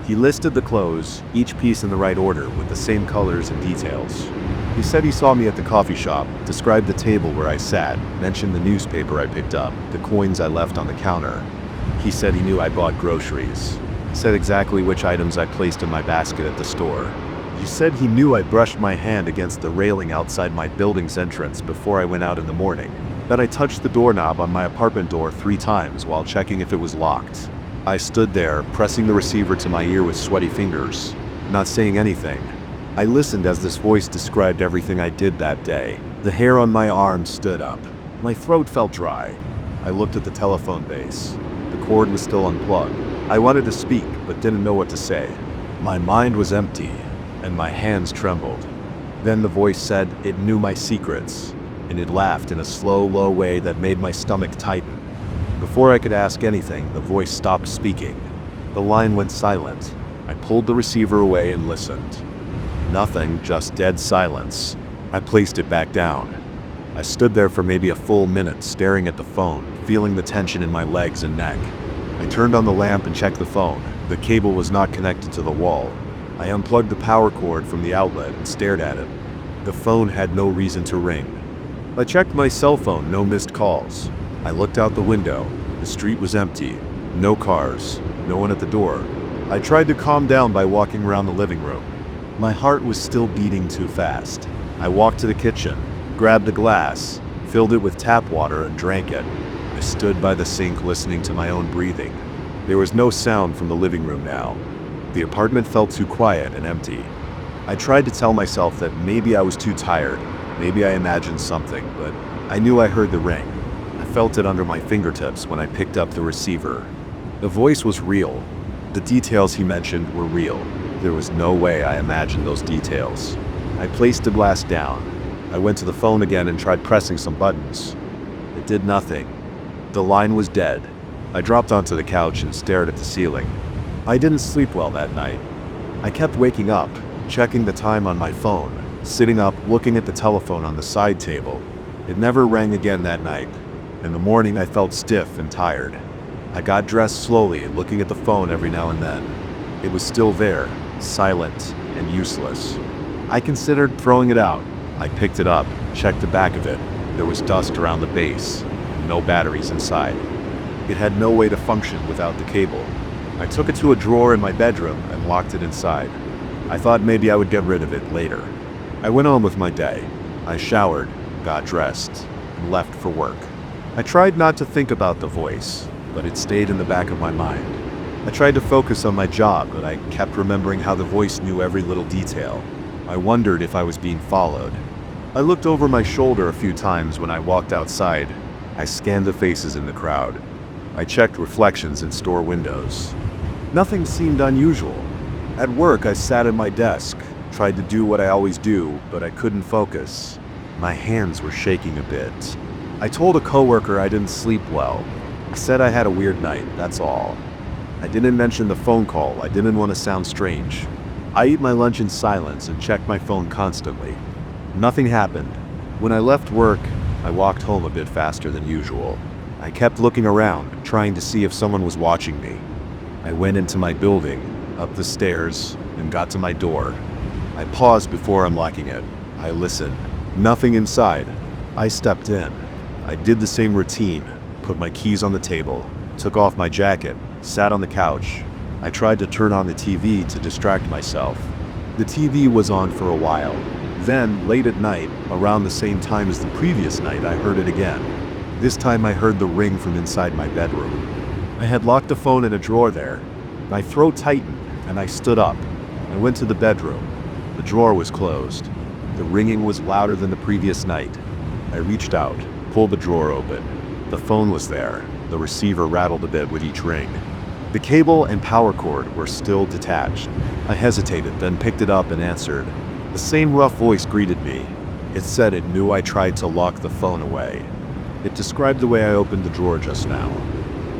Speaker 1: He listed the clothes, each piece in the right order, with the same colors and details. He said he saw me at the coffee shop, described the table where I sat, mentioned the newspaper I picked up, the coins I left on the counter. He said he knew I bought groceries. He said exactly which items I placed in my basket at the store. He said he knew I brushed my hand against the railing outside my building's entrance before I went out in the morning, that I touched the doorknob on my apartment door 3 times while checking if it was locked. I stood there, pressing the receiver to my ear with sweaty fingers, not saying anything. I listened as this voice described everything I did that day. The hair on my arm stood up. My throat felt dry. I looked at the telephone base. The cord was still unplugged. I wanted to speak, but didn't know what to say. My mind was empty, and my hands trembled. Then the voice said it knew my secrets, and it laughed in a slow, low way that made my stomach tighten. Before I could ask anything, the voice stopped speaking. The line went silent. I pulled the receiver away and listened. Nothing, just dead silence. I placed it back down. I stood there for maybe a full minute, staring at the phone, feeling the tension in my legs and neck. I turned on the lamp and checked the phone. The cable was not connected to the wall. I unplugged the power cord from the outlet and stared at it. The phone had no reason to ring. I checked my cell phone, no missed calls. I looked out the window. The street was empty. No cars. No one at the door. I tried to calm down by walking around the living room. My heart was still beating too fast. I walked to the kitchen, grabbed a glass, filled it with tap water, and drank it. I stood by the sink listening to my own breathing. There was no sound from the living room now. The apartment felt too quiet and empty. I tried to tell myself that maybe I was too tired, maybe I imagined something, but I knew I heard the ring. I felt it under my fingertips when I picked up the receiver. The voice was real. The details he mentioned were real. There was no way I imagined those details. I placed the glass down. I went to the phone again and tried pressing some buttons. It did nothing. The line was dead. I dropped onto the couch and stared at the ceiling. I didn't sleep well that night. I kept waking up, checking the time on my phone, sitting up, looking at the telephone on the side table. It never rang again that night. In the morning, I felt stiff and tired. I got dressed slowly, looking at the phone every now and then. It was still there, silent and useless. I considered throwing it out. I picked it up, checked the back of it. There was dust around the base, and no batteries inside. It had no way to function without the cable. I took it to a drawer in my bedroom and locked it inside. I thought maybe I would get rid of it later. I went on with my day. I showered, got dressed, and left for work. I tried not to think about the voice, but it stayed in the back of my mind. I tried to focus on my job, but I kept remembering how the voice knew every little detail. I wondered if I was being followed. I looked over my shoulder a few times when I walked outside. I scanned the faces in the crowd. I checked reflections in store windows. Nothing seemed unusual. At work, I sat at my desk, tried to do what I always do, but I couldn't focus. My hands were shaking a bit. I told a coworker I didn't sleep well. I said I had a weird night, that's all. I didn't mention the phone call. I didn't want to sound strange. I ate my lunch in silence and checked my phone constantly. Nothing happened. When I left work, I walked home a bit faster than usual. I kept looking around, trying to see if someone was watching me. I went into my building, up the stairs, and got to my door. I paused before unlocking it. I listened. Nothing inside. I stepped in. I did the same routine, put my keys on the table, took off my jacket, sat on the couch. I tried to turn on the TV to distract myself. The TV was on for a while. Then, late at night, around the same time as the previous night, I heard it again. This time I heard the ring from inside my bedroom. I had locked the phone in a drawer there. My throat tightened, and I stood up. I went to the bedroom. The drawer was closed. The ringing was louder than the previous night. I reached out, pulled the drawer open. The phone was there. The receiver rattled a bit with each ring. The cable and power cord were still detached. I hesitated, then picked it up and answered. The same rough voice greeted me. It said it knew I tried to lock the phone away. It described the way I opened the drawer just now.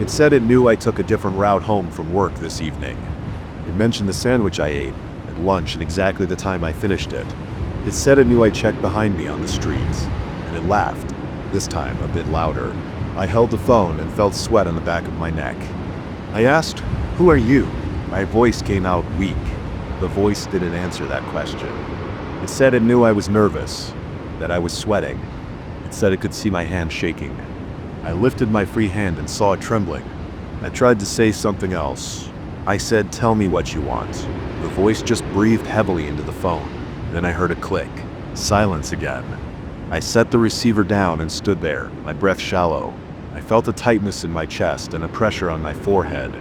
Speaker 1: It said it knew I took a different route home from work this evening. It mentioned the sandwich I ate at lunch and exactly the time I finished it. It said it knew I checked behind me on the streets. And it laughed, this time a bit louder. I held the phone and felt sweat on the back of my neck. I asked, "Who are you?" My voice came out weak. The voice didn't answer that question. It said it knew I was nervous, that I was sweating. It said it could see my hand shaking. I lifted my free hand and saw it trembling. I tried to say something else. I said, "Tell me what you want." The voice just breathed heavily into the phone. Then I heard a click. Silence again. I set the receiver down and stood there, my breath shallow. I felt a tightness in my chest and a pressure on my forehead.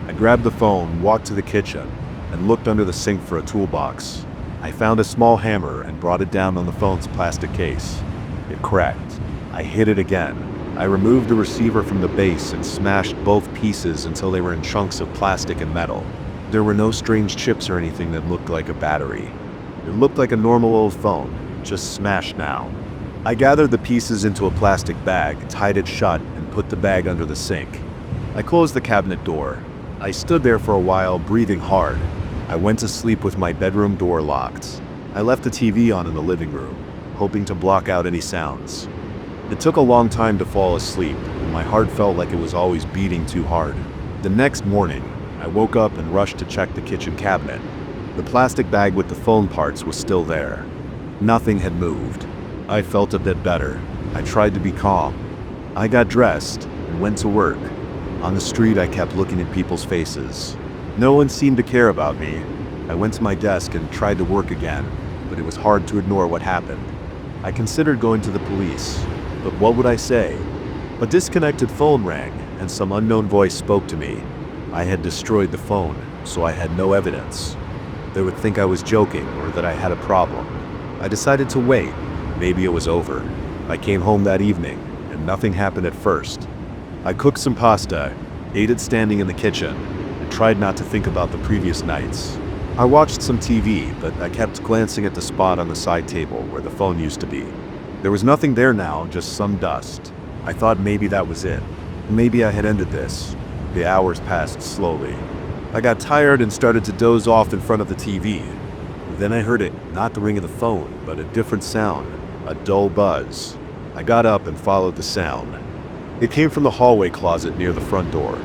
Speaker 1: I grabbed the phone, walked to the kitchen, and looked under the sink for a toolbox. I found a small hammer and brought it down on the phone's plastic case. It cracked. I hit it again. I removed the receiver from the base and smashed both pieces until they were in chunks of plastic and metal. There were no strange chips or anything that looked like a battery. It looked like a normal old phone, just smashed now. I gathered the pieces into a plastic bag, tied it shut, and put the bag under the sink. I closed the cabinet door. I stood there for a while, breathing hard. I went to sleep with my bedroom door locked. I left the TV on in the living room, hoping to block out any sounds. It took a long time to fall asleep, and my heart felt like it was always beating too hard. The next morning, I woke up and rushed to check the kitchen cabinet. The plastic bag with the phone parts was still there. Nothing had moved. I felt a bit better. I tried to be calm. I got dressed and went to work. On the street, I kept looking at people's faces. No one seemed to care about me. I went to my desk and tried to work again, but it was hard to ignore what happened. I considered going to the police, but what would I say? A disconnected phone rang, and some unknown voice spoke to me. I had destroyed the phone, so I had no evidence. They would think I was joking or that I had a problem. I decided to wait. Maybe it was over. I came home that evening, and nothing happened at first. I cooked some pasta, ate it standing in the kitchen, and tried not to think about the previous nights. I watched some TV, but I kept glancing at the spot on the side table where the phone used to be. There was nothing there now, just some dust. I thought maybe that was it. Maybe I had ended this. The hours passed slowly. I got tired and started to doze off in front of the TV. Then I heard it, not the ring of the phone, but a different sound, a dull buzz. I got up and followed the sound. It came from the hallway closet near the front door.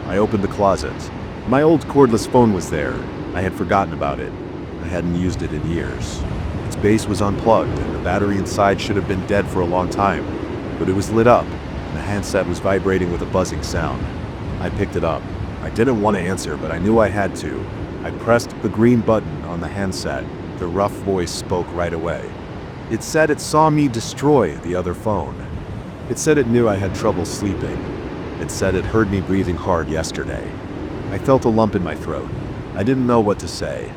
Speaker 1: I opened the closet. My old cordless phone was there. I had forgotten about it. I hadn't used it in years. Its base was unplugged, and the battery inside should have been dead for a long time. But it was lit up, and the handset was vibrating with a buzzing sound. I picked it up. I didn't want to answer, but I knew I had to. I pressed the green button on the handset. The rough voice spoke right away. It said it saw me destroy the other phone. It said it knew I had trouble sleeping. It said it heard me breathing hard yesterday. I felt a lump in my throat. I didn't know what to say.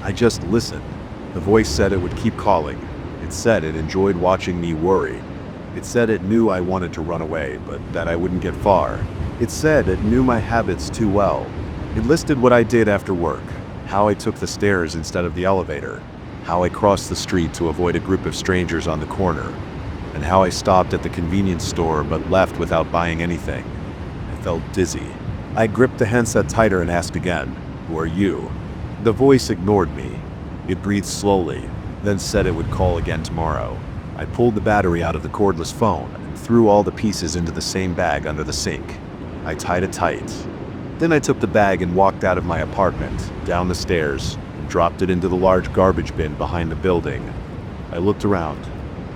Speaker 1: I just listened. The voice said it would keep calling. It said it enjoyed watching me worry. It said it knew I wanted to run away, but that I wouldn't get far. It said it knew my habits too well. It listed what I did after work, how I took the stairs instead of the elevator, how I crossed the street to avoid a group of strangers on the corner, and how I stopped at the convenience store but left without buying anything. I felt dizzy. I gripped the handset tighter and asked again, "Who are you?" The voice ignored me. It breathed slowly, then said it would call again tomorrow. I pulled the battery out of the cordless phone and threw all the pieces into the same bag under the sink. I tied it tight. Then I took the bag and walked out of my apartment, down the stairs, and dropped it into the large garbage bin behind the building. I looked around.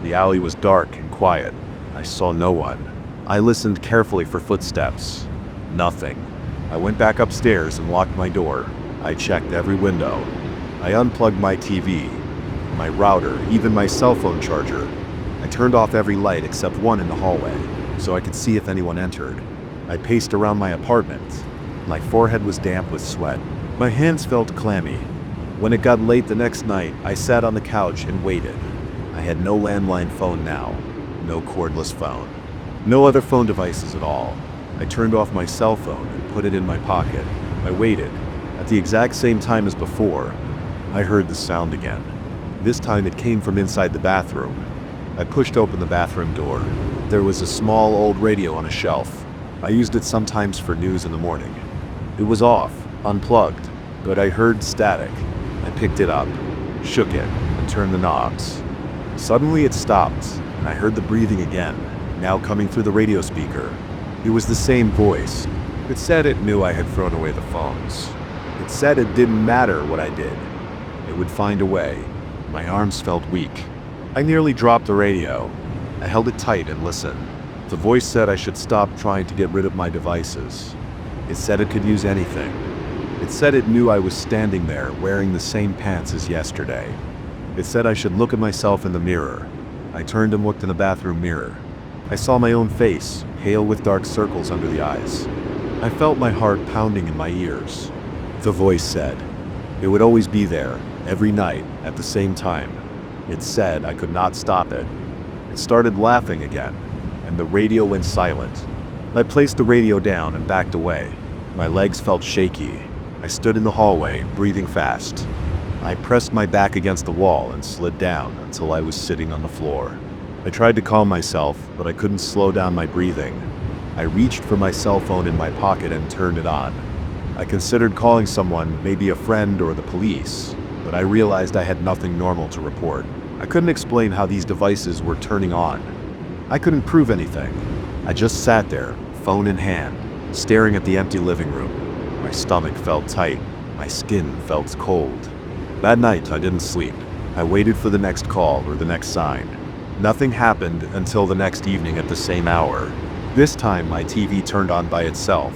Speaker 1: The alley was dark and quiet. I saw no one. I listened carefully for footsteps. Nothing. I went back upstairs and locked my door. I checked every window. I unplugged my TV, my router, even my cell phone charger. I turned off every light except one in the hallway, so I could see if anyone entered. I paced around my apartment. My forehead was damp with sweat. My hands felt clammy. When it got late the next night, I sat on the couch and waited. I had no landline phone now, no cordless phone, no other phone devices at all. I turned off my cell phone and put it in my pocket. I waited. At the exact same time as before, I heard the sound again. This time it came from inside the bathroom. I pushed open the bathroom door. There was a small old radio on a shelf. I used it sometimes for news in the morning. It was off, unplugged, but I heard static. I picked it up, shook it, and turned the knobs. Suddenly it stopped, and I heard the breathing again, now coming through the radio speaker. It was the same voice. It said it knew I had thrown away the phones. It said it didn't matter what I did. It would find a way. My arms felt weak. I nearly dropped the radio. I held it tight and listened. The voice said I should stop trying to get rid of my devices. It said it could use anything. It said it knew I was standing there wearing the same pants as yesterday. It said I should look at myself in the mirror. I turned and looked in the bathroom mirror. I saw my own face, pale with dark circles under the eyes. I felt my heart pounding in my ears. The voice said it would always be there, every night, at the same time. It said I could not stop it. It started laughing again, and the radio went silent. I placed the radio down and backed away. My legs felt shaky. I stood in the hallway, breathing fast. I pressed my back against the wall and slid down until I was sitting on the floor. I tried to calm myself, but I couldn't slow down my breathing. I reached for my cell phone in my pocket and turned it on. I considered calling someone, maybe a friend or the police, but I realized I had nothing normal to report. I couldn't explain how these devices were turning on. I couldn't prove anything. I just sat there, phone in hand, staring at the empty living room. My stomach felt tight. My skin felt cold. That night, I didn't sleep. I waited for the next call or the next sign. Nothing happened until the next evening at the same hour. This time, my TV turned on by itself.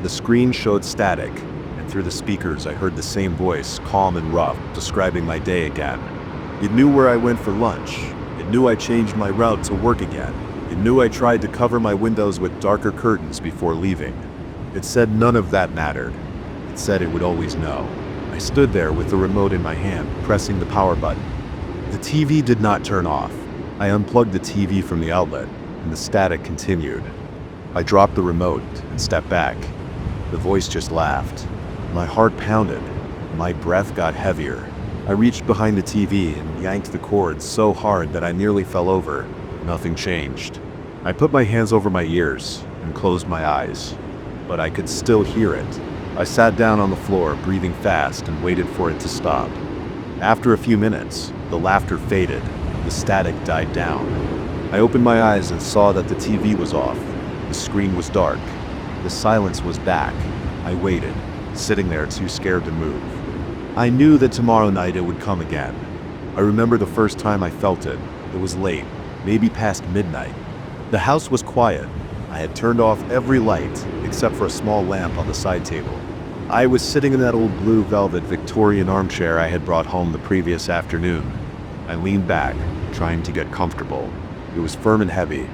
Speaker 1: The screen showed static, and through the speakers I heard the same voice, calm and rough, describing my day again. It knew where I went for lunch. It knew I changed my route to work again. It knew I tried to cover my windows with darker curtains before leaving. It said none of that mattered. It said it would always know. I stood there with the remote in my hand, pressing the power button. The TV did not turn off. I unplugged the TV from the outlet, and the static continued. I dropped the remote and stepped back. The voice just laughed. My heart pounded. My breath got heavier. I reached behind the TV and yanked the cord so hard that I nearly fell over. Nothing changed. I put my hands over my ears and closed my eyes, but I could still hear it. I sat down on the floor, breathing fast, and waited for it to stop. After a few minutes, the laughter faded. The static died down. I opened my eyes and saw that the TV was off. The screen was dark. The silence was back. I waited, sitting there too scared to move. I knew that tomorrow night it would come again. I remember the first time I felt it. It was late, maybe past midnight. The house was quiet. I had turned off every light except for a small lamp on the side table. I was sitting in that old blue velvet Victorian armchair I had brought home the previous afternoon. I leaned back, trying to get comfortable. It was firm and heavy.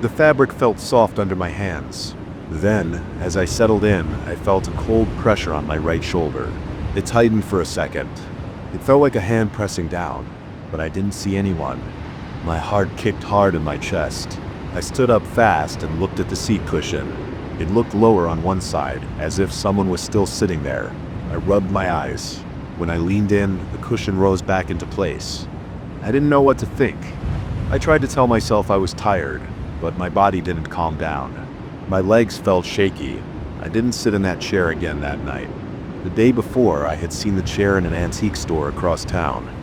Speaker 1: The fabric felt soft under my hands. Then, as I settled in, I felt a cold pressure on my right shoulder. It tightened for a second. It felt like a hand pressing down, but I didn't see anyone. My heart kicked hard in my chest. I stood up fast and looked at the seat cushion. It looked lower on one side, as if someone was still sitting there. I rubbed my eyes. When I leaned in, the cushion rose back into place. I didn't know what to think. I tried to tell myself I was tired, but my body didn't calm down. My legs felt shaky. I didn't sit in that chair again that night. The day before, I had seen the chair in an antique store across town.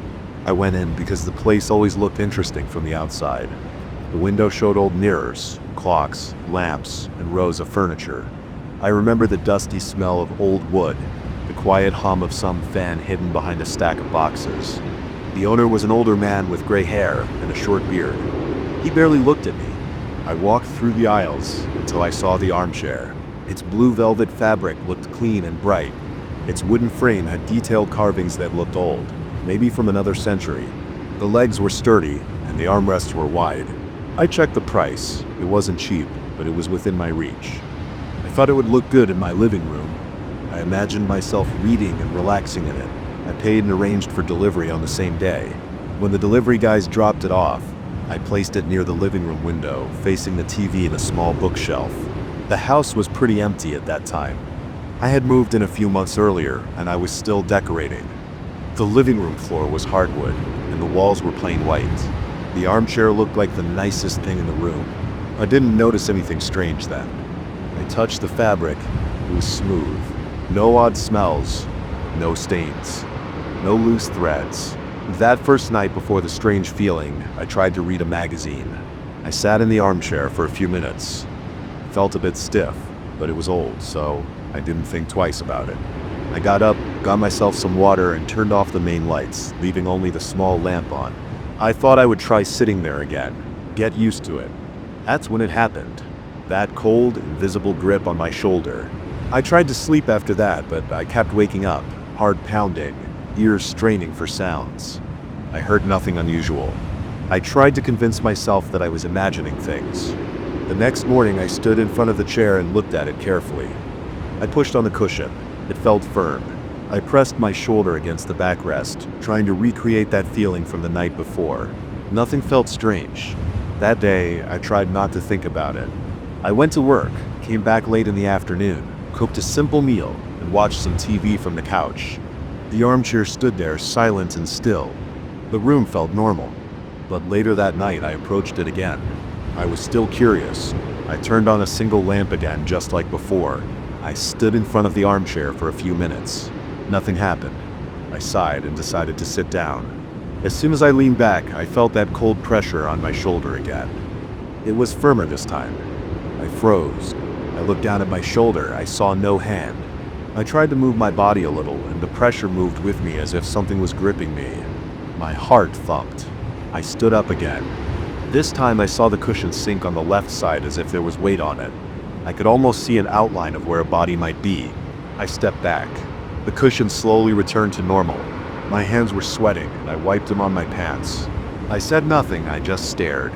Speaker 1: I went in because the place always looked interesting from the outside. The window showed old mirrors, clocks, lamps, and rows of furniture. I remember the dusty smell of old wood, the quiet hum of some fan hidden behind a stack of boxes. The owner was an older man with gray hair and a short beard. He barely looked at me. I walked through the aisles until I saw the armchair. Its blue velvet fabric looked clean and bright. Its wooden frame had detailed carvings that looked old, maybe from another century. The legs were sturdy and the armrests were wide. I checked the price. It wasn't cheap, but it was within my reach. I thought it would look good in my living room. I imagined myself reading and relaxing in it. I paid and arranged for delivery on the same day. When the delivery guys dropped it off, I placed it near the living room window, facing the TV and a small bookshelf. The house was pretty empty at that time. I had moved in a few months earlier, and I was still decorating. The living room floor was hardwood, and the walls were plain white. The armchair looked like the nicest thing in the room. I didn't notice anything strange then. I touched the fabric. It was smooth. No odd smells. No stains. No loose threads. That first night before the strange feeling, I tried to read a magazine. I sat in the armchair for a few minutes. It felt a bit stiff, but it was old, so I didn't think twice about it. I got up, got myself some water, and turned off the main lights, leaving only the small lamp on. I thought I would try sitting there again, get used to it. That's when it happened. That cold, invisible grip on my shoulder. I tried to sleep after that, but I kept waking up, heart pounding, ears straining for sounds. I heard nothing unusual. I tried to convince myself that I was imagining things. The next morning, I stood in front of the chair and looked at it carefully. I pushed on the cushion. It felt firm. I pressed my shoulder against the backrest, trying to recreate that feeling from the night before. Nothing felt strange. That day, I tried not to think about it. I went to work, came back late in the afternoon, cooked a simple meal, and watched some TV from the couch. The armchair stood there, silent and still. The room felt normal. But later that night, I approached it again. I was still curious. I turned on a single lamp again, just like before. I stood in front of the armchair for a few minutes. Nothing happened. I sighed and decided to sit down. As soon as I leaned back, I felt that cold pressure on my shoulder again. It was firmer this time. I froze. I looked down at my shoulder. I saw no hand. I tried to move my body a little, and the pressure moved with me as if something was gripping me. My heart thumped. I stood up again. This time I saw the cushion sink on the left side as if there was weight on it. I could almost see an outline of where a body might be. I stepped back. The cushion slowly returned to normal. My hands were sweating, and I wiped them on my pants. I said nothing, I just stared.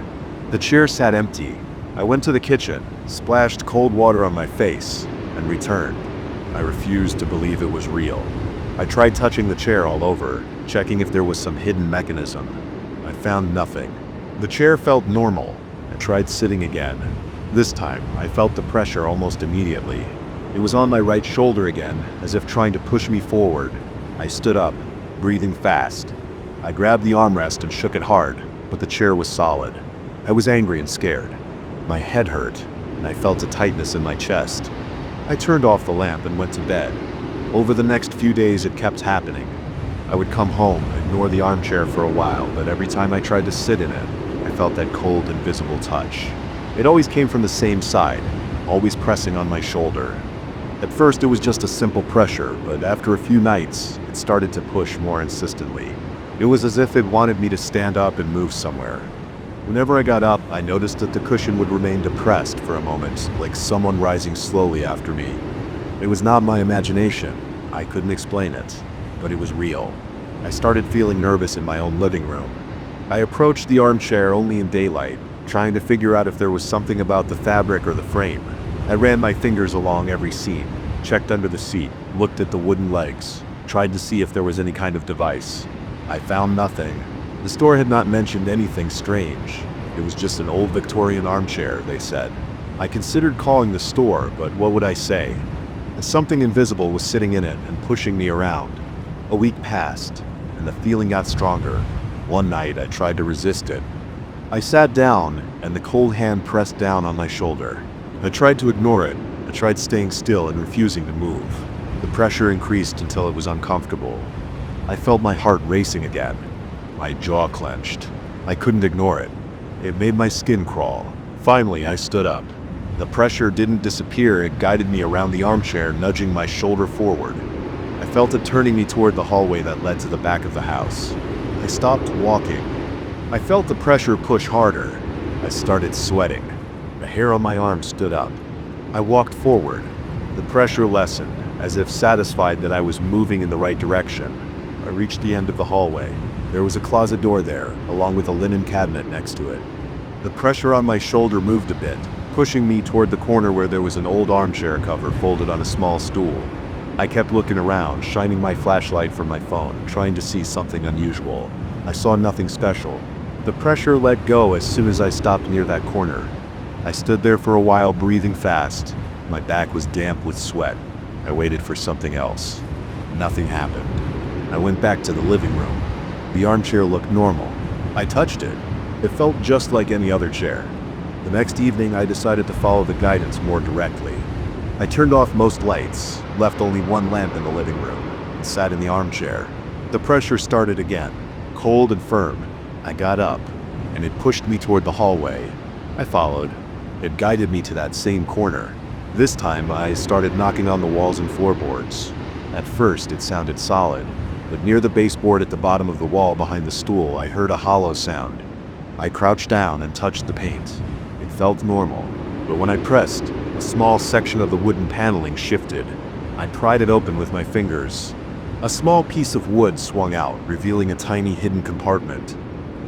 Speaker 1: The chair sat empty. I went to the kitchen, splashed cold water on my face, and returned. I refused to believe it was real. I tried touching the chair all over, checking if there was some hidden mechanism. I found nothing. The chair felt normal. I tried sitting again. This time, I felt the pressure almost immediately. It was on my right shoulder again, as if trying to push me forward. I stood up, breathing fast. I grabbed the armrest and shook it hard, but the chair was solid. I was angry and scared. My head hurt, and I felt a tightness in my chest. I turned off the lamp and went to bed. Over the next few days, it kept happening. I would come home, ignore the armchair for a while, but every time I tried to sit in it, I felt that cold, invisible touch. It always came from the same side, always pressing on my shoulder. At first, it was just a simple pressure, but after a few nights, it started to push more insistently. It was as if it wanted me to stand up and move somewhere. Whenever I got up, I noticed that the cushion would remain depressed for a moment, like someone rising slowly after me. It was not my imagination. I couldn't explain it, but it was real. I started feeling nervous in my own living room. I approached the armchair only in daylight, trying to figure out if there was something about the fabric or the frame. I ran my fingers along every seam, checked under the seat, looked at the wooden legs, tried to see if there was any kind of device. I found nothing. The store had not mentioned anything strange. It was just an old Victorian armchair, they said. I considered calling the store, but what would I say? And something invisible was sitting in it and pushing me around. A week passed, and the feeling got stronger. One night, I tried to resist it. I sat down, and the cold hand pressed down on my shoulder. I tried to ignore it. I tried staying still and refusing to move. The pressure increased until it was uncomfortable. I felt my heart racing again. My jaw clenched. I couldn't ignore it. It made my skin crawl. Finally, I stood up. The pressure didn't disappear, it guided me around the armchair, nudging my shoulder forward. I felt it turning me toward the hallway that led to the back of the house. I stopped walking. I felt the pressure push harder. I started sweating. The hair on my arm stood up. I walked forward. The pressure lessened, as if satisfied that I was moving in the right direction. I reached the end of the hallway. There was a closet door there, along with a linen cabinet next to it. The pressure on my shoulder moved a bit, pushing me toward the corner where there was an old armchair cover folded on a small stool. I kept looking around, shining my flashlight from my phone, trying to see something unusual. I saw nothing special. The pressure let go as soon as I stopped near that corner. I stood there for a while, breathing fast. My back was damp with sweat. I waited for something else. Nothing happened. I went back to the living room. The armchair looked normal. I touched it. It felt just like any other chair. The next evening, I decided to follow the guidance more directly. I turned off most lights, left only one lamp in the living room, and sat in the armchair. The pressure started again, cold and firm. I got up, and it pushed me toward the hallway. I followed. It guided me to that same corner. This time, I started knocking on the walls and floorboards. At first, it sounded solid, but near the baseboard at the bottom of the wall behind the stool, I heard a hollow sound. I crouched down and touched the paint. It felt normal, but when I pressed, a small section of the wooden paneling shifted. I pried it open with my fingers. A small piece of wood swung out, revealing a tiny hidden compartment.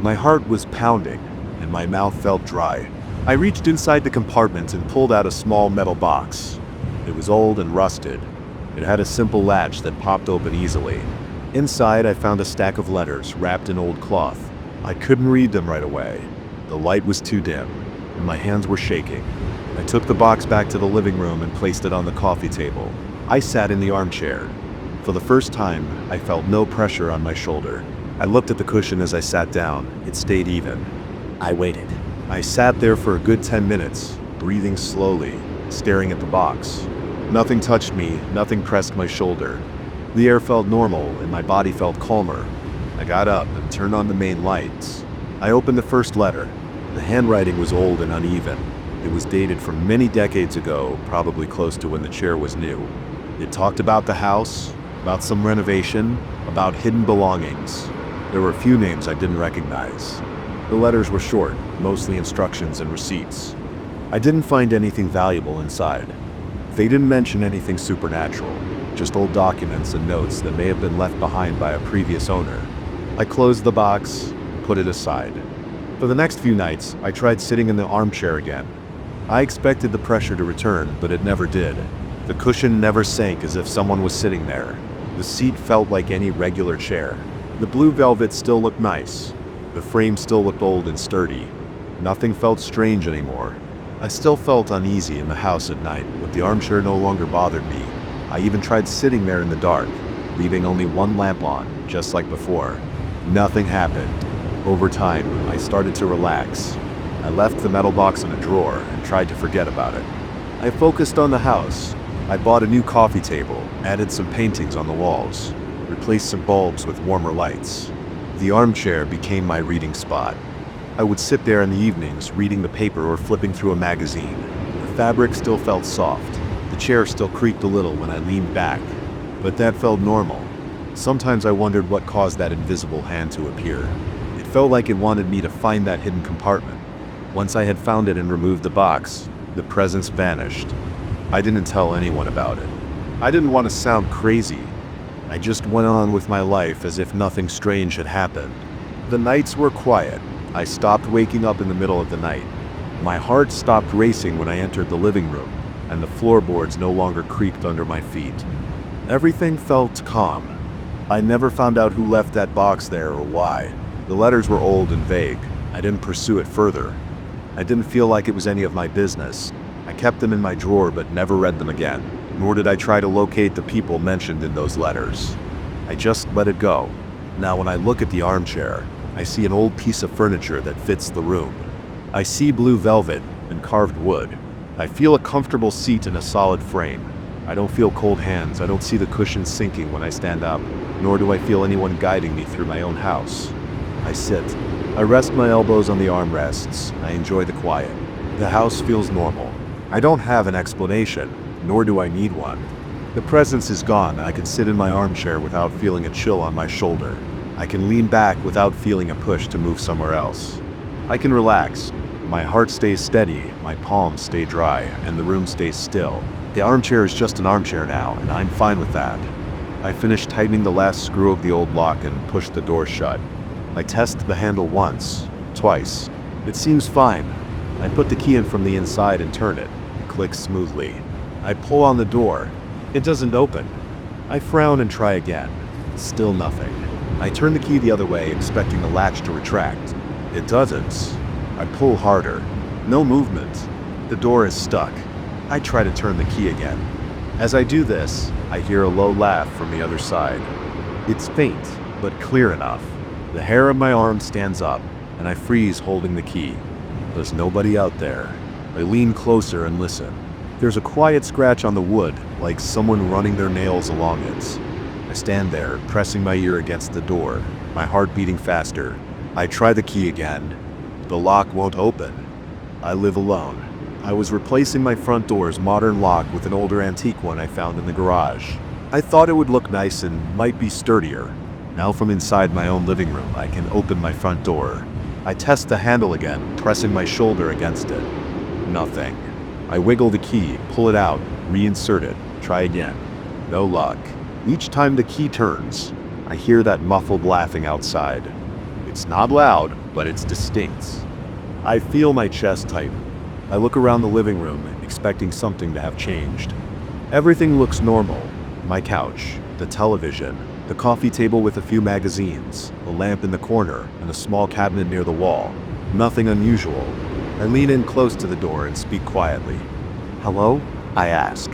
Speaker 1: My heart was pounding, and my mouth felt dry. I reached inside the compartment and pulled out a small metal box. It was old and rusted. It had a simple latch that popped open easily. Inside, I found a stack of letters wrapped in old cloth. I couldn't read them right away. The light was too dim, and my hands were shaking. I took the box back to the living room and placed it on the coffee table. I sat in the armchair. For the first time, I felt no pressure on my shoulder. I looked at the cushion as I sat down. It stayed even. I waited. I sat there for a good 10 minutes, breathing slowly, staring at the box. Nothing touched me, nothing pressed my shoulder. The air felt normal, and my body felt calmer. I got up and turned on the main lights. I opened the first letter. The handwriting was old and uneven. It was dated from many decades ago, probably close to when the chair was new. It talked about the house, about some renovation, about hidden belongings. There were a few names I didn't recognize. The letters were short, mostly instructions and receipts. I didn't find anything valuable inside. They didn't mention anything supernatural, just old documents and notes that may have been left behind by a previous owner. I closed the box and put it aside. For the next few nights, I tried sitting in the armchair again. I expected the pressure to return, but it never did. The cushion never sank as if someone was sitting there. The seat felt like any regular chair. The blue velvet still looked nice. The frame still looked old and sturdy. Nothing felt strange anymore. I still felt uneasy in the house at night, but the armchair no longer bothered me. I even tried sitting there in the dark, leaving only one lamp on, just like before. Nothing happened. Over time, I started to relax. I left the metal box in a drawer and tried to forget about it. I focused on the house. I bought a new coffee table, added some paintings on the walls, replaced some bulbs with warmer lights. The armchair became my reading spot. I would sit there in the evenings, reading the paper or flipping through a magazine. The fabric still felt soft. The chair still creaked a little when I leaned back, but that felt normal. Sometimes I wondered what caused that invisible hand to appear. It felt like it wanted me to find that hidden compartment. Once I had found it and removed the box, the presence vanished. I didn't tell anyone about it. I didn't want to sound crazy. I just went on with my life as if nothing strange had happened. The nights were quiet. I stopped waking up in the middle of the night. My heart stopped racing when I entered the living room, and the floorboards no longer creaked under my feet. Everything felt calm. I never found out who left that box there or why. The letters were old and vague. I didn't pursue it further. I didn't feel like it was any of my business. I kept them in my drawer but never read them again, nor did I try to locate the people mentioned in those letters. I just let it go. Now when I look at the armchair, I see an old piece of furniture that fits the room. I see blue velvet and carved wood. I feel a comfortable seat in a solid frame. I don't feel cold hands. I don't see the cushion sinking when I stand up, nor do I feel anyone guiding me through my own house. I sit. I rest my elbows on the armrests. I enjoy the quiet. The house feels normal. I don't have an explanation, nor do I need one. The presence is gone. I can sit in my armchair without feeling a chill on my shoulder. I can lean back without feeling a push to move somewhere else. I can relax. My heart stays steady, my palms stay dry, and the room stays still. The armchair is just an armchair now, and I'm fine with that. I finish tightening the last screw of the old lock and push the door shut. I test the handle once, twice. It seems fine. I put the key in from the inside and turn it. It clicks smoothly. I pull on the door. It doesn't open. I frown and try again. Still nothing. I turn the key the other way, expecting the latch to retract. It doesn't. I pull harder. No movement. The door is stuck. I try to turn the key again. As I do this, I hear a low laugh from the other side. It's faint, but clear enough. The hair on my arm stands up, and I freeze holding the key. There's nobody out there. I lean closer and listen. There's a quiet scratch on the wood, like someone running their nails along it. I stand there, pressing my ear against the door, my heart beating faster. I try the key again. The lock won't open. I live alone. I was replacing my front door's modern lock with an older antique one I found in the garage. I thought it would look nice and might be sturdier. Now from inside my own living room, I can open my front door. I test the handle again, pressing my shoulder against it. Nothing. I wiggle the key, pull it out, reinsert it, try again. No luck. Each time the key turns, I hear that muffled laughing outside. It's not loud, but it's distinct. I feel my chest tighten. I look around the living room, expecting something to have changed. Everything looks normal. My couch, the television, the coffee table with a few magazines, a lamp in the corner, and a small cabinet near the wall. Nothing unusual. I lean in close to the door and speak quietly. "Hello?" I ask.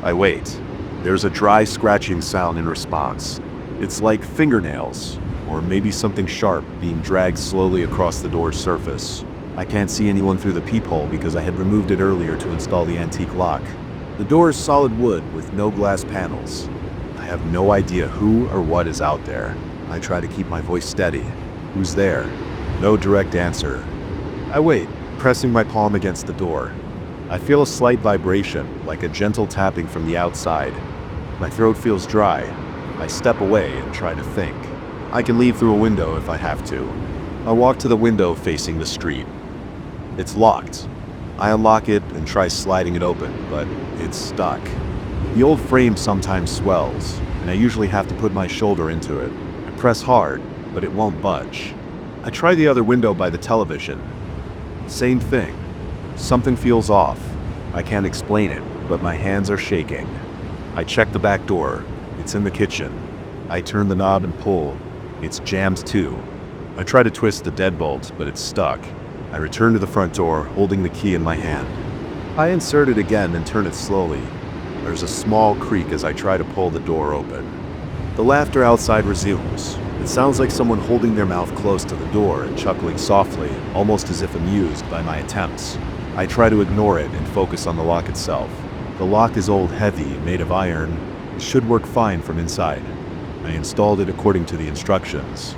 Speaker 1: I wait. There's a dry scratching sound in response. It's like fingernails, or maybe something sharp being dragged slowly across the door's surface. I can't see anyone through the peephole because I had removed it earlier to install the antique lock. The door is solid wood with no glass panels. I have no idea who or what is out there. I try to keep my voice steady. Who's there? No direct answer. I wait, pressing my palm against the door. I feel a slight vibration, like a gentle tapping from the outside. My throat feels dry. I step away and try to think. I can leave through a window if I have to. I walk to the window facing the street. It's locked. I unlock it and try sliding it open, but it's stuck. The old frame sometimes swells, and I usually have to put my shoulder into it. I press hard, but it won't budge. I try the other window by the television. Same thing. Something feels off. I can't explain it, but my hands are shaking. I check the back door. It's in the kitchen. I turn the knob and pull. It's jammed too. I try to twist the deadbolt, but it's stuck. I return to the front door, holding the key in my hand. I insert it again and turn it slowly. There's a small creak as I try to pull the door open. The laughter outside resumes. It sounds like someone holding their mouth close to the door and chuckling softly, almost as if amused by my attempts. I try to ignore it and focus on the lock itself. The lock is old, heavy, made of iron. It should work fine from inside. I installed it according to the instructions.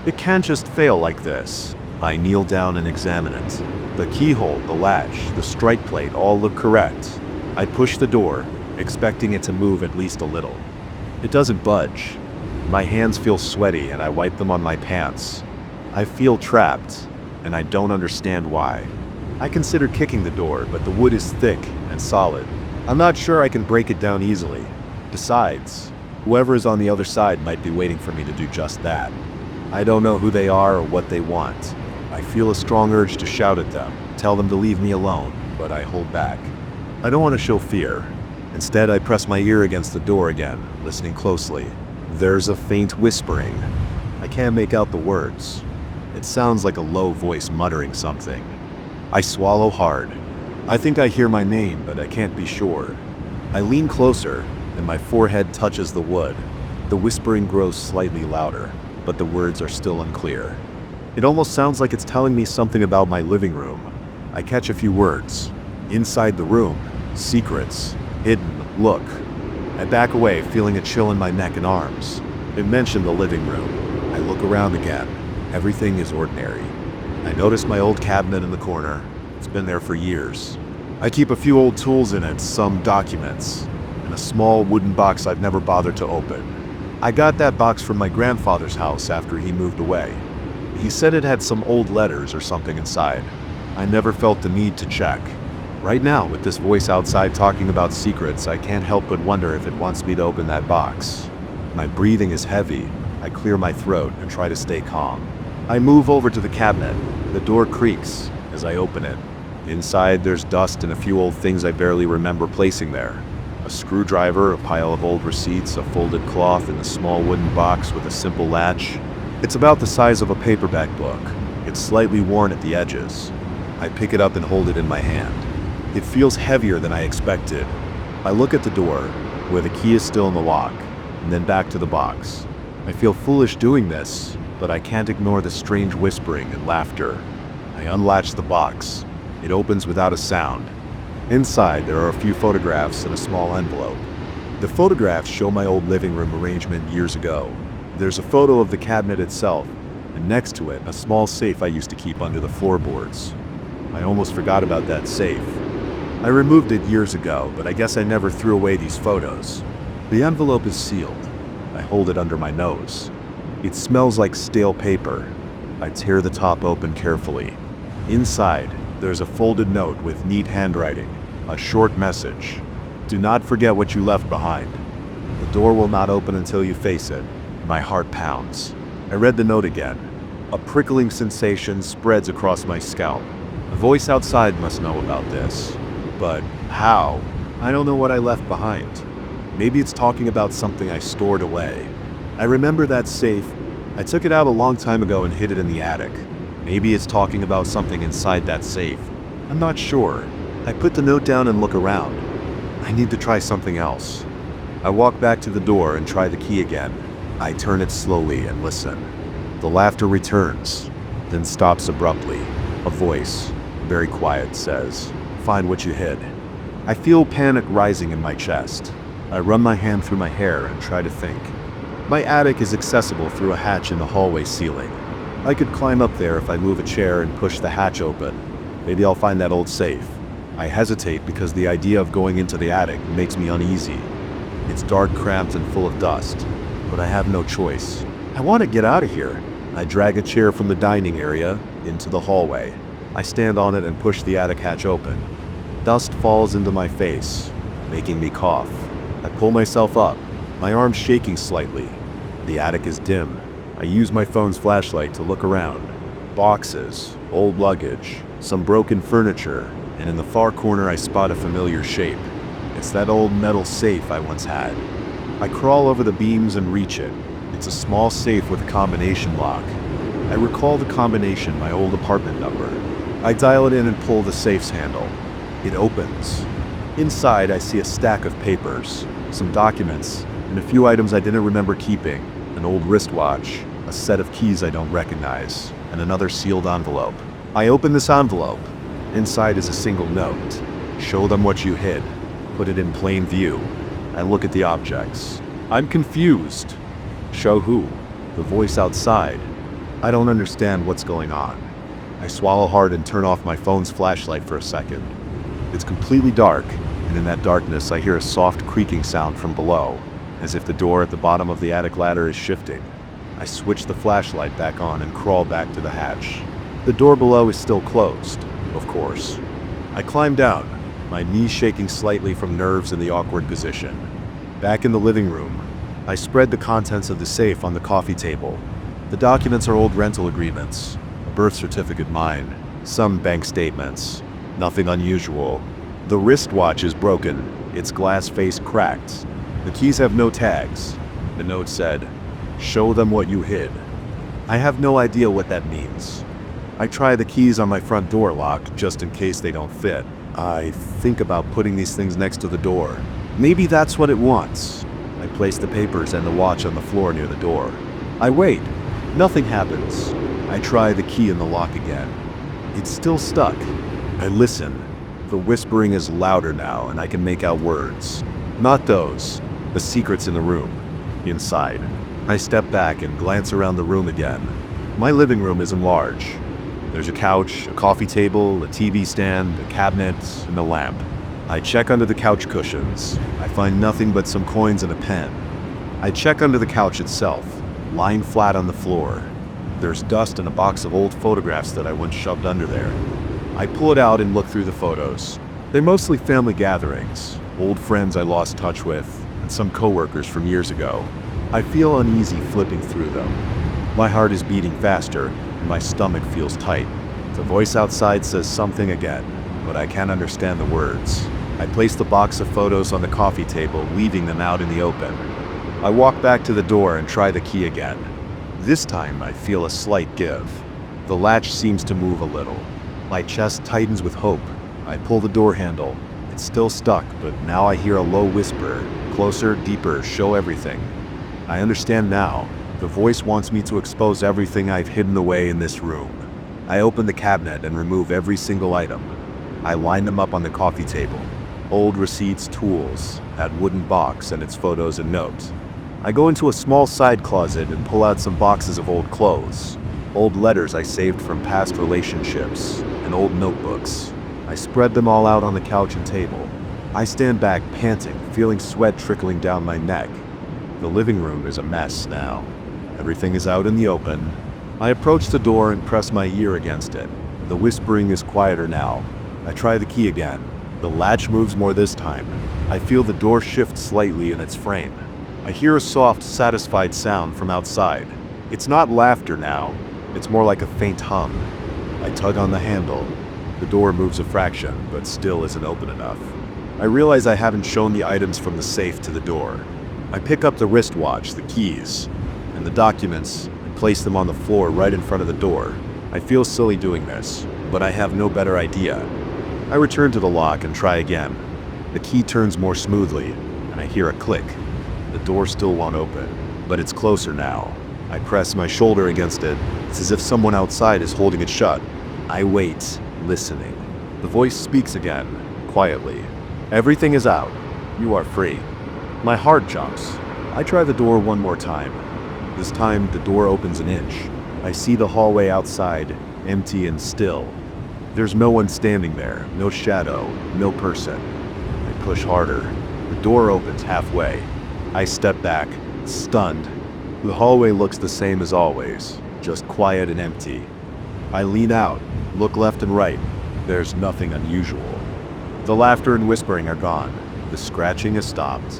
Speaker 1: It can't just fail like this. I kneel down and examine it. The keyhole, the latch, the strike plate all look correct. I push the door, expecting it to move at least a little. It doesn't budge. My hands feel sweaty and I wipe them on my pants. I feel trapped, and I don't understand why. I consider kicking the door, but the wood is thick and solid. I'm not sure I can break it down easily. Besides, whoever is on the other side might be waiting for me to do just that. I don't know who they are or what they want. I feel a strong urge to shout at them, tell them to leave me alone, but I hold back. I don't want to show fear. Instead, I press my ear against the door again, listening closely. There's a faint whispering. I can't make out the words. It sounds like a low voice muttering something. I swallow hard. I think I hear my name, but I can't be sure. I lean closer, and my forehead touches the wood. The whispering grows slightly louder, but the words are still unclear. It almost sounds like it's telling me something about my living room. I catch a few words. Inside the room, secrets, hidden, look. I back away, feeling a chill in my neck and arms. It mentioned the living room. I look around again. Everything is ordinary. I noticed my old cabinet in the corner. It's been there for years. I keep a few old tools in it, some documents, and a small wooden box I've never bothered to open. I got that box from my grandfather's house after he moved away. He said it had some old letters or something inside. I never felt the need to check. Right now, with this voice outside talking about secrets, I can't help but wonder if it wants me to open that box. My breathing is heavy. I clear my throat and try to stay calm. I move over to the cabinet. The door creaks as I open it. Inside, there's dust and a few old things I barely remember placing there. A screwdriver, a pile of old receipts, a folded cloth, and a small wooden box with a simple latch. It's about the size of a paperback book. It's slightly worn at the edges. I pick it up and hold it in my hand. It feels heavier than I expected. I look at the door, where the key is still in the lock, and then back to the box. I feel foolish doing this, but I can't ignore the strange whispering and laughter. I unlatch the box. It opens without a sound. Inside, there are a few photographs and a small envelope. The photographs show my old living room arrangement years ago. There's a photo of the cabinet itself, and next to it, a small safe I used to keep under the floorboards. I almost forgot about that safe. I removed it years ago, but I guess I never threw away these photos. The envelope is sealed. I hold it under my nose. It smells like stale paper. I tear the top open carefully. Inside, there's a folded note with neat handwriting, a short message. Do not forget what you left behind. The door will not open until you face it. My heart pounds. I read the note again. A prickling sensation spreads across my scalp. A voice outside must know about this. But how? I don't know what I left behind. Maybe it's talking about something I stored away. I remember that safe. I took it out a long time ago and hid it in the attic. Maybe it's talking about something inside that safe. I'm not sure. I put the note down and look around. I need to try something else. I walk back to the door and try the key again. I turn it slowly and listen. The laughter returns, then stops abruptly. A voice, very quiet, says, "Find what you hid." I feel panic rising in my chest. I run my hand through my hair and try to think. My attic is accessible through a hatch in the hallway ceiling. I could climb up there if I move a chair and push the hatch open. Maybe I'll find that old safe. I hesitate because the idea of going into the attic makes me uneasy. It's dark, cramped, and full of dust, but I have no choice. I want to get out of here. I drag a chair from the dining area into the hallway. I stand on it and push the attic hatch open. Dust falls into my face, making me cough. I pull myself up, my arms shaking slightly. The attic is dim. I use my phone's flashlight to look around. Boxes, old luggage, some broken furniture, and in the far corner I spot a familiar shape. It's that old metal safe I once had. I crawl over the beams and reach it. It's a small safe with a combination lock. I recall the combination, my old apartment number. I dial it in and pull the safe's handle. It opens. Inside, I see a stack of papers, some documents, and a few items I didn't remember keeping. An old wristwatch, a set of keys I don't recognize, and another sealed envelope. I open this envelope. Inside is a single note. Show them what you hid. Put it in plain view. I look at the objects. I'm confused. Show who? The voice outside. I don't understand what's going on. I swallow hard and turn off my phone's flashlight for a second. It's completely dark, and in that darkness I hear a soft creaking sound from below, as if the door at the bottom of the attic ladder is shifting. I switch the flashlight back on and crawl back to the hatch. The door below is still closed, of course. I climb down, my knees shaking slightly from nerves in the awkward position. Back in the living room, I spread the contents of the safe on the coffee table. The documents are old rental agreements, a birth certificate mine, some bank statements. Nothing unusual. The wristwatch is broken, its glass face cracked. The keys have no tags. The note said, "Show them what you hid." I have no idea what that means. I try the keys on my front door lock just in case they don't fit. I think about putting these things next to the door. Maybe that's what it wants. I place the papers and the watch on the floor near the door. I wait. Nothing happens. I try the key in the lock again. It's still stuck. I listen. The whispering is louder now, and I can make out words. Not those. The secrets in the room. Inside. I step back and glance around the room again. My living room isn't large. There's a couch, a coffee table, a TV stand, a cabinet, and a lamp. I check under the couch cushions. I find nothing but some coins and a pen. I check under the couch itself, lying flat on the floor. There's dust and a box of old photographs that I once shoved under there. I pull it out and look through the photos. They're mostly family gatherings, old friends I lost touch with, and some coworkers from years ago. I feel uneasy flipping through them. My heart is beating faster, and my stomach feels tight. The voice outside says something again, but I can't understand the words. I place the box of photos on the coffee table, leaving them out in the open. I walk back to the door and try the key again. This time I feel a slight give. The latch seems to move a little. My chest tightens with hope. I pull the door handle. It's still stuck, but now I hear a low whisper. Closer, deeper, show everything. I understand now. The voice wants me to expose everything I've hidden away in this room. I open the cabinet and remove every single item. I line them up on the coffee table. Old receipts, tools, that wooden box and its photos and notes. I go into a small side closet and pull out some boxes of old clothes, old letters I saved from past relationships, and old notebooks. I spread them all out on the couch and table. I stand back panting, feeling sweat trickling down my neck. The living room is a mess now. Everything is out in the open. I approach the door and press my ear against it. The whispering is quieter now. I try the key again. The latch moves more this time. I feel the door shift slightly in its frame. I hear a soft, satisfied sound from outside. It's not laughter now. It's more like a faint hum. I tug on the handle. The door moves a fraction, but still isn't open enough. I realize I haven't shown the items from the safe to the door. I pick up the wristwatch, the keys, and the documents and place them on the floor right in front of the door. I feel silly doing this, but I have no better idea. I return to the lock and try again. The key turns more smoothly, and I hear a click. The door still won't open, but it's closer now. I press my shoulder against it. It's as if someone outside is holding it shut. I wait, listening. The voice speaks again, quietly. Everything is out. You are free. My heart jumps. I try the door one more time. This time, the door opens an inch. I see the hallway outside, empty and still. There's no one standing there, no shadow, no person. I push harder. The door opens halfway. I step back, stunned. The hallway looks the same as always, just quiet and empty. I lean out, look left and right. There's nothing unusual. The laughter and whispering are gone. The scratching has stopped.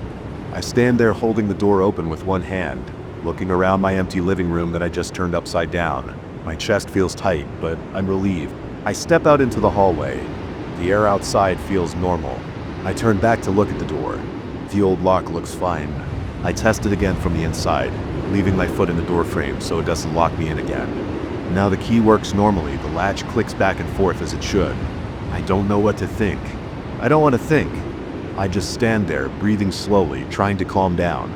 Speaker 1: I stand there holding the door open with one hand, looking around my empty living room that I just turned upside down. My chest feels tight, but I'm relieved. I step out into the hallway. The air outside feels normal. I turn back to look at the door. The old lock looks fine. I test it again from the inside, leaving my foot in the door frame so it doesn't lock me in again. Now the key works normally. The latch clicks back and forth as it should. I don't know what to think. I don't want to think. I just stand there, breathing slowly, trying to calm down.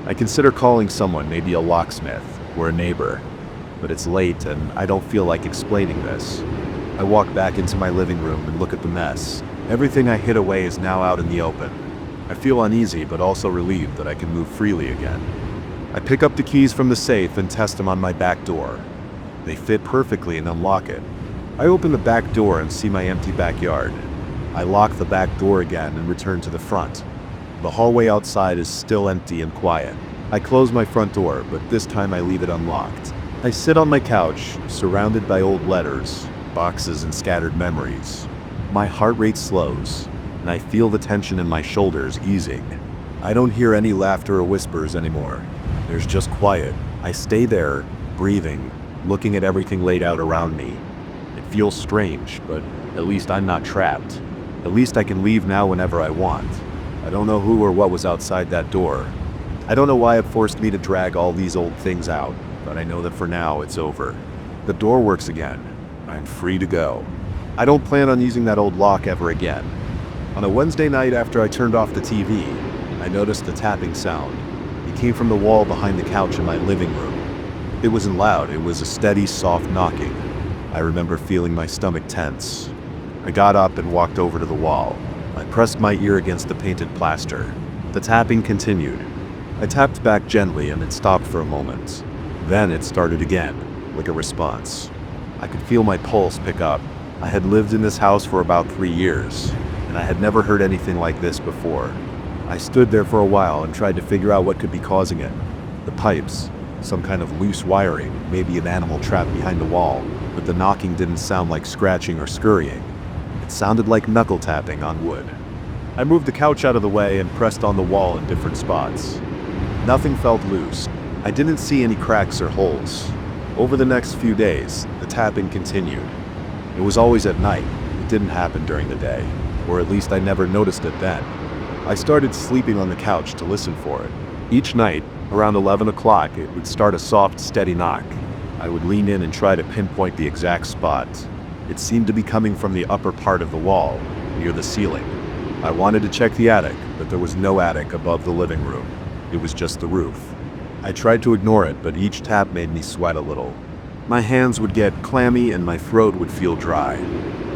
Speaker 1: I consider calling someone, maybe a locksmith or a neighbor, but it's late and I don't feel like explaining this. I walk back into my living room and look at the mess. Everything I hid away is now out in the open. I feel uneasy, but also relieved that I can move freely again. I pick up the keys from the safe and test them on my back door. They fit perfectly and unlock it. I open the back door and see my empty backyard. I lock the back door again and return to the front. The hallway outside is still empty and quiet. I close my front door, but this time I leave it unlocked. I sit on my couch, surrounded by old letters, boxes, and scattered memories. My heart rate slows, and I feel the tension in my shoulders easing. I don't hear any laughter or whispers anymore. There's just quiet. I stay there, breathing, looking at everything laid out around me. It feels strange, but at least I'm not trapped. At least I can leave now whenever I want. I don't know who or what was outside that door. I don't know why it forced me to drag all these old things out, but I know that for now it's over. The door works again. I'm free to go. I don't plan on using that old lock ever again. On a Wednesday night after I turned off the TV, I noticed a tapping sound. It came from the wall behind the couch in my living room. It wasn't loud, it was a steady, soft knocking. I remember feeling my stomach tense. I got up and walked over to the wall. I pressed my ear against the painted plaster. The tapping continued. I tapped back gently and it stopped for a moment. Then it started again. like a response. I could feel my pulse pick up. I had lived in this house for about 3 years, and I had never heard anything like this before. I stood there for a while and tried to figure out what could be causing it. The pipes, some kind of loose wiring, maybe an animal trapped behind the wall, but the knocking didn't sound like scratching or scurrying. It sounded like knuckle tapping on wood. I moved the couch out of the way and pressed on the wall in different spots. Nothing felt loose. I didn't see any cracks or holes. Over the next few days, the tapping continued. It was always at night. It didn't happen during the day, or at least I never noticed it then. I started sleeping on the couch to listen for it. Each night, around 11 o'clock, it would start a soft, steady knock. I would lean in and try to pinpoint the exact spot. It seemed to be coming from the upper part of the wall, near the ceiling. I wanted to check the attic, but there was no attic above the living room. It was just the roof. I tried to ignore it, but each tap made me sweat a little. My hands would get clammy and my throat would feel dry.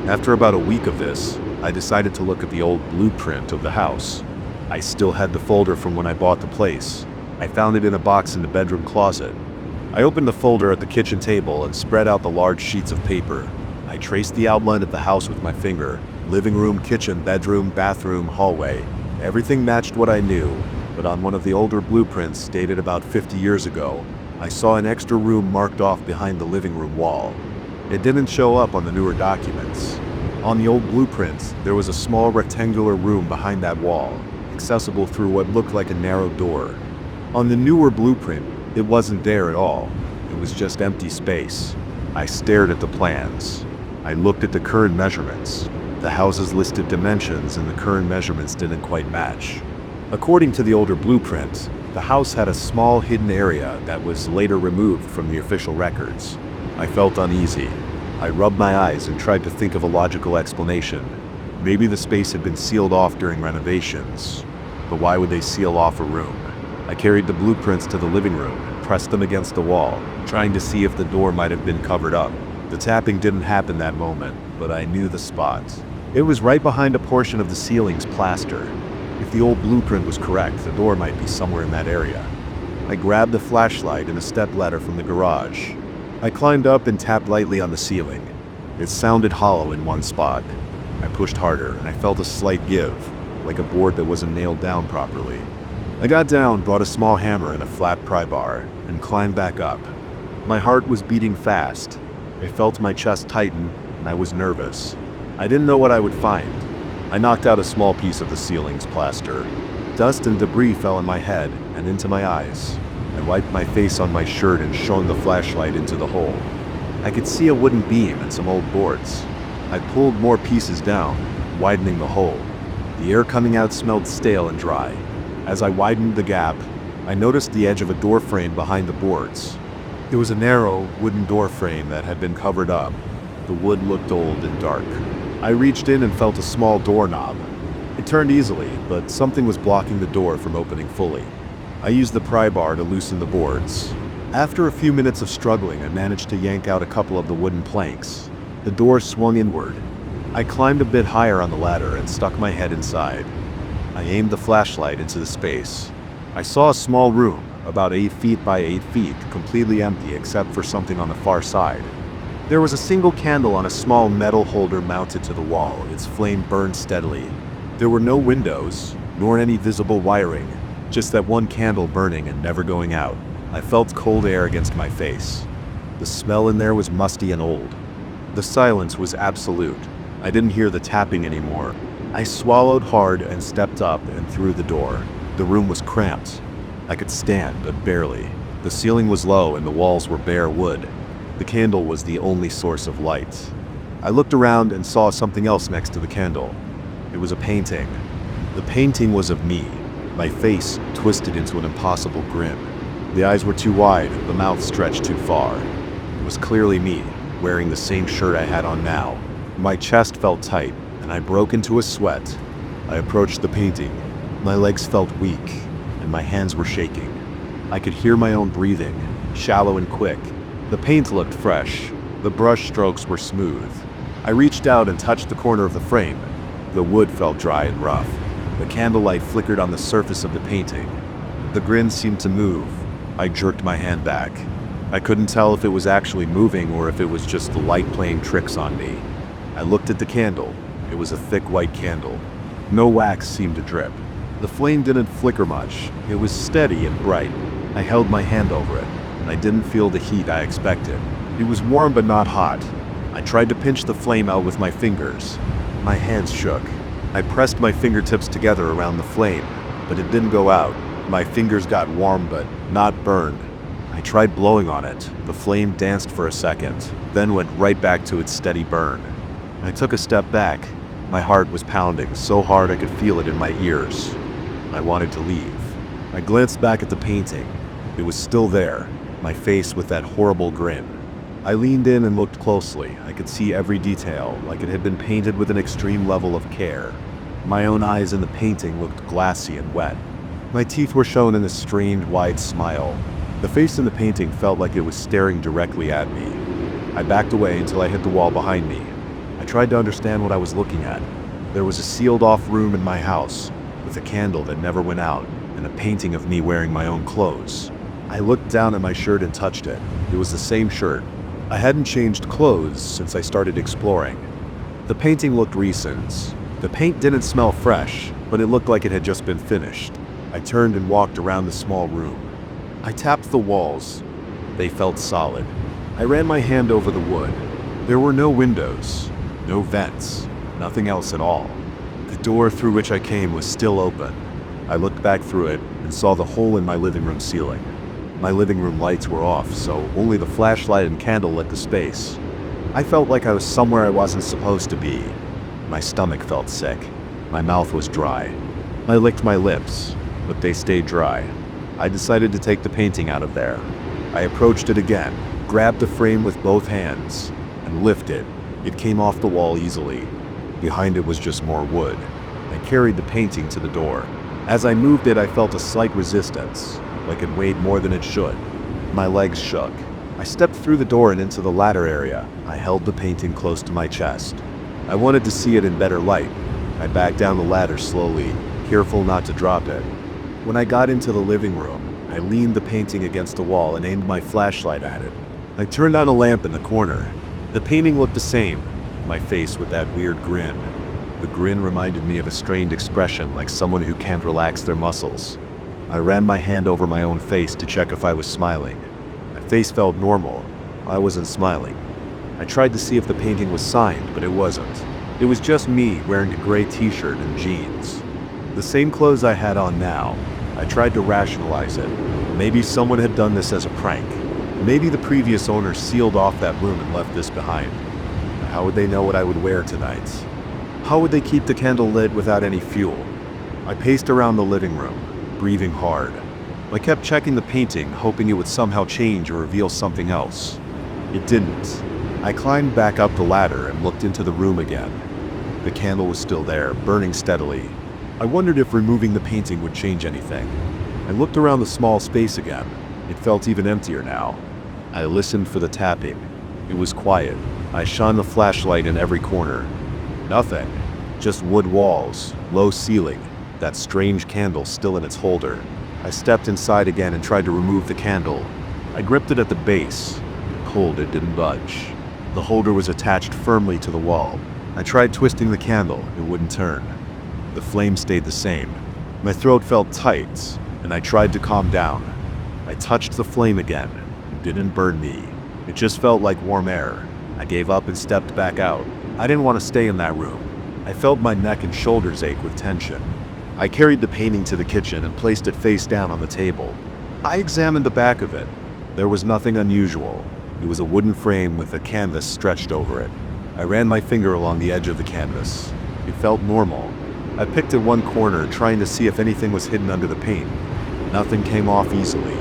Speaker 1: After about a week of this, I decided to look at the old blueprint of the house. I still had the folder from when I bought the place. I found it in a box in the bedroom closet. I opened the folder at the kitchen table and spread out the large sheets of paper. I traced the outline of the house with my finger. Living room, kitchen, bedroom, bathroom, hallway. Everything matched what I knew, but on one of the older blueprints dated about 50 years ago, I saw an extra room marked off behind the living room wall. It didn't show up on the newer documents. On the old blueprints, there was a small rectangular room behind that wall, accessible through what looked like a narrow door. On the newer blueprint, it wasn't there at all. It was just empty space. I stared at the plans. I looked at the current measurements. The house's listed dimensions and the current measurements didn't quite match. According to the older blueprint, the house had a small hidden area that was later removed from the official records. I felt uneasy. I rubbed my eyes and tried to think of a logical explanation. Maybe the space had been sealed off during renovations. But why would they seal off a room? I carried the blueprints to the living room and pressed them against the wall, trying to see if the door might have been covered up. The tapping didn't happen that moment, but I knew the spot. It was right behind a portion of the ceiling's plaster. If the old blueprint was correct, the door might be somewhere in that area. I grabbed a flashlight and a stepladder from the garage. I climbed up and tapped lightly on the ceiling. It sounded hollow in one spot. I pushed harder and I felt a slight give, like a board that wasn't nailed down properly. I got down, brought a small hammer and a flat pry bar, and climbed back up. My heart was beating fast. I felt my chest tighten, and I was nervous. I didn't know what I would find. I knocked out a small piece of the ceiling's plaster. Dust and debris fell on my head and into my eyes. I wiped my face on my shirt and shone the flashlight into the hole. I could see a wooden beam and some old boards. I pulled more pieces down, widening the hole. The air coming out smelled stale and dry. As I widened the gap, I noticed the edge of a door frame behind the boards. It was a narrow, wooden door frame that had been covered up. The wood looked old and dark. I reached in and felt a small doorknob. It turned easily, but something was blocking the door from opening fully. I used the pry bar to loosen the boards. After a few minutes of struggling, I managed to yank out a couple of the wooden planks. The door swung inward. I climbed a bit higher on the ladder and stuck my head inside. I aimed the flashlight into the space. I saw a small room, about 8 feet by 8 feet, completely empty except for something on the far side. There was a single candle on a small metal holder mounted to the wall. Its flame burned steadily. There were no windows, nor any visible wiring, just that one candle burning and never going out. I felt cold air against my face. The smell in there was musty and old. The silence was absolute. I didn't hear the tapping anymore. I swallowed hard and stepped up and through the door. The room was cramped. I could stand, but barely. The ceiling was low and the walls were bare wood. The candle was the only source of light. I looked around and saw something else next to the candle. It was a painting. The painting was of me, my face twisted into an impossible grin. The eyes were too wide, the mouth stretched too far. It was clearly me, wearing the same shirt I had on now. My chest felt tight, and I broke into a sweat. I approached the painting. My legs felt weak, and my hands were shaking. I could hear my own breathing, shallow and quick. The paint looked fresh. The brush strokes were smooth. I reached out and touched the corner of the frame. The wood felt dry and rough. The candlelight flickered on the surface of the painting. The grin seemed to move. I jerked my hand back. I couldn't tell if it was actually moving or if it was just the light playing tricks on me. I looked at the candle. It was a thick white candle. No wax seemed to drip. The flame didn't flicker much. It was steady and bright. I held my hand over it, and I didn't feel the heat I expected. It was warm but not hot. I tried to pinch the flame out with my fingers. My hands shook. I pressed my fingertips together around the flame, but it didn't go out. My fingers got warm but not burned. I tried blowing on it. The flame danced for a second, then went right back to its steady burn. I took a step back. My heart was pounding so hard I could feel it in my ears. I wanted to leave. I glanced back at the painting. It was still there, my face with that horrible grin. I leaned in and looked closely. I could see every detail, like it had been painted with an extreme level of care. My own eyes in the painting looked glassy and wet. My teeth were shown in a strained, wide smile. The face in the painting felt like it was staring directly at me. I backed away until I hit the wall behind me. I tried to understand what I was looking at. There was a sealed-off room in my house, with a candle that never went out, and a painting of me wearing my own clothes. I looked down at my shirt and touched it. It was the same shirt. I hadn't changed clothes since I started exploring. The painting looked recent. The paint didn't smell fresh, but it looked like it had just been finished. I turned and walked around the small room. I tapped the walls. They felt solid. I ran my hand over the wood. There were no windows, no vents, nothing else at all. The door through which I came was still open. I looked back through it and saw the hole in my living room ceiling. My living room lights were off, so only the flashlight and candle lit the space. I felt like I was somewhere I wasn't supposed to be. My stomach felt sick. My mouth was dry. I licked my lips, but they stayed dry. I decided to take the painting out of there. I approached it again, grabbed the frame with both hands, and lifted. It came off the wall easily. Behind it was just more wood. I carried the painting to the door. As I moved it, I felt a slight resistance, like it weighed more than it should. My legs shook. I stepped through the door and into the ladder area. I held the painting close to my chest. I wanted to see it in better light. I backed down the ladder slowly, careful not to drop it. When I got into the living room, I leaned the painting against the wall and aimed my flashlight at it. I turned on a lamp in the corner. The painting looked the same, my face with that weird grin. The grin reminded me of a strained expression, like someone who can't relax their muscles. I ran my hand over my own face to check if I was smiling. My face felt normal. I wasn't smiling. I tried to see if the painting was signed, but it wasn't. It was just me wearing a gray t-shirt and jeans. The same clothes I had on now. I tried to rationalize it. Maybe someone had done this as a prank. Maybe the previous owner sealed off that room and left this behind. How would they know what I would wear tonight? How would they keep the candle lit without any fuel? I paced around the living room, breathing hard. I kept checking the painting, hoping it would somehow change or reveal something else. It didn't. I climbed back up the ladder and looked into the room again. The candle was still there, burning steadily. I wondered if removing the painting would change anything. I looked around the small space again. It felt even emptier now. I listened for the tapping. It was quiet. I shone the flashlight in every corner. Nothing. Just wood walls, low ceiling, that strange candle still in its holder. I stepped inside again and tried to remove the candle. I gripped it at the base. Pulled, it didn't budge. The holder was attached firmly to the wall. I tried twisting the candle. It wouldn't turn. The flame stayed the same. My throat felt tight, and I tried to calm down. I touched the flame again. It didn't burn me. It just felt like warm air. I gave up and stepped back out. I didn't want to stay in that room. I felt my neck and shoulders ache with tension. I carried the painting to the kitchen and placed it face down on the table. I examined the back of it. There was nothing unusual. It was a wooden frame with a canvas stretched over it. I ran my finger along the edge of the canvas. It felt normal. I picked at one corner, trying to see if anything was hidden under the paint. Nothing came off easily.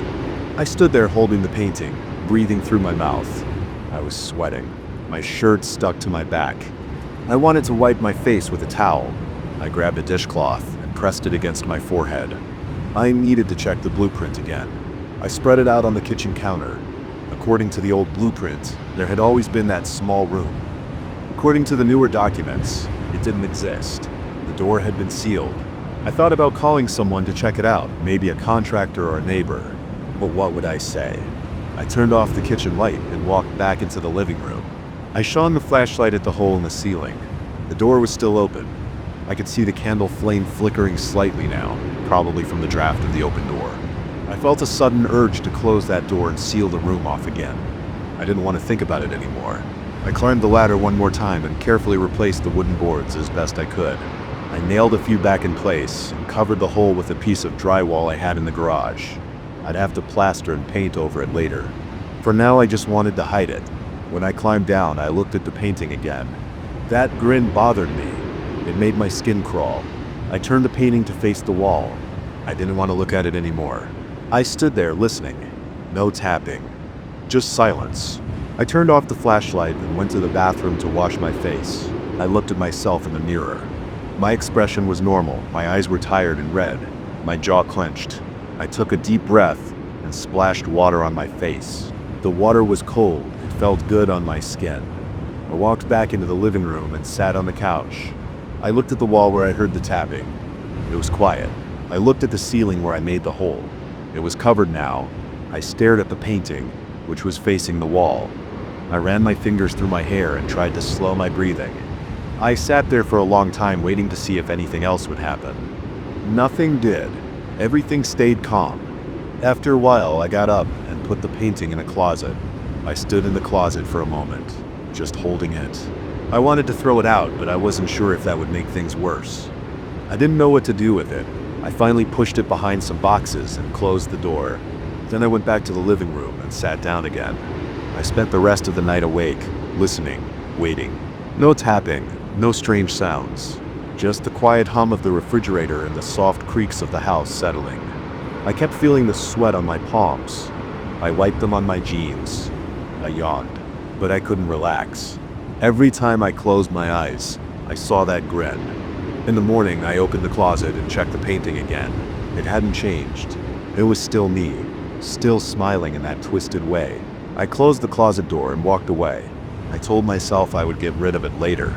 Speaker 1: I stood there holding the painting, breathing through my mouth. I was sweating. My shirt stuck to my back. I wanted to wipe my face with a towel. I grabbed a dishcloth and pressed it against my forehead. I needed to check the blueprint again. I spread it out on the kitchen counter. According to the old blueprint, there had always been that small room. According to the newer documents, it didn't exist. The door had been sealed. I thought about calling someone to check it out, maybe a contractor or a neighbor. But what would I say? I turned off the kitchen light and walked back into the living room. I shone the flashlight at the hole in the ceiling. The door was still open. I could see the candle flame flickering slightly now, probably from the draft of the open door. I felt a sudden urge to close that door and seal the room off again. I didn't want to think about it anymore. I climbed the ladder one more time and carefully replaced the wooden boards as best I could. I nailed a few back in place and covered the hole with a piece of drywall I had in the garage. I'd have to plaster and paint over it later. For now, I just wanted to hide it. When I climbed down, I looked at the painting again. That grin bothered me. It made my skin crawl. I turned the painting to face the wall. I didn't want to look at it anymore. I stood there listening. No tapping. Just silence. I turned off the flashlight and went to the bathroom to wash my face. I looked at myself in the mirror. My expression was normal. My eyes were tired and red. My jaw clenched. I took a deep breath and splashed water on my face. The water was cold. It felt good on my skin. I walked back into the living room and sat on the couch. I looked at the wall where I heard the tapping. It was quiet. I looked at the ceiling where I made the hole. It was covered now. I stared at the painting, which was facing the wall. I ran my fingers through my hair and tried to slow my breathing. I sat there for a long time waiting to see if anything else would happen. Nothing did. Everything stayed calm. After a while, I got up and put the painting in a closet. I stood in the closet for a moment, just holding it. I wanted to throw it out, but I wasn't sure if that would make things worse. I didn't know what to do with it. I finally pushed it behind some boxes and closed the door. Then I went back to the living room and sat down again. I spent the rest of the night awake, listening, waiting. No tapping, no strange sounds. Just the quiet hum of the refrigerator and the soft creaks of the house settling. I kept feeling the sweat on my palms. I wiped them on my jeans. I yawned, but I couldn't relax. Every time I closed my eyes, I saw that grin. In the morning, I opened the closet and checked the painting again. It hadn't changed. It was still me, still smiling in that twisted way. I closed the closet door and walked away. I told myself I would get rid of it later.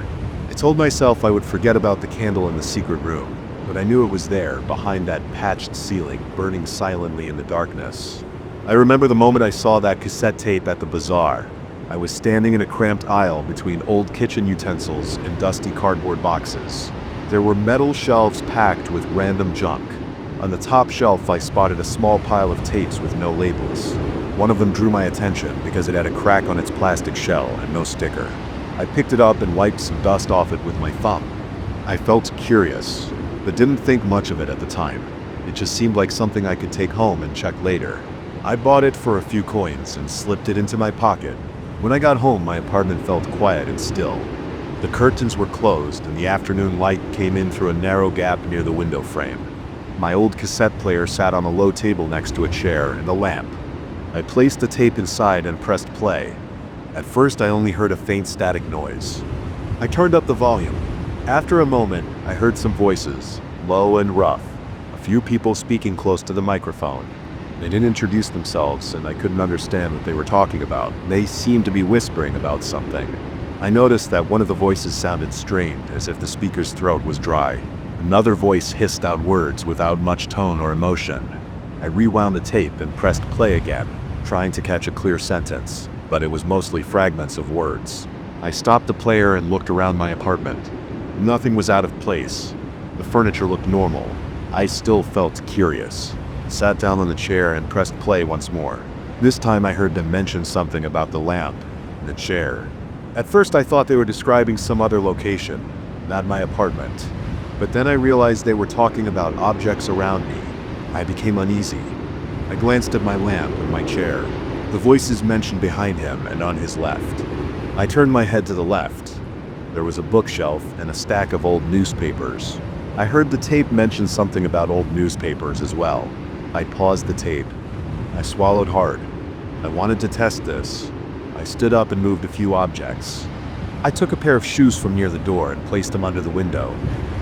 Speaker 1: I told myself I would forget about the candle in the secret room, but I knew it was there, behind that patched ceiling, burning silently in the darkness. I remember the moment I saw that cassette tape at the bazaar. I was standing in a cramped aisle between old kitchen utensils and dusty cardboard boxes. There were metal shelves packed with random junk. On the top shelf, I spotted a small pile of tapes with no labels. One of them drew my attention because it had a crack on its plastic shell and no sticker. I picked it up and wiped some dust off it with my thumb. I felt curious, but didn't think much of it at the time. It just seemed like something I could take home and check later. I bought it for a few coins and slipped it into my pocket. When I got home, my apartment felt quiet and still. The curtains were closed and the afternoon light came in through a narrow gap near the window frame. My old cassette player sat on a low table next to a chair and a lamp. I placed the tape inside and pressed play. At first, I only heard a faint static noise. I turned up the volume. After a moment, I heard some voices, low and rough. A few people speaking close to the microphone. They didn't introduce themselves, and I couldn't understand what they were talking about. They seemed to be whispering about something. I noticed that one of the voices sounded strained, as if the speaker's throat was dry. Another voice hissed out words without much tone or emotion. I rewound the tape and pressed play again, trying to catch a clear sentence, but it was mostly fragments of words. I stopped the player and looked around my apartment. Nothing was out of place. The furniture looked normal. I still felt curious. I sat down on the chair and pressed play once more. This time I heard them mention something about the lamp and the chair. At first I thought they were describing some other location, not my apartment. But then I realized they were talking about objects around me. I became uneasy. I glanced at my lamp and my chair. The voices mentioned behind him and on his left. I turned my head to the left. There was a bookshelf and a stack of old newspapers. I heard the tape mention something about old newspapers as well. I paused the tape. I swallowed hard. I wanted to test this. I stood up and moved a few objects. I took a pair of shoes from near the door and placed them under the window.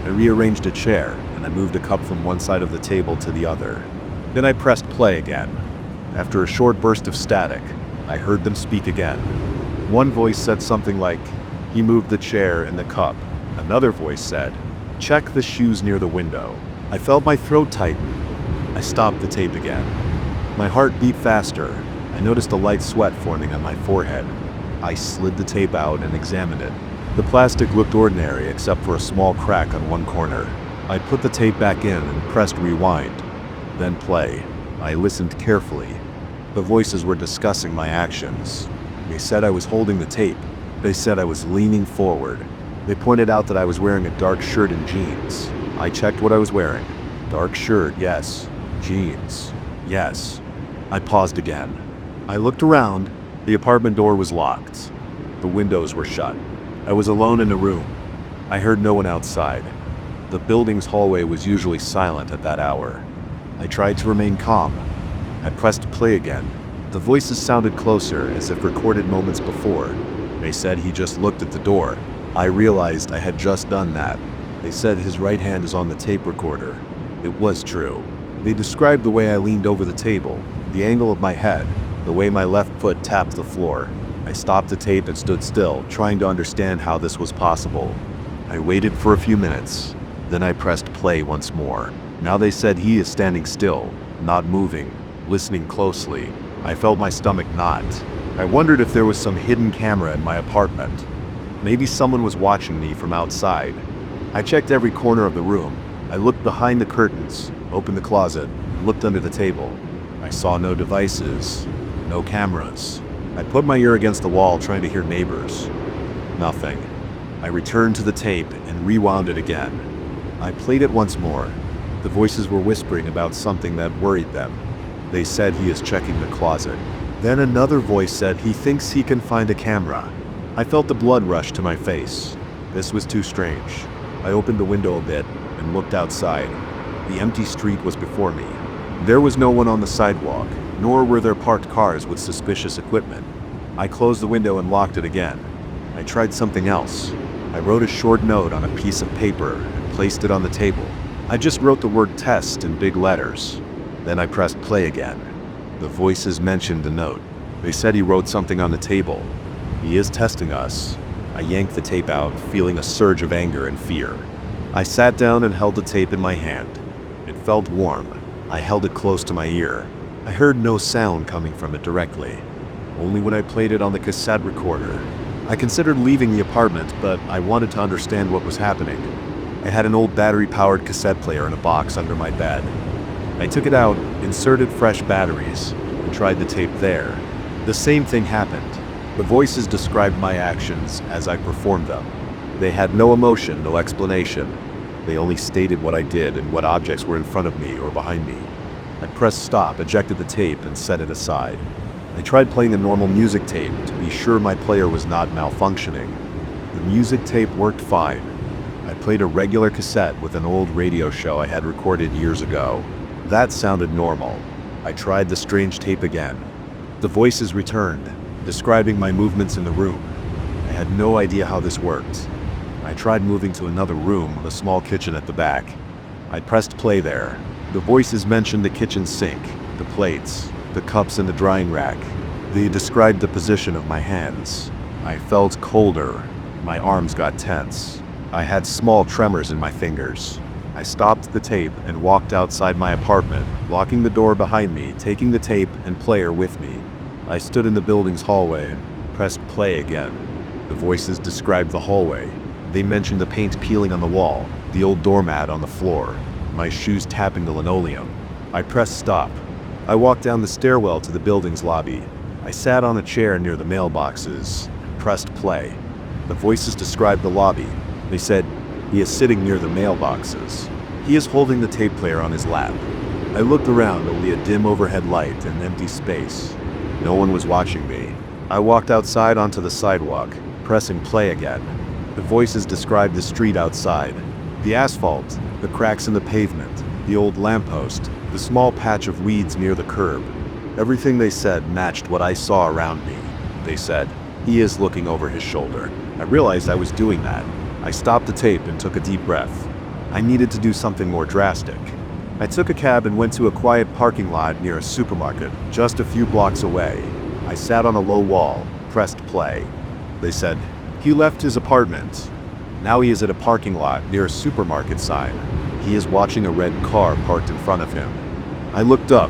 Speaker 1: I rearranged a chair, and I moved a cup from one side of the table to the other. Then I pressed play again. After a short burst of static, I heard them speak again. One voice said something like, "He moved the chair and the cup." Another voice said, "Check the shoes near the window." I felt my throat tighten. I stopped the tape again. My heart beat faster. I noticed a light sweat forming on my forehead. I slid the tape out and examined it. The plastic looked ordinary except for a small crack on one corner. I put the tape back in and pressed rewind, then play. I listened carefully. The voices were discussing my actions. They said I was holding the tape. They said I was leaning forward. They pointed out that I was wearing a dark shirt and jeans. I checked what I was wearing. Dark shirt, yes. Jeans, yes. I paused again. I looked around. The apartment door was locked. The windows were shut. I was alone in a room. I heard no one outside. The building's hallway was usually silent at that hour. I tried to remain calm. I pressed play again. The voices sounded closer, as if recorded moments before. They said he just looked at the door. I realized I had just done that. They said his right hand is on the tape recorder. It was true. They described the way I leaned over the table, the angle of my head, the way my left foot tapped the floor. I stopped the tape and stood still, trying to understand how this was possible. I waited for a few minutes. Then I pressed play once more. Now they said he is standing still, not moving, listening closely. I felt my stomach knot. I wondered if there was some hidden camera in my apartment. Maybe someone was watching me from outside. I checked every corner of the room. I looked behind the curtains, opened the closet, and looked under the table. I saw no devices, no cameras. I put my ear against the wall trying to hear neighbors. Nothing. I returned to the tape and rewound it again. I played it once more. The voices were whispering about something that worried them. They said he is checking the closet. Then another voice said he thinks he can find a camera. I felt the blood rush to my face. This was too strange. I opened the window a bit and looked outside. The empty street was before me. There was no one on the sidewalk, nor were there parked cars with suspicious equipment. I closed the window and locked it again. I tried something else. I wrote a short note on a piece of paper and placed it on the table. I just wrote the word test in big letters. Then I pressed play again. The voices mentioned the note. They said he wrote something on the table. He is testing us. I yanked the tape out, feeling a surge of anger and fear. I sat down and held the tape in my hand. It felt warm. I held it close to my ear. I heard no sound coming from it directly, only when I played it on the cassette recorder. I considered leaving the apartment, but I wanted to understand what was happening. I had an old battery-powered cassette player in a box under my bed. I took it out, inserted fresh batteries, and tried the tape there. The same thing happened. The voices described my actions as I performed them. They had no emotion, no explanation. They only stated what I did and what objects were in front of me or behind me. I pressed stop, ejected the tape, and set it aside. I tried playing a normal music tape to be sure my player was not malfunctioning. The music tape worked fine. I played a regular cassette with an old radio show I had recorded years ago. That sounded normal. I tried the strange tape again. The voices returned, describing my movements in the room. I had no idea how this worked. I tried moving to another room with a small kitchen at the back. I pressed play there. The voices mentioned the kitchen sink, the plates, the cups in the drying rack. They described the position of my hands. I felt colder. My arms got tense. I had small tremors in my fingers. I stopped the tape and walked outside my apartment, locking the door behind me, taking the tape and player with me. I stood in the building's hallway and pressed play again. The voices described the hallway. They mentioned the paint peeling on the wall, the old doormat on the floor, my shoes tapping the linoleum. I pressed stop. I walked down the stairwell to the building's lobby. I sat on a chair near the mailboxes and pressed play. The voices described the lobby. They said, he is sitting near the mailboxes. He is holding the tape player on his lap. I looked around, only a dim overhead light and empty space. No one was watching me. I walked outside onto the sidewalk, pressing play again. The voices described the street outside. The asphalt, the cracks in the pavement, the old lamppost, the small patch of weeds near the curb. Everything they said matched what I saw around me. They said, he is looking over his shoulder. I realized I was doing that. I stopped the tape and took a deep breath. I needed to do something more drastic. I took a cab and went to a quiet parking lot near a supermarket, just a few blocks away. I sat on a low wall, pressed play. They said, he left his apartment. Now he is at a parking lot near a supermarket sign. He is watching a red car parked in front of him. I looked up.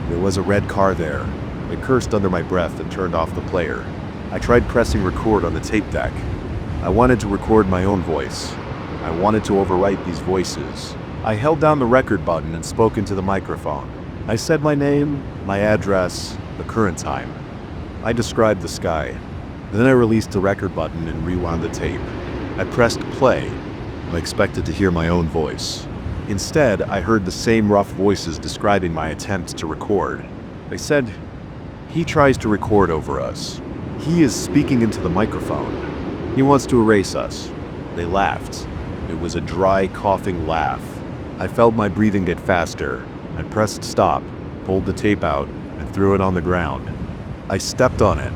Speaker 1: There was a red car there. I cursed under my breath and turned off the player. I tried pressing record on the tape deck. I wanted to record my own voice. I wanted to overwrite these voices. I held down the record button and spoke into the microphone. I said my name, my address, the current time. I described the sky. Then I released the record button and rewound the tape. I pressed play. I expected to hear my own voice. Instead, I heard the same rough voices describing my attempts to record. They said, "He tries to record over us. He is speaking into the microphone. He wants to erase us." They laughed. It was a dry, coughing laugh. I felt my breathing get faster. I pressed stop, pulled the tape out, and threw it on the ground. I stepped on it.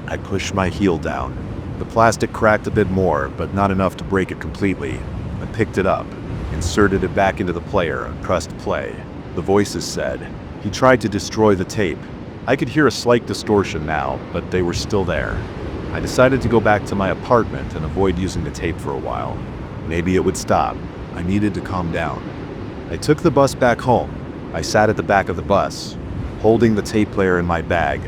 Speaker 1: I pushed my heel down. The plastic cracked a bit more, but not enough to break it completely. I picked it up, inserted it back into the player, and pressed play. The voices said, "He tried to destroy the tape." I could hear a slight distortion now, but they were still there. I decided to go back to my apartment and avoid using the tape for a while. Maybe it would stop. I needed to calm down. I took the bus back home. I sat at the back of the bus, holding the tape player in my bag.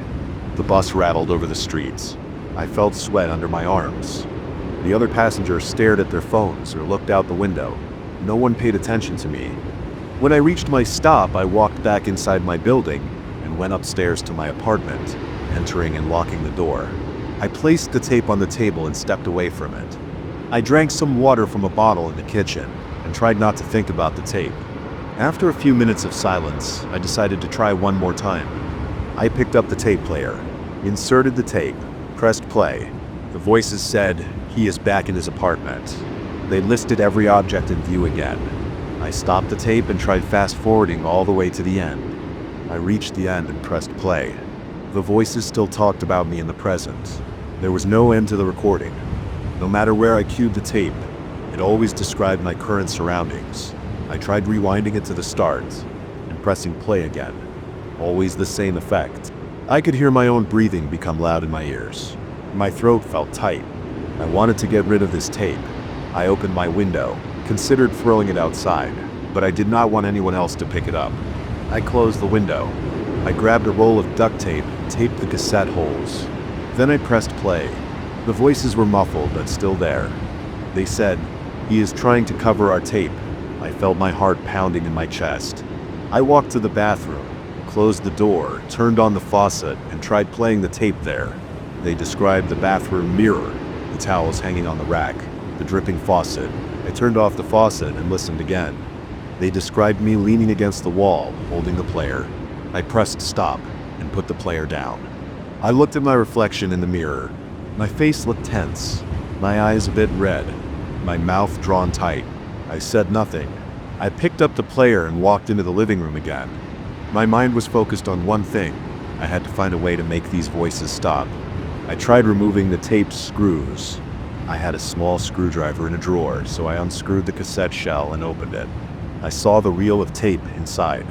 Speaker 1: The bus rattled over the streets. I felt sweat under my arms. The other passengers stared at their phones or looked out the window. No one paid attention to me. When I reached my stop, I walked back inside my building and went upstairs to my apartment, entering and locking the door. I placed the tape on the table and stepped away from it. I drank some water from a bottle in the kitchen and tried not to think about the tape. After a few minutes of silence, I decided to try one more time. I picked up the tape player, inserted the tape, pressed play. The voices said, "He is back in his apartment." They listed every object in view again. I stopped the tape and tried fast-forwarding all the way to the end. I reached the end and pressed play. The voices still talked about me in the present. There was no end to the recording. No matter where I cued the tape, it always described my current surroundings. I tried rewinding it to the start and pressing play again. Always the same effect. I could hear my own breathing become loud in my ears. My throat felt tight. I wanted to get rid of this tape. I opened my window, considered throwing it outside, but I did not want anyone else to pick it up. I closed the window. I grabbed a roll of duct tape and taped the cassette holes. Then I pressed play. The voices were muffled but still there. They said, "He is trying to cover our tape." I felt my heart pounding in my chest. I walked to the bathroom, closed the door, turned on the faucet, and tried playing the tape there. They described the bathroom mirror, the towels hanging on the rack, the dripping faucet. I turned off the faucet and listened again. They described me leaning against the wall, holding the player. I pressed stop and put the player down. I looked at my reflection in the mirror. My face looked tense, my eyes a bit red, my mouth drawn tight. I said nothing. I picked up the player and walked into the living room again. My mind was focused on one thing. I had to find a way to make these voices stop. I tried removing the tape screws. I had a small screwdriver in a drawer, so I unscrewed the cassette shell and opened it. I saw the reel of tape inside.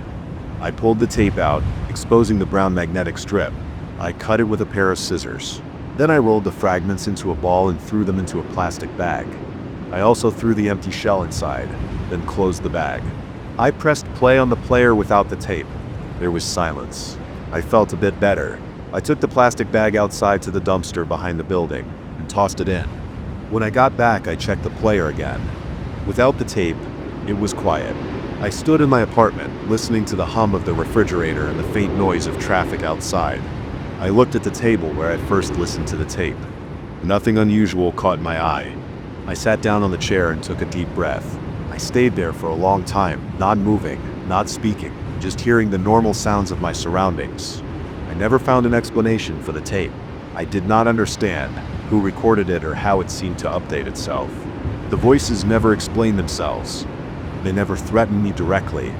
Speaker 1: I pulled the tape out, exposing the brown magnetic strip. I cut it with a pair of scissors. Then I rolled the fragments into a ball and threw them into a plastic bag. I also threw the empty shell inside, then closed the bag. I pressed play on the player without the tape. There was silence. I felt a bit better. I took the plastic bag outside to the dumpster behind the building and tossed it in. When I got back, I checked the player again. Without the tape, it was quiet. I stood in my apartment, listening to the hum of the refrigerator and the faint noise of traffic outside. I looked at the table where I first listened to the tape. Nothing unusual caught my eye. I sat down on the chair and took a deep breath. I stayed there for a long time, not moving, not speaking, just hearing the normal sounds of my surroundings. I never found an explanation for the tape. I did not understand who recorded it or how it seemed to update itself. The voices never explained themselves. They never threatened me directly.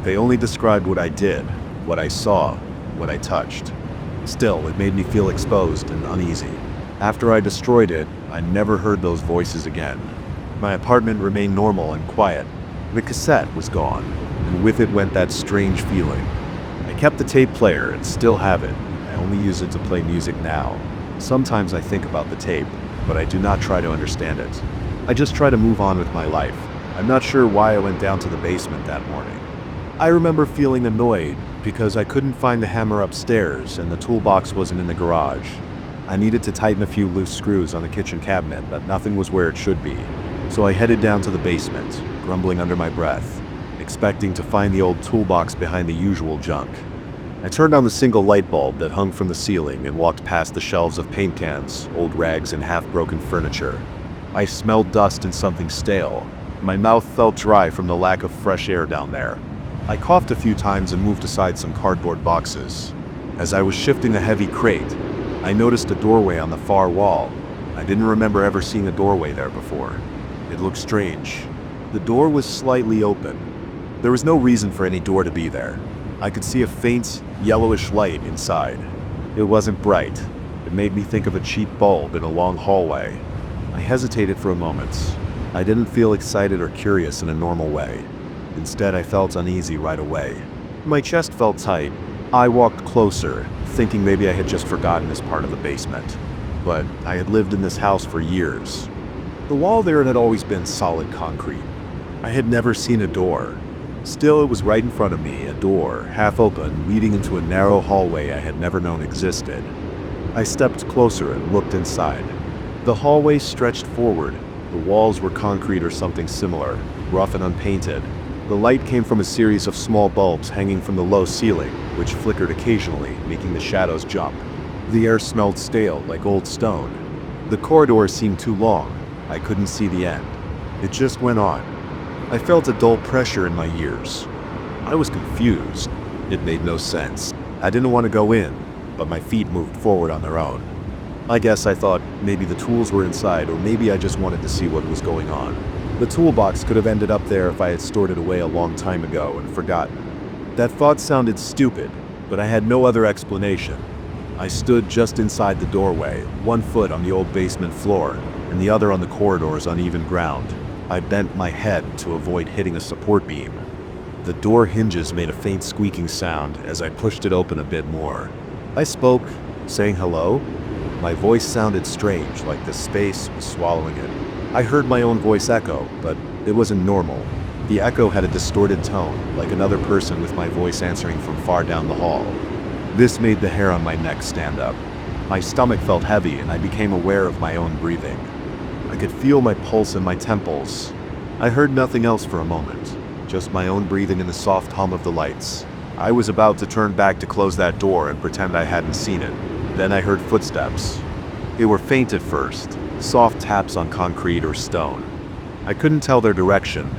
Speaker 1: They only described what I did, what I saw, what I touched. Still, it made me feel exposed and uneasy. After I destroyed it, I never heard those voices again. My apartment remained normal and quiet. The cassette was gone, and with it went that strange feeling. I kept the tape player and still have it. I only use it to play music now. Sometimes I think about the tape, but I do not try to understand it. I just try to move on with my life. I'm not sure why I went down to the basement that morning. I remember feeling annoyed because I couldn't find the hammer upstairs and the toolbox wasn't in the garage. I needed to tighten a few loose screws on the kitchen cabinet, but nothing was where it should be. So I headed down to the basement, grumbling under my breath, expecting to find the old toolbox behind the usual junk. I turned on the single light bulb that hung from the ceiling and walked past the shelves of paint cans, old rags, and half-broken furniture. I smelled dust and something stale. My mouth felt dry from the lack of fresh air down there. I coughed a few times and moved aside some cardboard boxes. As I was shifting a heavy crate, I noticed a doorway on the far wall. I didn't remember ever seeing a doorway there before. It looked strange. The door was slightly open. There was no reason for any door to be there. I could see a faint, yellowish light inside. It wasn't bright. It made me think of a cheap bulb in a long hallway. I hesitated for a moment. I didn't feel excited or curious in a normal way. Instead, I felt uneasy right away. My chest felt tight. I walked closer, thinking maybe I had just forgotten this part of the basement. But I had lived in this house for years. The wall there had always been solid concrete. I had never seen a door. Still, it was right in front of me, a door, half open, leading into a narrow hallway I had never known existed. I stepped closer and looked inside. The hallway stretched forward. The walls were concrete or something similar, rough and unpainted. The light came from a series of small bulbs hanging from the low ceiling, which flickered occasionally, making the shadows jump. The air smelled stale, like old stone. The corridor seemed too long. I couldn't see the end. It just went on. I felt a dull pressure in my ears. I was confused. It made no sense. I didn't want to go in, but my feet moved forward on their own. I guess I thought maybe the tools were inside, or maybe I just wanted to see what was going on. The toolbox could have ended up there if I had stored it away a long time ago and forgotten. That thought sounded stupid, but I had no other explanation. I stood just inside the doorway, one foot on the old basement floor, and the other on the corridor's uneven ground. I bent my head to avoid hitting a support beam. The door hinges made a faint squeaking sound as I pushed it open a bit more. I spoke, saying hello. My voice sounded strange, like the space was swallowing it. I heard my own voice echo, but it wasn't normal. The echo had a distorted tone, like another person with my voice answering from far down the hall. This made the hair on my neck stand up. My stomach felt heavy and I became aware of my own breathing. I could feel my pulse in my temples. I heard nothing else for a moment, just my own breathing and the soft hum of the lights. I was about to turn back to close that door and pretend I hadn't seen it. Then I heard footsteps. They were faint at first, soft taps on concrete or stone. I couldn't tell their direction.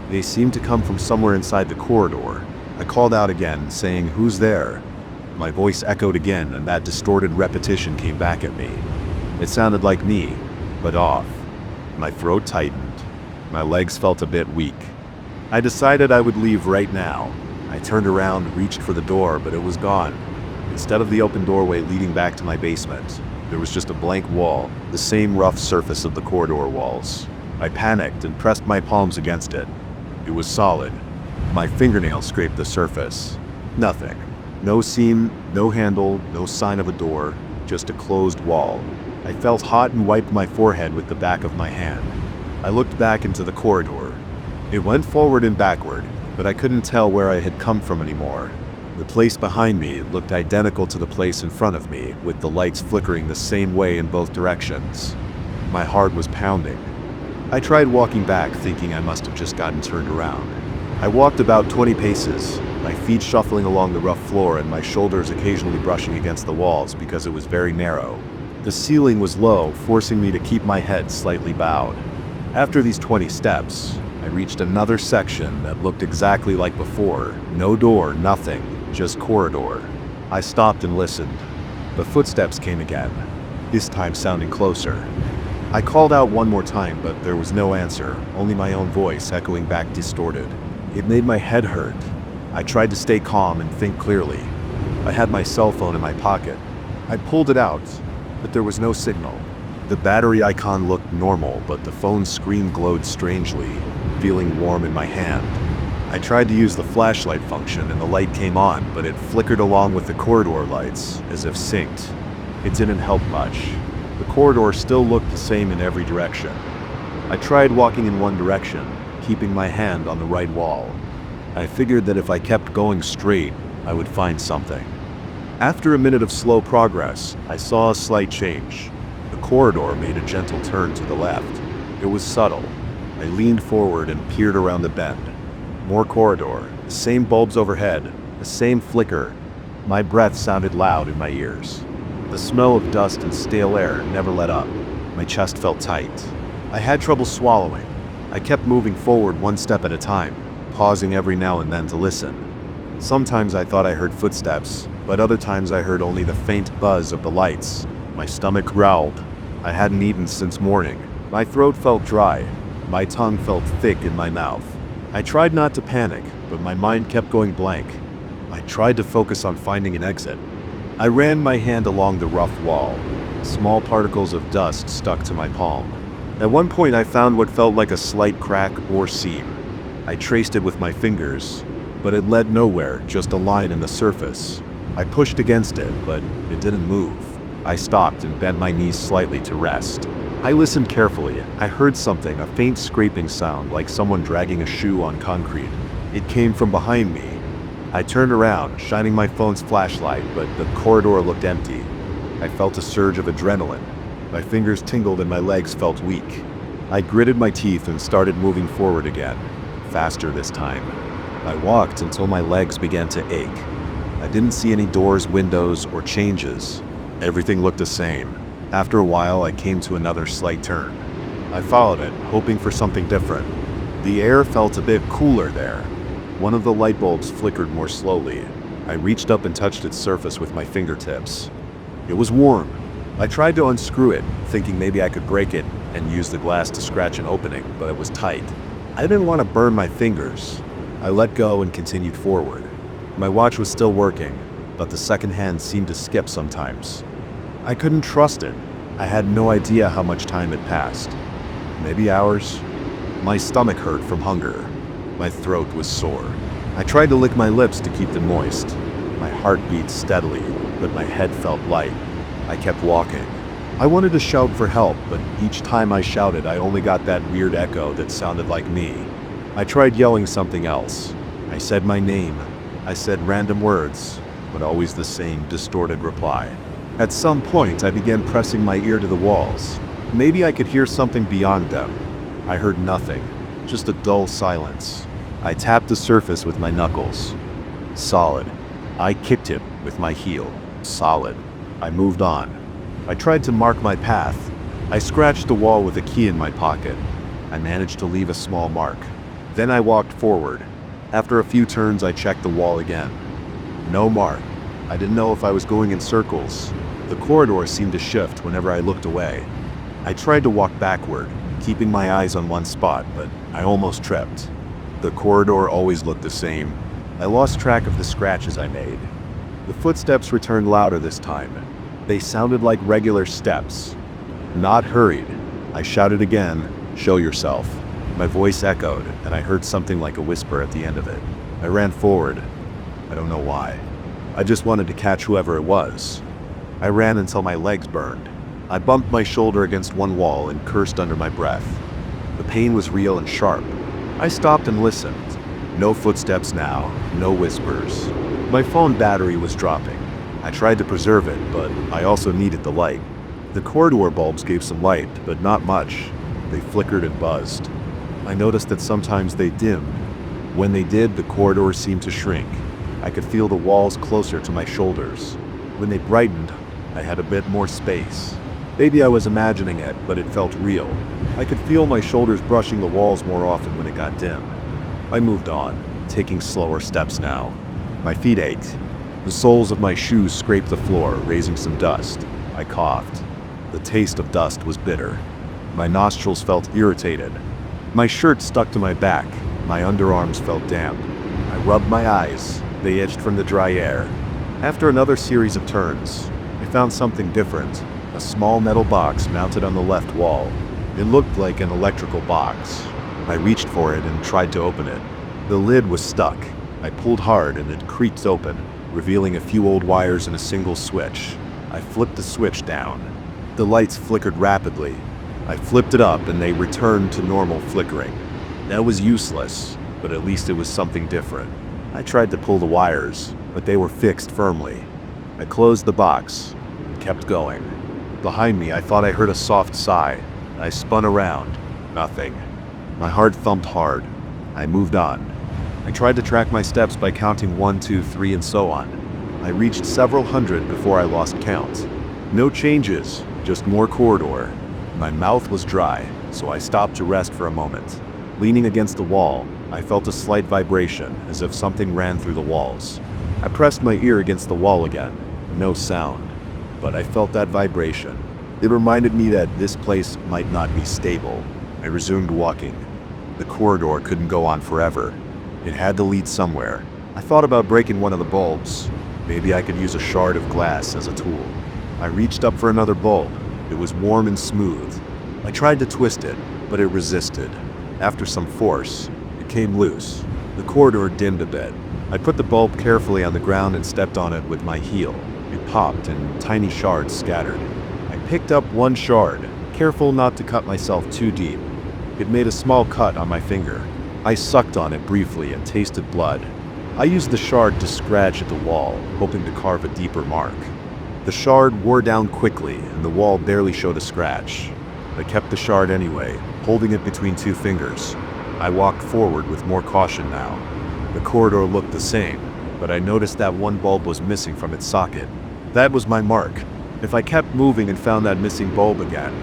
Speaker 1: They seemed to come from somewhere inside the corridor. I called out again, saying, "Who's there?" My voice echoed again, and that distorted repetition came back at me. It sounded like me, but off. My throat tightened. My legs felt a bit weak. I decided I would leave right now. I turned around, reached for the door, but it was gone. Instead of the open doorway leading back to my basement, there was just a blank wall, the same rough surface of the corridor walls. I panicked and pressed my palms against it. It was solid. My fingernails scraped the surface. Nothing. No seam, no handle, no sign of a door, just a closed wall. I felt hot and wiped my forehead with the back of my hand. I looked back into the corridor. It went forward and backward, but I couldn't tell where I had come from anymore. The place behind me looked identical to the place in front of me, with the lights flickering the same way in both directions. My heart was pounding. I tried walking back, thinking I must have just gotten turned around. I walked about 20 paces, my feet shuffling along the rough floor and my shoulders occasionally brushing against the walls because it was very narrow. The ceiling was low, forcing me to keep my head slightly bowed. After these 20 steps, I reached another section that looked exactly like before. No door, nothing, just corridor. I stopped and listened. The footsteps came again, this time sounding closer. I called out one more time, but there was no answer, only my own voice echoing back distorted. It made my head hurt. I tried to stay calm and think clearly. I had my cell phone in my pocket. I pulled it out, but there was no signal. The battery icon looked normal, but the phone's screen glowed strangely, feeling warm in my hand. I tried to use the flashlight function and the light came on, but it flickered along with the corridor lights, as if synced. It didn't help much. The corridor still looked the same in every direction. I tried walking in one direction, keeping my hand on the right wall. I figured that if I kept going straight, I would find something. After a minute of slow progress, I saw a slight change. The corridor made a gentle turn to the left. It was subtle. I leaned forward and peered around the bend. More corridor, the same bulbs overhead, the same flicker. My breath sounded loud in my ears. The smell of dust and stale air never let up. My chest felt tight. I had trouble swallowing. I kept moving forward one step at a time, pausing every now and then to listen. Sometimes I thought I heard footsteps, but other times I heard only the faint buzz of the lights. My stomach growled. I hadn't eaten since morning. My throat felt dry. My tongue felt thick in my mouth. I tried not to panic, but my mind kept going blank. I tried to focus on finding an exit. I ran my hand along the rough wall. Small particles of dust stuck to my palm. At one point I found what felt like a slight crack or seam. I traced it with my fingers, but it led nowhere, just a line in the surface. I pushed against it, but it didn't move. I stopped and bent my knees slightly to rest. I listened carefully. I heard something, a faint scraping sound like someone dragging a shoe on concrete. It came from behind me. I turned around, shining my phone's flashlight, but the corridor looked empty. I felt a surge of adrenaline. My fingers tingled and my legs felt weak. I gritted my teeth and started moving forward again, faster this time. I walked until my legs began to ache. I didn't see any doors, windows, or changes. Everything looked the same. After a while, I came to another slight turn. I followed it, hoping for something different. The air felt a bit cooler there. One of the light bulbs flickered more slowly. I reached up and touched its surface with my fingertips. It was warm. I tried to unscrew it, thinking maybe I could break it and use the glass to scratch an opening, but it was tight. I didn't want to burn my fingers. I let go and continued forward. My watch was still working, but the second hand seemed to skip sometimes. I couldn't trust it. I had no idea how much time had passed. Maybe hours? My stomach hurt from hunger. My throat was sore. I tried to lick my lips to keep them moist. My heart beat steadily, but my head felt light. I kept walking. I wanted to shout for help, but each time I shouted, I only got that weird echo that sounded like me. I tried yelling something else. I said my name. I said random words, but always the same distorted reply. At some point, I began pressing my ear to the walls. Maybe I could hear something beyond them. I heard nothing, just a dull silence. I tapped the surface with my knuckles. Solid. I kicked it with my heel. Solid. I moved on. I tried to mark my path. I scratched the wall with a key in my pocket. I managed to leave a small mark. Then I walked forward. After a few turns, I checked the wall again. No mark. I didn't know if I was going in circles. The corridor seemed to shift whenever I looked away. I tried to walk backward, keeping my eyes on one spot, but I almost tripped. The corridor always looked the same. I lost track of the scratches I made. The footsteps returned louder this time. They sounded like regular steps. Not hurried. I shouted again, "Show yourself." My voice echoed, and I heard something like a whisper at the end of it. I ran forward. I don't know why. I just wanted to catch whoever it was. I ran until my legs burned. I bumped my shoulder against one wall and cursed under my breath. The pain was real and sharp. I stopped and listened. No footsteps now, no whispers. My phone battery was dropping. I tried to preserve it, but I also needed the light. The corridor bulbs gave some light, but not much. They flickered and buzzed. I noticed that sometimes they dimmed. When they did, the corridor seemed to shrink. I could feel the walls closer to my shoulders. When they brightened, I had a bit more space. Maybe I was imagining it, but it felt real. I could feel my shoulders brushing the walls more often when it got dim. I moved on, taking slower steps now. My feet ached. The soles of my shoes scraped the floor, raising some dust. I coughed. The taste of dust was bitter. My nostrils felt irritated. My shirt stuck to my back. My underarms felt damp. I rubbed my eyes. They itched from the dry air. After another series of turns, I found something different. A small metal box mounted on the left wall. It looked like an electrical box. I reached for it and tried to open it. The lid was stuck. I pulled hard and it creaked open, revealing a few old wires and a single switch. I flipped the switch down. The lights flickered rapidly. I flipped it up and they returned to normal flickering. That was useless. but at least it was something different. I tried to pull the wires, but they were fixed firmly. I closed the box and kept going. Behind me, I thought I heard a soft sigh. I spun around. Nothing. My heart thumped hard. I moved on. I tried to track my steps by counting 1, 2, 3, and so on. I reached several hundred before I lost count. No changes, just more corridor. My mouth was dry, so I stopped to rest for a moment. Leaning against the wall, I felt a slight vibration, as if something ran through the walls. I pressed my ear against the wall again. No sound. But I felt that vibration. It reminded me that this place might not be stable. I resumed walking. The corridor couldn't go on forever. It had to lead somewhere. I thought about breaking one of the bulbs. Maybe I could use a shard of glass as a tool. I reached up for another bulb. It was warm and smooth. I tried to twist it, but it resisted. After some force, it came loose. The corridor dimmed a bit. I put the bulb carefully on the ground and stepped on it with my heel. It popped and tiny shards scattered. I picked up one shard, careful not to cut myself too deep. It made a small cut on my finger. I sucked on it briefly and tasted blood. I used the shard to scratch at the wall, hoping to carve a deeper mark. The shard wore down quickly, and the wall barely showed a scratch. I kept the shard anyway, holding it between two fingers. I walked forward with more caution now. The corridor looked the same, but I noticed that one bulb was missing from its socket. That was my mark. If I kept moving and found that missing bulb again,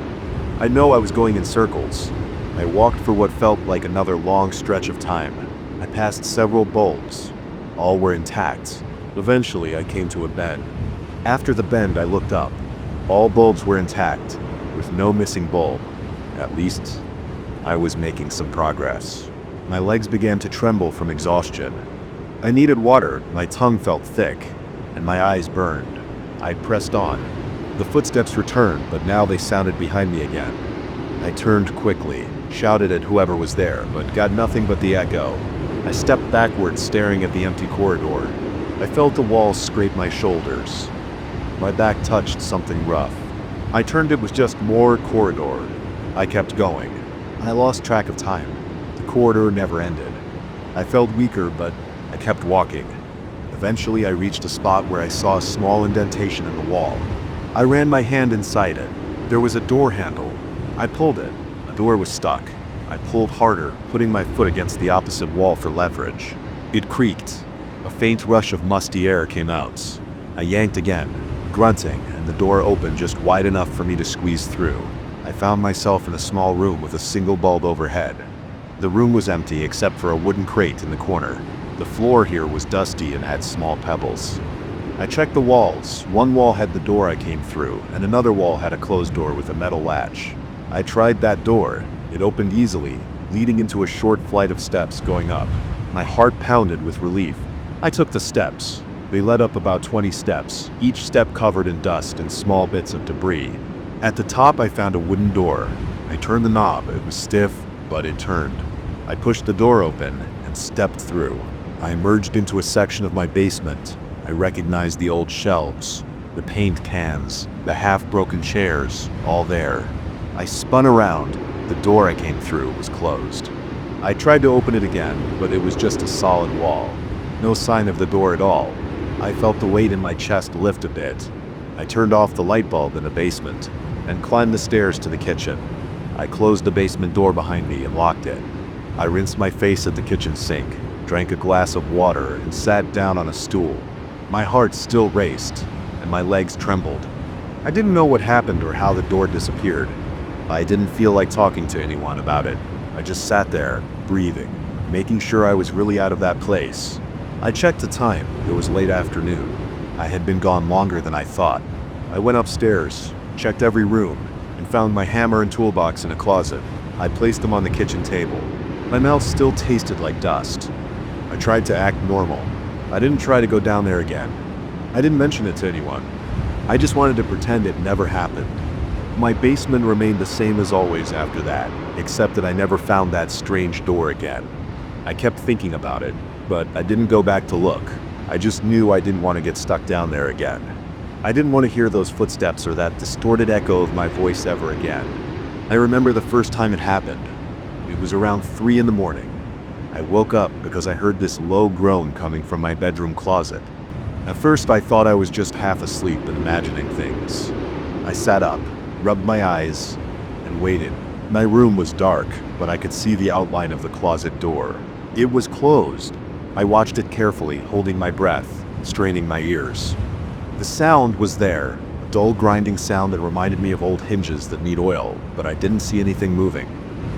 Speaker 1: I know I was going in circles. I walked for what felt like another long stretch of time. I passed several bulbs. All were intact. Eventually, I came to a bend. After the bend, I looked up. All bulbs were intact, with no missing bulb. At least, I was making some progress. My legs began to tremble from exhaustion. I needed water, my tongue felt thick, and my eyes burned. I pressed on. The footsteps returned, but now they sounded behind me again. I turned quickly, shouted at whoever was there, but got nothing but the echo. I stepped backwards, staring at the empty corridor. I felt the walls scrape my shoulders. My back touched something rough. I turned, it was just more corridor. I kept going. I lost track of time. The corridor never ended. I felt weaker, but I kept walking. Eventually, I reached a spot where I saw a small indentation in the wall. I ran my hand inside it. There was a door handle. I pulled it. The door was stuck. I pulled harder, putting my foot against the opposite wall for leverage. It creaked. A faint rush of musty air came out. I yanked again, grunting, and the door opened just wide enough for me to squeeze through. I found myself in a small room with a single bulb overhead. The room was empty except for a wooden crate in the corner. The floor here was dusty and had small pebbles. I checked the walls. One wall had the door I came through, and another wall had a closed door with a metal latch. I tried that door. It opened easily, leading into a short flight of steps going up. My heart pounded with relief. I took the steps. They led up about 20 steps, each step covered in dust and small bits of debris. At the top, I found a wooden door. I turned the knob. It was stiff, but it turned. I pushed the door open and stepped through. I emerged into a section of my basement. I recognized the old shelves, the paint cans, the half-broken chairs, all there. I spun around. The door I came through was closed. I tried to open it again, but it was just a solid wall. No sign of the door at all. I felt the weight in my chest lift a bit. I turned off the light bulb in the basement and climbed the stairs to the kitchen. I closed the basement door behind me and locked it. I rinsed my face at the kitchen sink, drank a glass of water, and sat down on a stool. My heart still raced, and my legs trembled. I didn't know what happened or how the door disappeared. I didn't feel like talking to anyone about it. I just sat there, breathing, making sure I was really out of that place. I checked the time. It was late afternoon. I had been gone longer than I thought. I went upstairs, checked every room, and found my hammer and toolbox in a closet. I placed them on the kitchen table. My mouth still tasted like dust. I tried to act normal. I didn't try to go down there again. I didn't mention it to anyone. I just wanted to pretend it never happened. My basement remained the same as always after that, except that I never found that strange door again. I kept thinking about it, but I didn't go back to look. I just knew I didn't want to get stuck down there again. I didn't want to hear those footsteps or that distorted echo of my voice ever again. I remember the first time it happened. It was around 3 in the morning. I woke up because I heard this low groan coming from my bedroom closet. At first I thought I was just half asleep and imagining things. I sat up, rubbed my eyes, and waited. My room was dark, but I could see the outline of the closet door. It was closed. I watched it carefully, holding my breath, straining my ears. The sound was there, a dull grinding sound that reminded me of old hinges that need oil, but I didn't see anything moving.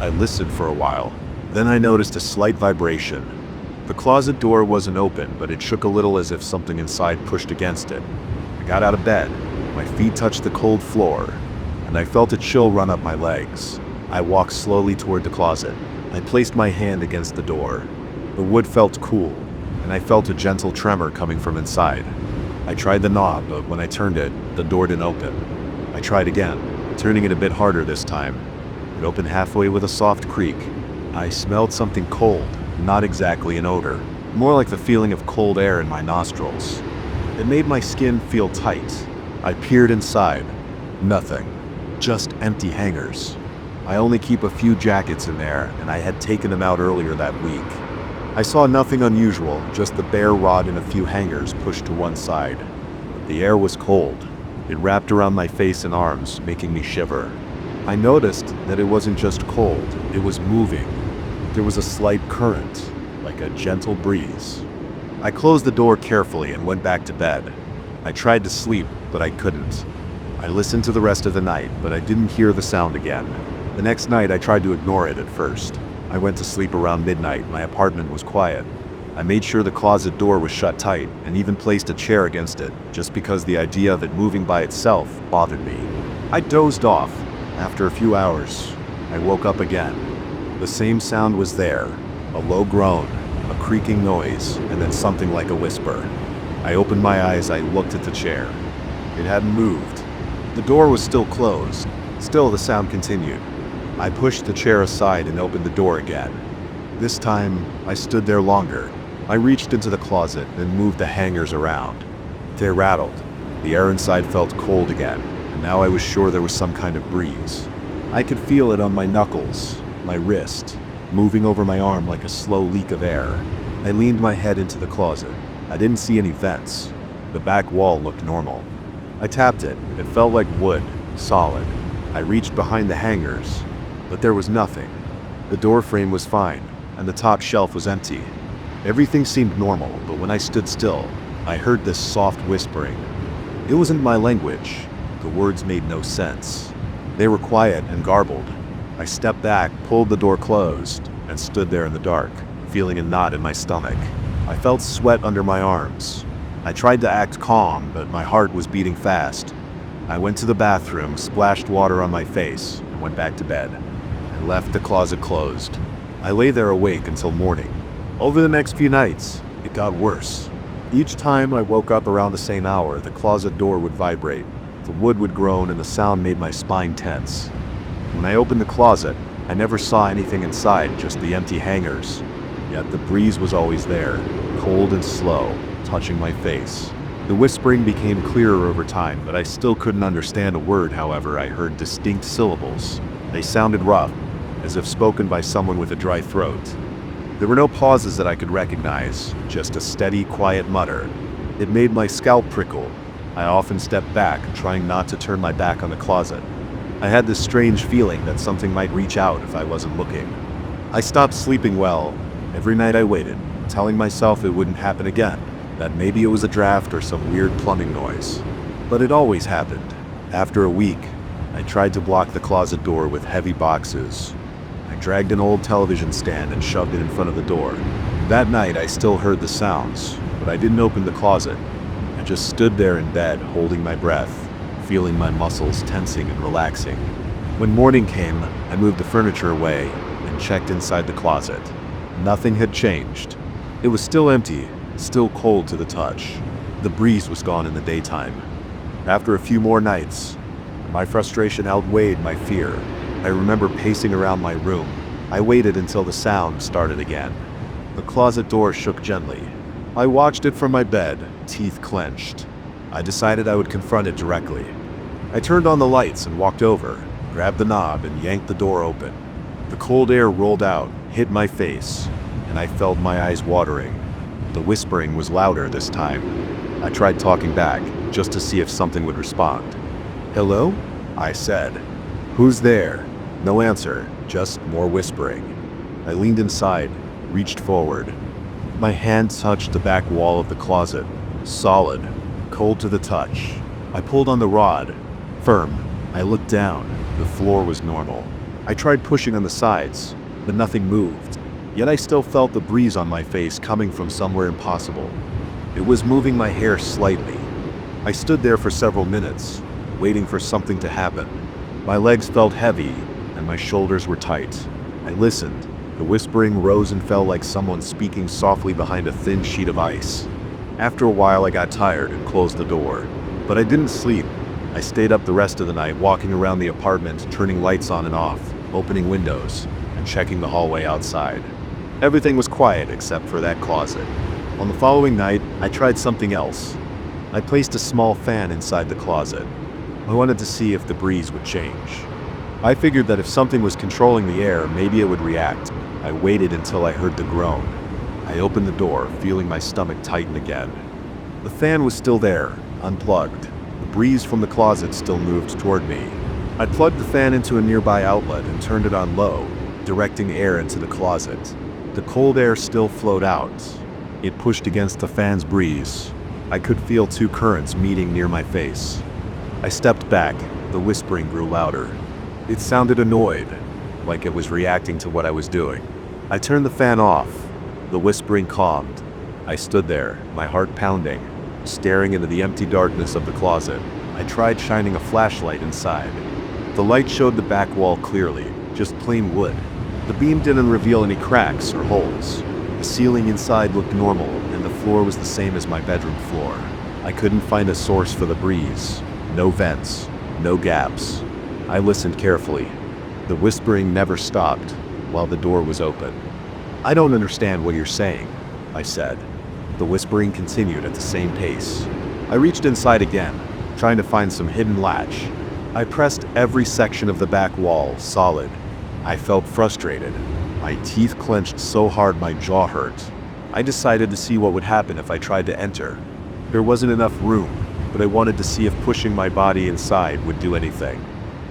Speaker 1: I listened for a while. Then I noticed a slight vibration. The closet door wasn't open, but it shook a little as if something inside pushed against it. I got out of bed. My feet touched the cold floor, and I felt a chill run up my legs. I walked slowly toward the closet. I placed my hand against the door. The wood felt cool, and I felt a gentle tremor coming from inside. I tried the knob, but when I turned it, the door didn't open. I tried again, turning it a bit harder this time. It opened halfway with a soft creak. I smelled something cold, not exactly an odor, more like the feeling of cold air in my nostrils. It made my skin feel tight. I peered inside. Nothing. Just empty hangers. I only keep a few jackets in there, and I had taken them out earlier that week. I saw nothing unusual, just the bare rod and a few hangers pushed to one side. The air was cold. It wrapped around my face and arms, making me shiver. I noticed that it wasn't just cold, it was moving. There was a slight current, like a gentle breeze. I closed the door carefully and went back to bed. I tried to sleep, but I couldn't. I listened to the rest of the night, but I didn't hear the sound again. The next night I tried to ignore it at first. I went to sleep around midnight. My apartment was quiet. I made sure the closet door was shut tight and even placed a chair against it, just because the idea of it moving by itself bothered me. I dozed off. After a few hours, I woke up again. The same sound was there, a low groan, a creaking noise, and then something like a whisper. I opened my eyes. I looked at the chair. It hadn't moved. The door was still closed. Still, the sound continued. I pushed the chair aside and opened the door again. This time, I stood there longer. I reached into the closet and moved the hangers around. They rattled. The air inside felt cold again, and now I was sure there was some kind of breeze. I could feel it on my knuckles, my wrist, moving over my arm like a slow leak of air. I leaned my head into the closet. I didn't see any vents. The back wall looked normal. I tapped it. It felt like wood, solid. I reached behind the hangers, but there was nothing. The door frame was fine, and the top shelf was empty. Everything seemed normal, but when I stood still, I heard this soft whispering. It wasn't my language. The words made no sense. They were quiet and garbled. I stepped back, pulled the door closed, and stood there in the dark, feeling a knot in my stomach. I felt sweat under my arms. I tried to act calm, but my heart was beating fast. I went to the bathroom, splashed water on my face, and went back to bed. I left the closet closed. I lay there awake until morning. Over the next few nights, it got worse. Each time I woke up around the same hour, the closet door would vibrate. The wood would groan and the sound made my spine tense. When I opened the closet, I never saw anything inside, just the empty hangers. Yet the breeze was always there, cold and slow, touching my face. The whispering became clearer over time, but I still couldn't understand a word. However, I heard distinct syllables. They sounded rough, as if spoken by someone with a dry throat. There were no pauses that I could recognize, just a steady, quiet mutter. It made my scalp prickle. I often stepped back, trying not to turn my back on the closet. I had this strange feeling that something might reach out if I wasn't looking. I stopped sleeping well. Every night I waited, telling myself it wouldn't happen again, that maybe it was a draft or some weird plumbing noise. But it always happened. After a week, I tried to block the closet door with heavy boxes. I dragged an old television stand and shoved it in front of the door. That night I still heard the sounds, but I didn't open the closet. I just stood there in bed, holding my breath, feeling my muscles tensing and relaxing. When morning came, I moved the furniture away and checked inside the closet. Nothing had changed. It was still empty, still cold to the touch. The breeze was gone in the daytime. After a few more nights, my frustration outweighed my fear. I remember pacing around my room. I waited until the sound started again. The closet door shook gently. I watched it from my bed, teeth clenched. I decided I would confront it directly. I turned on the lights and walked over, grabbed the knob and yanked the door open. The cold air rolled out, hit my face. and I felt my eyes watering. The whispering was louder this time. I tried talking back, just to see if something would respond. "Hello?" I said. "Who's there?" No answer, just more whispering. I leaned inside, reached forward. My hand touched the back wall of the closet. Solid, cold to the touch. I pulled on the rod. Firm. I looked down. The floor was normal. I tried pushing on the sides, but nothing moved. Yet I still felt the breeze on my face coming from somewhere impossible. It was moving my hair slightly. I stood there for several minutes, waiting for something to happen. My legs felt heavy, and my shoulders were tight. I listened. The whispering rose and fell like someone speaking softly behind a thin sheet of ice. After a while, I got tired and closed the door. But I didn't sleep. I stayed up the rest of the night, walking around the apartment, turning lights on and off, opening windows, and checking the hallway outside. Everything was quiet except for that closet. On the following night, I tried something else. I placed a small fan inside the closet. I wanted to see if the breeze would change. I figured that if something was controlling the air, maybe it would react. I waited until I heard the groan. I opened the door, feeling my stomach tighten again. The fan was still there, unplugged. The breeze from the closet still moved toward me. I plugged the fan into a nearby outlet and turned it on low, directing air into the closet. The cold air still flowed out. It pushed against the fan's breeze. I could feel two currents meeting near my face. I stepped back. The whispering grew louder. It sounded annoyed, like it was reacting to what I was doing. I turned the fan off. The whispering calmed. I stood there, my heart pounding, staring into the empty darkness of the closet. I tried shining a flashlight inside. The light showed the back wall clearly, just plain wood. The beam didn't reveal any cracks or holes. The ceiling inside looked normal, and the floor was the same as my bedroom floor. I couldn't find a source for the breeze. No vents, no gaps. I listened carefully. The whispering never stopped while the door was open. "I don't understand what you're saying," I said. The whispering continued at the same pace. I reached inside again, trying to find some hidden latch. I pressed every section of the back wall, solid. I felt frustrated. My teeth clenched so hard my jaw hurt. I decided to see what would happen if I tried to enter. There wasn't enough room, but I wanted to see if pushing my body inside would do anything.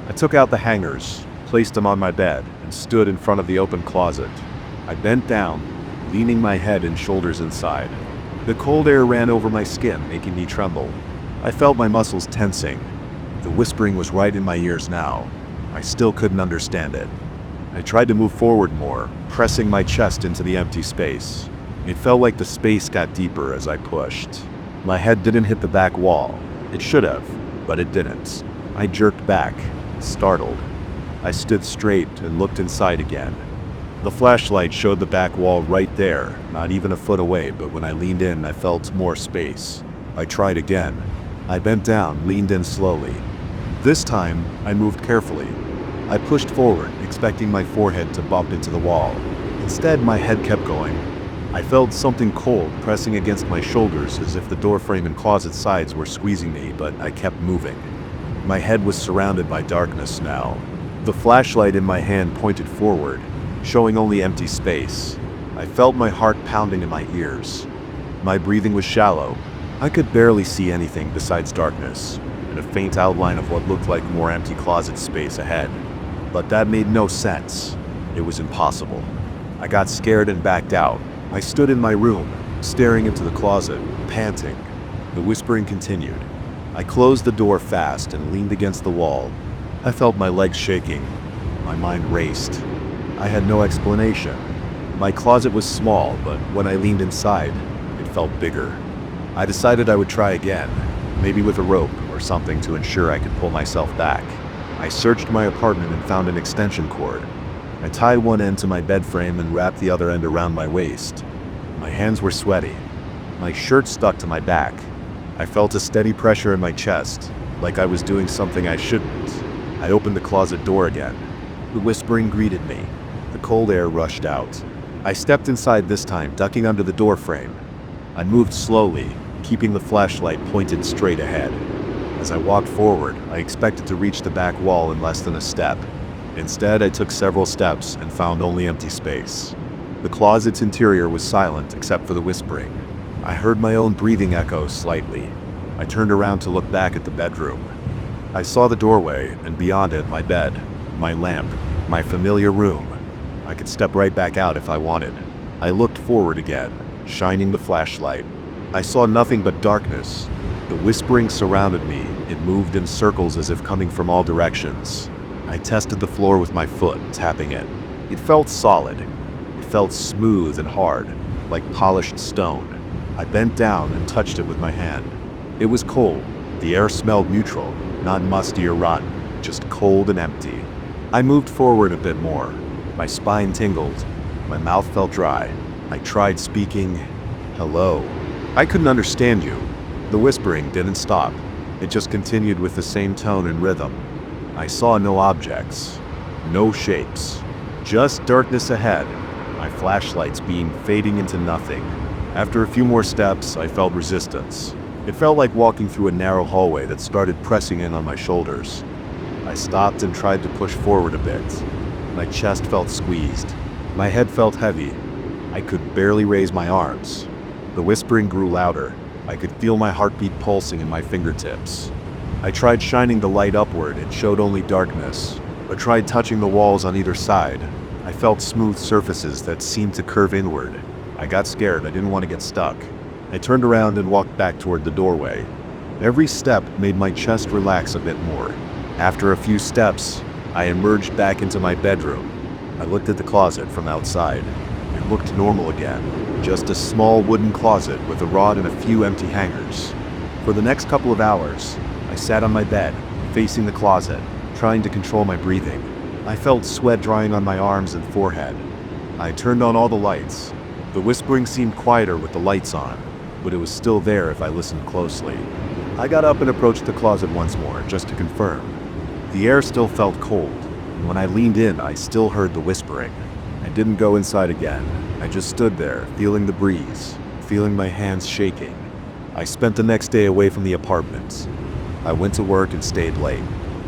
Speaker 1: I took out the hangers, placed them on my bed, and stood in front of the open closet. I bent down, leaning my head and shoulders inside. The cold air ran over my skin, making me tremble. I felt my muscles tensing. The whispering was right in my ears now. I still couldn't understand it. I tried to move forward more, pressing my chest into the empty space. It felt like the space got deeper as I pushed. My head didn't hit the back wall. It should have, but it didn't. I jerked back, startled. I stood straight and looked inside again. The flashlight showed the back wall right there, not even a foot away, but when I leaned in, I felt more space. I tried again. I bent down, leaned in slowly. This time, I moved carefully. I pushed forward, expecting my forehead to bump into the wall. Instead, my head kept going. I felt something cold pressing against my shoulders as if the doorframe and closet sides were squeezing me, but I kept moving. My head was surrounded by darkness now. The flashlight in my hand pointed forward, showing only empty space. I felt my heart pounding in my ears. My breathing was shallow. I could barely see anything besides darkness, and a faint outline of what looked like more empty closet space ahead. But that made no sense. It was impossible. I got scared and backed out. I stood in my room, staring into the closet, panting. The whispering continued. I closed the door fast and leaned against the wall. I felt my legs shaking. My mind raced. I had no explanation. My closet was small, but when I leaned inside, it felt bigger. I decided I would try again, maybe with a rope or something to ensure I could pull myself back. I searched my apartment and found an extension cord. I tied one end to my bed frame and wrapped the other end around my waist. My hands were sweaty. My shirt stuck to my back. I felt a steady pressure in my chest, like I was doing something I shouldn't. I opened the closet door again. The whispering greeted me. The cold air rushed out. I stepped inside this time, ducking under the door frame. I moved slowly, keeping the flashlight pointed straight ahead. As I walked forward, I expected to reach the back wall in less than a step. Instead, I took several steps and found only empty space. The closet's interior was silent except for the whispering. I heard my own breathing echo slightly. I turned around to look back at the bedroom. I saw the doorway, and beyond it, my bed, my lamp, my familiar room. I could step right back out if I wanted. I looked forward again, shining the flashlight. I saw nothing but darkness. The whispering surrounded me. It moved in circles as if coming from all directions. I tested the floor with my foot, tapping it. It felt solid. It felt smooth and hard, like polished stone. I bent down and touched it with my hand. It was cold. The air smelled neutral, not musty or rotten, just cold and empty. I moved forward a bit more. My spine tingled. My mouth felt dry. I tried speaking. Hello. I couldn't understand you. The whispering didn't stop. It just continued with the same tone and rhythm. I saw no objects, no shapes, just darkness ahead, my flashlight's beam fading into nothing. After a few more steps, I felt resistance. It felt like walking through a narrow hallway that started pressing in on my shoulders. I stopped and tried to push forward a bit. My chest felt squeezed. My head felt heavy. I could barely raise my arms. The whispering grew louder. I could feel my heartbeat pulsing in my fingertips. I tried shining the light upward. It showed only darkness. I tried touching the walls on either side. I felt smooth surfaces that seemed to curve inward. I got scared. I didn't want to get stuck. I turned around and walked back toward the doorway. Every step made my chest relax a bit more. After a few steps, I emerged back into my bedroom. I looked at the closet from outside. It looked normal again. Just a small wooden closet with a rod and a few empty hangers. For the next couple of hours, I sat on my bed, facing the closet, trying to control my breathing. I felt sweat drying on my arms and forehead. I turned on all the lights. The whispering seemed quieter with the lights on, but it was still there if I listened closely. I got up and approached the closet once more, just to confirm. The air still felt cold, and when I leaned in, I still heard the whispering. I didn't go inside again. I just stood there, feeling the breeze, feeling my hands shaking. I spent the next day away from the apartment. I went to work and stayed late.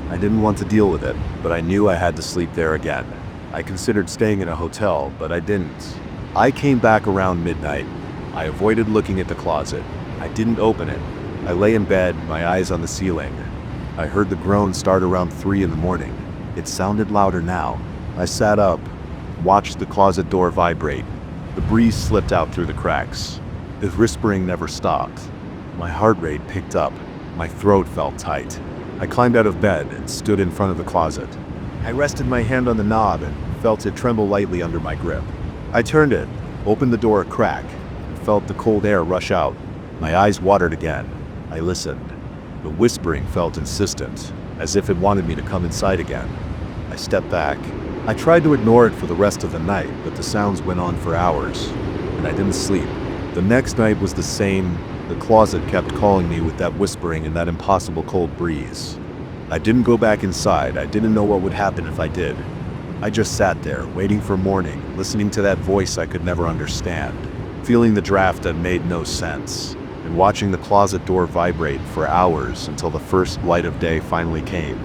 Speaker 1: I didn't want to deal with it, but I knew I had to sleep there again. I considered staying in a hotel, but I didn't. I came back around midnight. I avoided looking at the closet. I didn't open it. I lay in bed, my eyes on the ceiling. I heard the groan start around 3 in the morning. It sounded louder now. I sat up, watched the closet door vibrate. The breeze slipped out through the cracks. The whispering never stopped. My heart rate picked up. My throat felt tight. I climbed out of bed and stood in front of the closet. I rested my hand on the knob and felt it tremble lightly under my grip. I turned it, opened the door a crack, and felt the cold air rush out. My eyes watered again. I listened. The whispering felt insistent, as if it wanted me to come inside again. I stepped back. I tried to ignore it for the rest of the night, but the sounds went on for hours, and I didn't sleep. The next night was the same. The closet kept calling me with that whispering and that impossible cold breeze. I didn't go back inside. I didn't know what would happen if I did. I just sat there, waiting for morning, listening to that voice I could never understand, feeling the draft that made no sense, and watching the closet door vibrate for hours until the first light of day finally came.